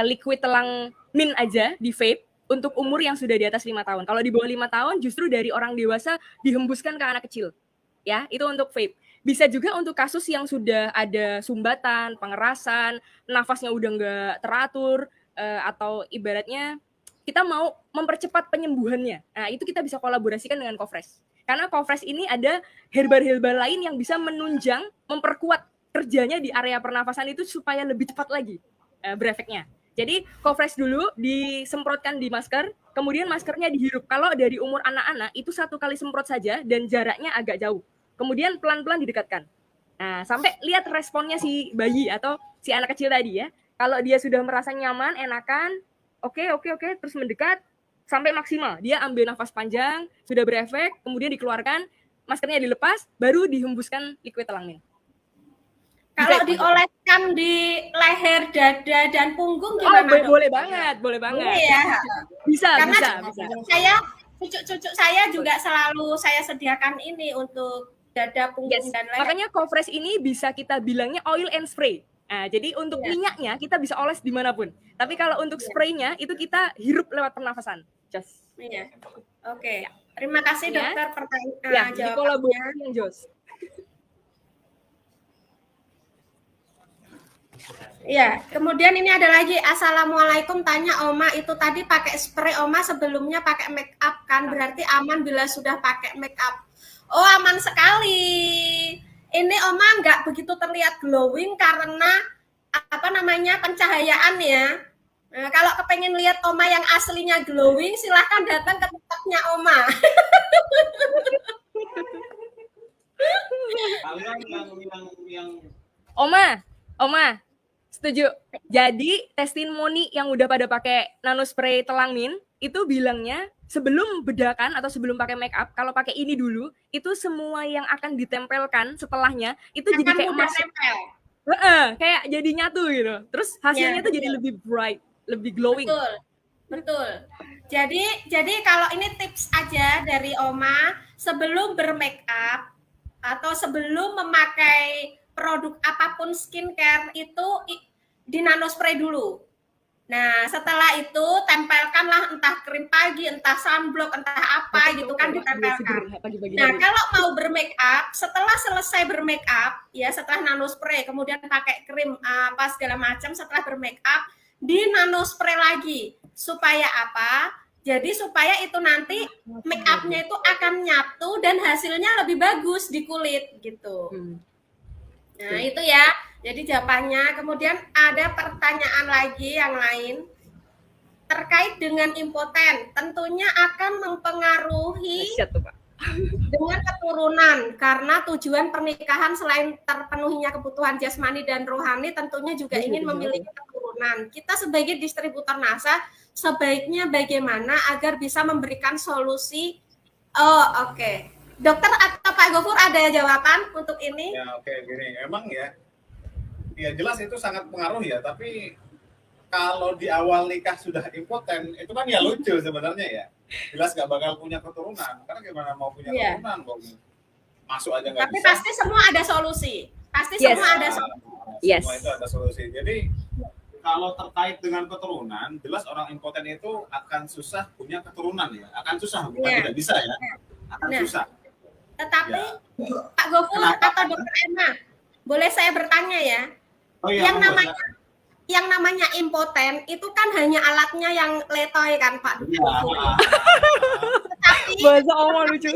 liquid telang min aja di vape untuk umur yang sudah di atas 5 tahun. Kalau di bawah 5 tahun justru dari orang dewasa dihembuskan ke anak kecil. Ya, itu untuk vape. Bisa juga untuk kasus yang sudah ada sumbatan, pengerasan, nafasnya udah nggak teratur, atau ibaratnya kita mau mempercepat penyembuhannya. Nah, itu kita bisa kolaborasikan dengan Kofres. Karena Kofres ini ada herbal-herbal lain yang bisa menunjang, memperkuat kerjanya di area pernafasan itu supaya lebih cepat lagi berefeknya. Jadi Kofres dulu disemprotkan di masker, kemudian maskernya dihirup. Kalau dari umur anak-anak itu 1 kali semprot saja dan jaraknya agak jauh. Kemudian pelan-pelan didekatkan. Nah, sampai lihat responnya si bayi atau si anak kecil tadi ya. Kalau dia sudah merasa nyaman, enakan, oke, terus mendekat sampai maksimal. Dia ambil nafas panjang, sudah berefek, kemudian dikeluarkan, maskernya dilepas, baru dihembuskan liquid telangmin. Kalau dioleskan di leher, dada, dan punggung gimana? Boleh banget. Iya. Bisa. Saya, cucu saya juga selalu saya sediakan ini untuk dada, punggung, dan leher. Makanya Kofres ini bisa kita bilangnya oil and spray. Nah, jadi untuk minyaknya kita bisa oles dimanapun. Tapi kalau untuk spraynya itu kita hirup lewat pernafasan. Iya. Oke. Terima kasih dokter pertanyaan jawabannya. Yang Jos. Iya. Kemudian ini ada lagi. Assalamualaikum, tanya Oma, itu tadi pakai spray Oma sebelumnya pakai make up kan? Berarti aman bila sudah pakai make up. Oh, aman sekali. Ini Oma nggak begitu terlihat glowing karena pencahayaan ya. Nah, kalau kepengen lihat Oma yang aslinya glowing, silahkan datang ke TikToknya Oma. yang Oma, setuju. Jadi testimoni yang udah pada pakai nano spray telangmin itu bilangnya sebelum bedakan atau sebelum pakai make up, kalau pakai ini dulu, itu semua yang akan ditempelkan setelahnya itu akan jadi kayak emas. Kayak jadi nyatu gitu. Terus hasilnya tuh jadi lebih bright, lebih glowing. Betul. Jadi kalau ini tips aja dari Oma, sebelum bermake up atau sebelum memakai produk apapun skincare itu di nano spray dulu. Nah, setelah itu tempelkanlah entah krim pagi, entah sunblock, entah apa gitu kan ditempelkan. Nah, kalau mau bermake up, setelah selesai bermake up, ya setelah nano spray, kemudian pakai krim apa segala macam, setelah bermake up, di nano spray lagi. Supaya apa? Jadi supaya itu nanti make up-nya itu akan nyatu dan hasilnya lebih bagus di kulit gitu. Nah, itu ya. Jadi jawabannya. Kemudian ada pertanyaan lagi yang lain terkait dengan impoten. Tentunya akan mempengaruhi dengan keturunan karena tujuan pernikahan selain terpenuhinya kebutuhan jasmani dan rohani tentunya juga ingin memiliki keturunan. Kita sebagai distributor NASA sebaiknya bagaimana agar bisa memberikan solusi? Oke. Dokter atau Pak Gofur ada jawaban untuk ini? Ya, oke, gini. Emang ya jelas itu sangat pengaruh ya, tapi kalau di awal nikah sudah impoten, itu kan ya lucu sebenarnya ya. jelas nggak bakal punya keturunan. Karena gimana mau punya Iya. keturunan, Bang? Masuk aja nggak Tapi bisa. pasti semua ada solusi. Pasti Yes. semua ada solusi. Yes. Semua itu ada solusi. Jadi kalau terkait dengan keturunan, jelas orang impoten itu akan susah punya keturunan ya. Akan susah, bukan Iya. tidak bisa ya. Akan Nah. susah. Tetapi Ya. Pak Gofur Kenapa? atau Dokter Emma, boleh saya bertanya ya? Oh iya, yang namanya impoten itu kan hanya alatnya yang letoy kan Pak Iya. Gofur. Tetapi Bahasa Oma lucu.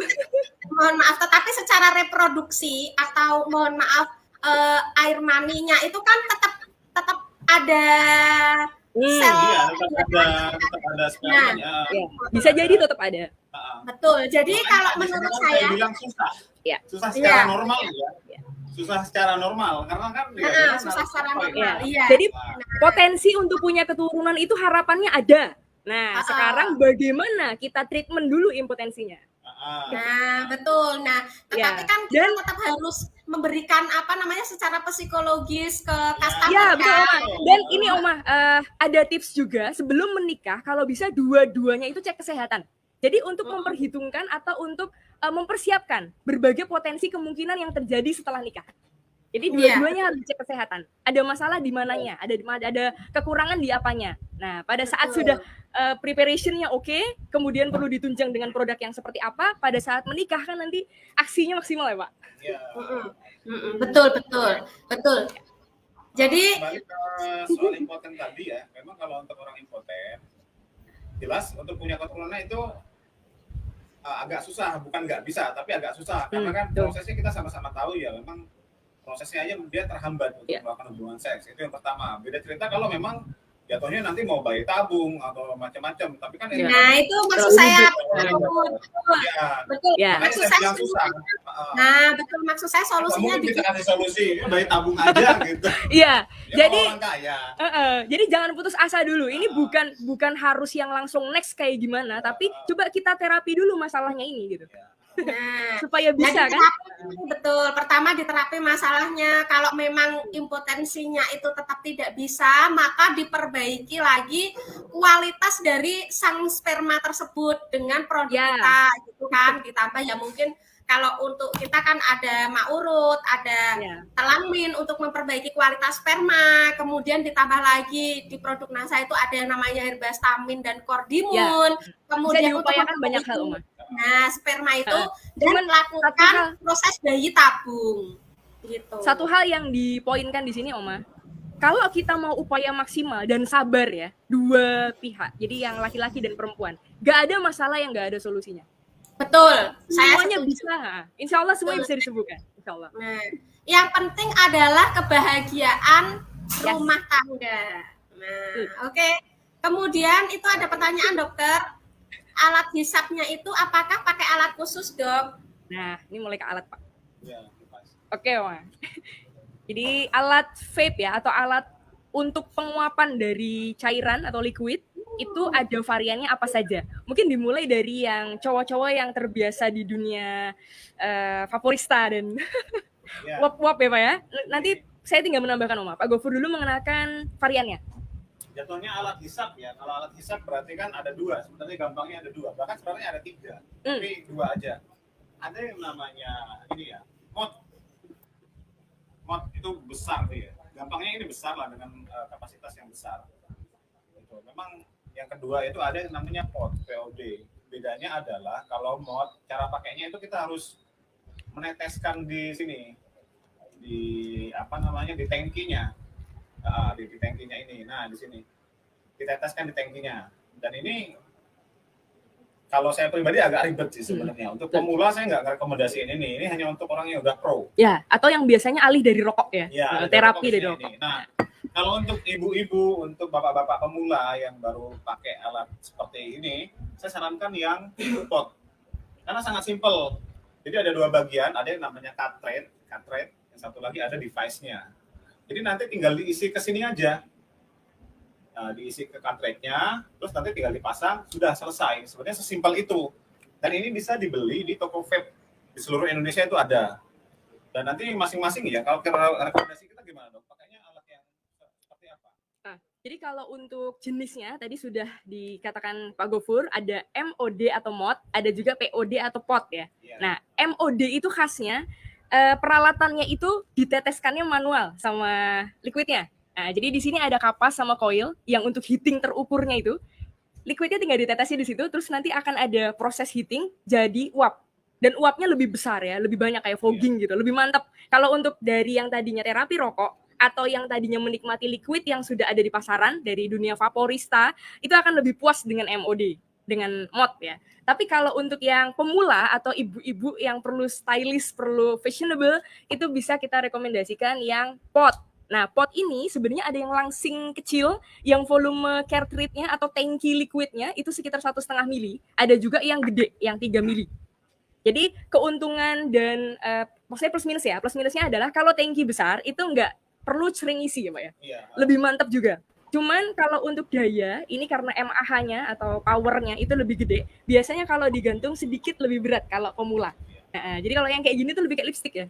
mohon maaf, tetapi secara reproduksi atau mohon maaf air maninya itu kan tetap ada sel. Iya, tetap ada spermanya. Ya, bisa jadi tetap ada. Betul. Jadi Makanya kalau di menurut sini saya bilang susah. Ya. Susah secara Iya. normal ya. Iya. Susah secara normal karena kan ya, susah secara apa ya? normal. Iya. Jadi potensi untuk punya keturunan itu harapannya ada. Nah, sekarang bagaimana kita treatment dulu impotensinya? Nah, betul. Nah, tetapi Ya. kan kita tetap harus memberikan apa namanya secara psikologis ke customer Ya, betul, kan. Oma. Dan ini Oma, ada tips juga sebelum menikah kalau bisa dua-duanya itu cek kesehatan. Jadi untuk memperhitungkan atau untuk mempersiapkan berbagai potensi kemungkinan yang terjadi setelah nikah. Jadi dua-duanya harus cek kesehatan. Ada masalah di mananya, ada kekurangan di apanya. Nah, pada saat Betul. sudah preparation-nya oke, kemudian perlu ditunjang dengan produk yang seperti apa, pada saat menikah kan nanti aksinya maksimal ya, Pak. Iya. Betul. Jadi Balik ke soal impoten tadi ya, memang kalau untuk orang impoten, jelas untuk punya keturunan itu agak susah, bukan nggak bisa, tapi agak susah. Karena kan betul. prosesnya kita sama-sama tahu ya, memang prosesnya aja dia terhambat untuk Iya. melakukan hubungan seks. Itu yang pertama. Beda cerita kalau memang jatuhnya nanti mau bayi tabung atau macam-macam, tapi kan ini nah itu maksud Terlalu saya ribet. ya, betul. Ya. makanya Maksud saya saya bilang susah. Nah, betul maksud saya Nggak solusinya mungkin di kita kasih solusi, bayi tabung aja gitu. Iya. Ya, Jadi orang kaya. jadi jangan putus asa dulu. Ini bukan harus yang langsung next kayak gimana, tapi coba kita terapi dulu masalahnya ini gitu. Nah, Supaya bisa kan? diterapi, betul. Pertama diterapi masalahnya. Kalau memang impotensinya itu tetap tidak bisa, maka diperbaiki lagi kualitas dari sang sperma tersebut dengan produk Ya. kita, gitu kan. Ditambah ya mungkin kalau untuk kita kan ada mak urut, ada Ya. telamin untuk memperbaiki kualitas sperma. Kemudian ditambah lagi di produk NASA itu ada yang namanya herbastamin dan kordimun. Bisa Kemudian untuk diupayakan banyak hal, Oma. Nah, sperma itu dan Cuman satu lakukan hal. proses bayi tabung. Gitu. Satu hal yang dipoinkan di sini, Oma, kalau kita mau upaya maksimal dan sabar ya, dua pihak, jadi yang laki-laki dan perempuan, gak ada masalah yang gak ada solusinya. Betul. Saya Semuanya setuju. bisa. Insya Allah semuanya Betul. bisa disembuhkan. Insya Allah. Nah, yang penting adalah kebahagiaan Yes. rumah tangga. Nah, oke. Kemudian itu ada pertanyaan dokter. Alat hisapnya itu apakah pakai alat khusus, Dok? Nah, ini mulai ke alat, Pak. Ya, pas. Oke, Oma. Jadi alat vape ya, atau alat untuk penguapan dari cairan atau liquid, itu ada variannya apa saja. Mungkin dimulai dari yang cowok-cowok yang terbiasa di dunia vaporista dan Ya. wap-wap ya, Pak ya. Nanti saya tinggal menambahkan, Oma. Pak Gofur dulu mengenalkan variannya. Jatuhnya alat hisap ya. Kalau alat hisap berarti kan ada dua. Sebenarnya gampangnya ada dua. Bahkan sebenarnya ada tiga. Tapi dua aja. Ada yang namanya ini ya, mod. Mod itu besar dia. Gampangnya ini besar lah dengan kapasitas yang besar. Gitu. Memang yang kedua itu ada yang namanya POD. Bedanya adalah kalau mod cara pakainya itu kita harus meneteskan di sini, di apa namanya di tangkinya. Di tangkinya ini. Nah, di sini. Kita teskan di tangkinya. Dan ini kalau saya pribadi agak ribet sih sebenarnya. Untuk pemula saya nggak rekomendasiin ini. Ini hanya untuk orang yang udah pro. Ya, atau yang biasanya alih dari rokok ya. Ya, Terapi dari rokok rokok. ini. Nah, kalau untuk ibu-ibu, untuk bapak-bapak pemula yang baru pakai alat seperti ini, saya sarankan yang pot. Karena sangat simple. Jadi ada dua bagian, ada yang namanya cartridge, yang satu lagi ada device-nya. Jadi nanti tinggal diisi ke sini aja. Nah, diisi ke cartridge-nya, terus nanti tinggal dipasang, sudah selesai. Sebenarnya sesimpel itu. Dan ini bisa dibeli di toko vape di seluruh Indonesia itu ada. Dan nanti masing-masing ya, kalau rekomendasi kita gimana, Dok? Pakainya alat yang seperti apa? Jadi kalau untuk jenisnya tadi sudah dikatakan Pak Gofur, ada MOD atau MOD, ada juga POD atau POT ya. Nah, MOD itu khasnya peralatannya itu diteteskannya manual sama liquidnya. Nah, jadi di sini ada kapas sama coil yang untuk heating terukurnya itu liquidnya tinggal ditetesi di situ, terus nanti akan ada proses heating jadi uap. Dan uapnya lebih besar ya, lebih banyak kayak fogging gitu, lebih mantap. Kalau untuk dari yang tadinya terapi rokok, atau yang tadinya menikmati liquid yang sudah ada di pasaran dari dunia vaporista, itu akan lebih puas dengan MOD, dengan mod ya. Tapi kalau untuk yang pemula atau ibu-ibu yang perlu stylish, perlu fashionable, itu bisa kita rekomendasikan yang pot. Nah, pot ini sebenarnya ada yang langsing kecil, yang volume cartridge-nya atau tangki liquidnya itu sekitar 1,5 mili. Ada juga yang gede, yang 3 mili. Jadi keuntungan dan maksudnya plus minus ya. Plus minusnya adalah kalau tangki besar itu nggak perlu sering isi ya Pak ya. Iya. Lebih mantap juga. Cuman kalau untuk daya, ini karena mAh-nya atau powernya itu lebih gede, biasanya kalau digantung sedikit lebih berat kalau pemula. Nah, jadi kalau yang kayak gini tuh lebih kayak lipstick ya.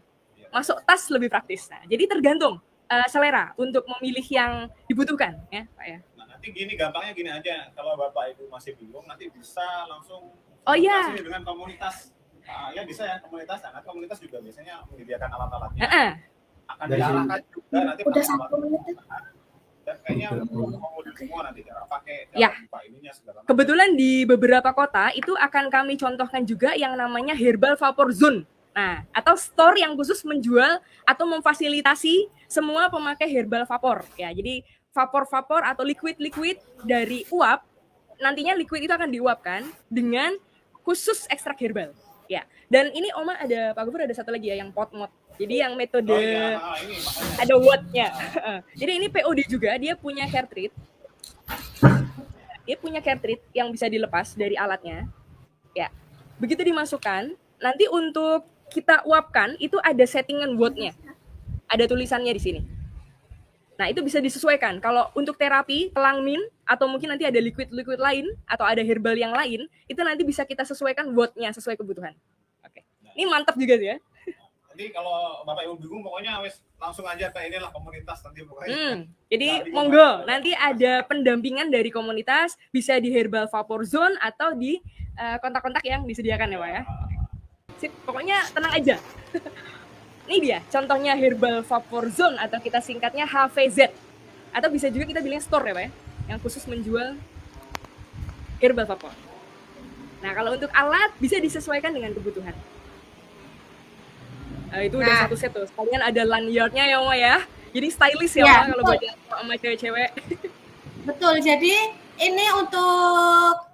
Masuk tas lebih praktis. Nah, jadi tergantung selera untuk memilih yang dibutuhkan ya Pak ya. Nah, nanti gampangnya gini aja, kalau Bapak Ibu masih bingung nanti bisa langsung iya dengan komunitas. Ya bisa ya komunitas, nah komunitas juga biasanya menyediakan alat-alatnya. Akan diarahkan juga nanti udah 1 menit dan kayaknya mobil semua nanti cara pakai ya. buka ininya segala macam. Kebetulan di beberapa kota itu akan kami contohkan juga yang namanya Herbal Vapor Zone. Nah, atau store yang khusus menjual atau memfasilitasi semua pemakai herbal vapor ya. Jadi vapor-vapor atau liquid-liquid dari uap, nantinya liquid itu akan diuapkan dengan khusus ekstrak herbal. Ya. Dan ini Oma ada Pak Gufur ada satu lagi ya yang pot mod. Jadi yang metode ini, ada watt-nya. Jadi ini POD juga, dia punya cartridge. Dia punya cartridge yang bisa dilepas dari alatnya. Ya. Begitu dimasukkan, nanti untuk kita uapkan itu ada settingan watt-nya. Ada tulisannya di sini. Nah, itu bisa disesuaikan. Kalau untuk terapi, pelangmin, atau mungkin nanti ada liquid-liquid lain, atau ada herbal yang lain, itu nanti bisa kita sesuaikan watt-nya sesuai kebutuhan. Oke. Ini mantap juga sih ya. Nanti kalau Bapak Ibu bingung, pokoknya langsung aja ke inilah komunitas nanti pokoknya. Jadi monggo, nanti ada pendampingan dari komunitas, bisa di Herbal Vapor Zone atau di kontak-kontak yang disediakan ya Pak ya. Sip, pokoknya tenang aja. Ini dia contohnya Herbal Vapor Zone atau kita singkatnya HVZ. Atau bisa juga kita bilang store ya Pak ya, yang khusus menjual herbal vapor. Nah, kalau untuk alat bisa disesuaikan dengan kebutuhan. Itu udah satu set tuh. Sekalian ada lanyardnya ya Oma ya. Jadi stylish ya Oma kalau buat sama cewek-cewek. Betul. Jadi ini untuk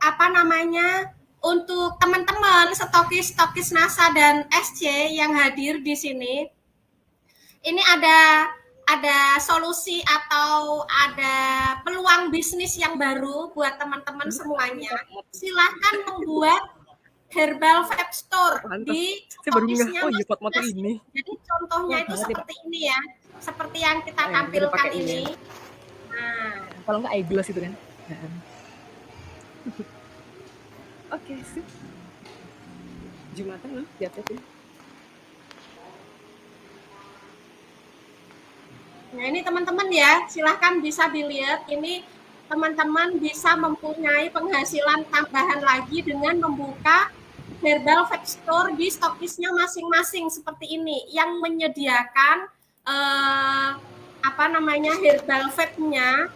untuk teman-teman stokis NASA dan SC yang hadir di sini. Ini ada solusi atau ada peluang bisnis yang baru buat teman-teman semuanya. Silahkan membuat herbal vape store di stokisnya ini. Jadi contohnya itu seperti ini ya, seperti yang kita tampilkan ini. Nah, kalau nggak eyeglass itu kan. Oke, sip. Jumatan loh, jatuh tuh. Nah ini teman-teman ya, silahkan bisa dilihat. Ini teman-teman bisa mempunyai penghasilan tambahan lagi dengan membuka herbal vape store di stokisnya masing-masing seperti ini, yang menyediakan herbal vape-nya,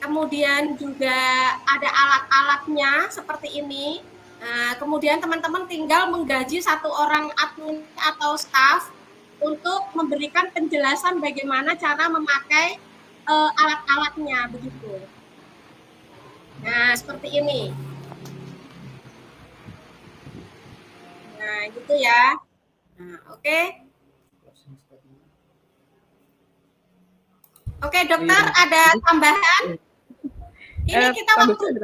kemudian juga ada alat-alatnya seperti ini. Nah, kemudian teman-teman tinggal menggaji satu orang admin atau staff untuk memberikan penjelasan bagaimana cara memakai alat-alatnya begitu. Nah, seperti ini. Nah, gitu ya. Nah, oke. Oke, dokter, ada tambahan? Ini kita waktu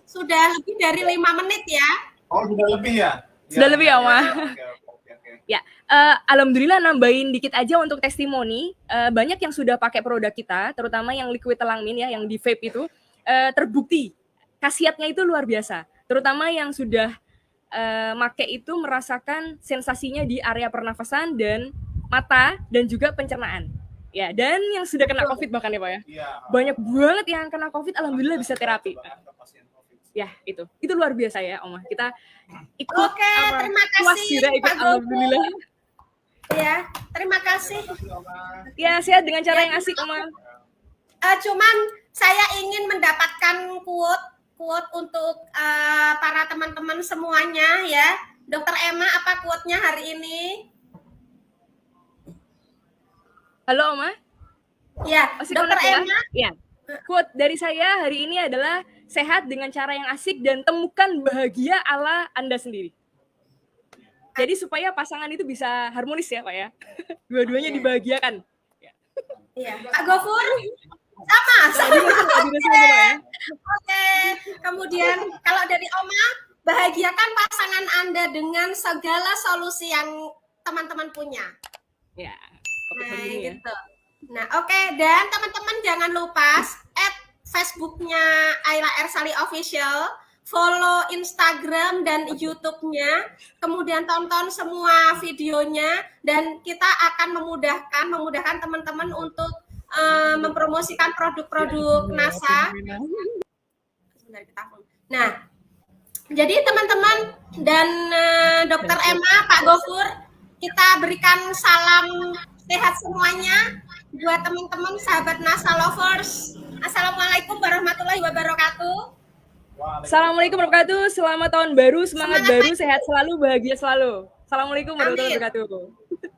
sudah lebih dari 5 menit ya. Oh, sudah lebih ya? Sudah lebih ya, Oma. Oke. Ya, alhamdulillah nambahin dikit aja untuk testimoni. Banyak yang sudah pakai produk kita, terutama yang liquid telangmin ya, yang di vape itu, terbukti khasiatnya itu luar biasa. Terutama yang sudah make itu merasakan sensasinya di area pernafasan dan mata dan juga pencernaan. Ya, dan yang sudah kena COVID bahkan ya Pak ya. Iya. Banyak banget yang kena COVID, alhamdulillah bisa terapi. Ke pasien COVID. Ya, itu luar biasa ya Oma. Kita ikut Oke, terima puas kasih, juga ikut Pak Gofur. alhamdulillah. Ya, terima kasih. Ya, sehat dengan cara yang asik Oma. Cuman saya ingin mendapatkan quote untuk para teman-teman semuanya ya. Dokter Emma, apa quote-nya hari ini? Halo Oma. Ya, Masih Dokter connect ya? Emma. Ya. Quote dari saya hari ini adalah sehat dengan cara yang asik dan temukan bahagia ala Anda sendiri. Jadi supaya pasangan itu bisa harmonis ya Pak ya. Dua-duanya dibahagiakan. Iya, Pak Gofur. Sama. Oke. Kemudian kalau dari Oma, bahagiakan pasangan Anda dengan segala solusi yang teman-teman punya. Ya. Nah, gitu. Nah, oke. Dan teman-teman jangan lupa add Facebooknya Aira Ersali Official, follow Instagram dan YouTube-nya, kemudian tonton semua videonya, dan kita akan memudahkan teman-teman untuk mempromosikan produk-produk NASA. Nah, jadi teman-teman dan Dokter Emma, Pak Gofur, kita berikan salam sehat semuanya buat teman-teman sahabat NASA lovers. Assalamualaikum warahmatullahi wabarakatuh. Assalamualaikum warahmatullahi wabarakatuh. Selamat tahun baru, semangat baru, sehat selalu, bahagia selalu. Assalamualaikum warahmatullahi wabarakatuh.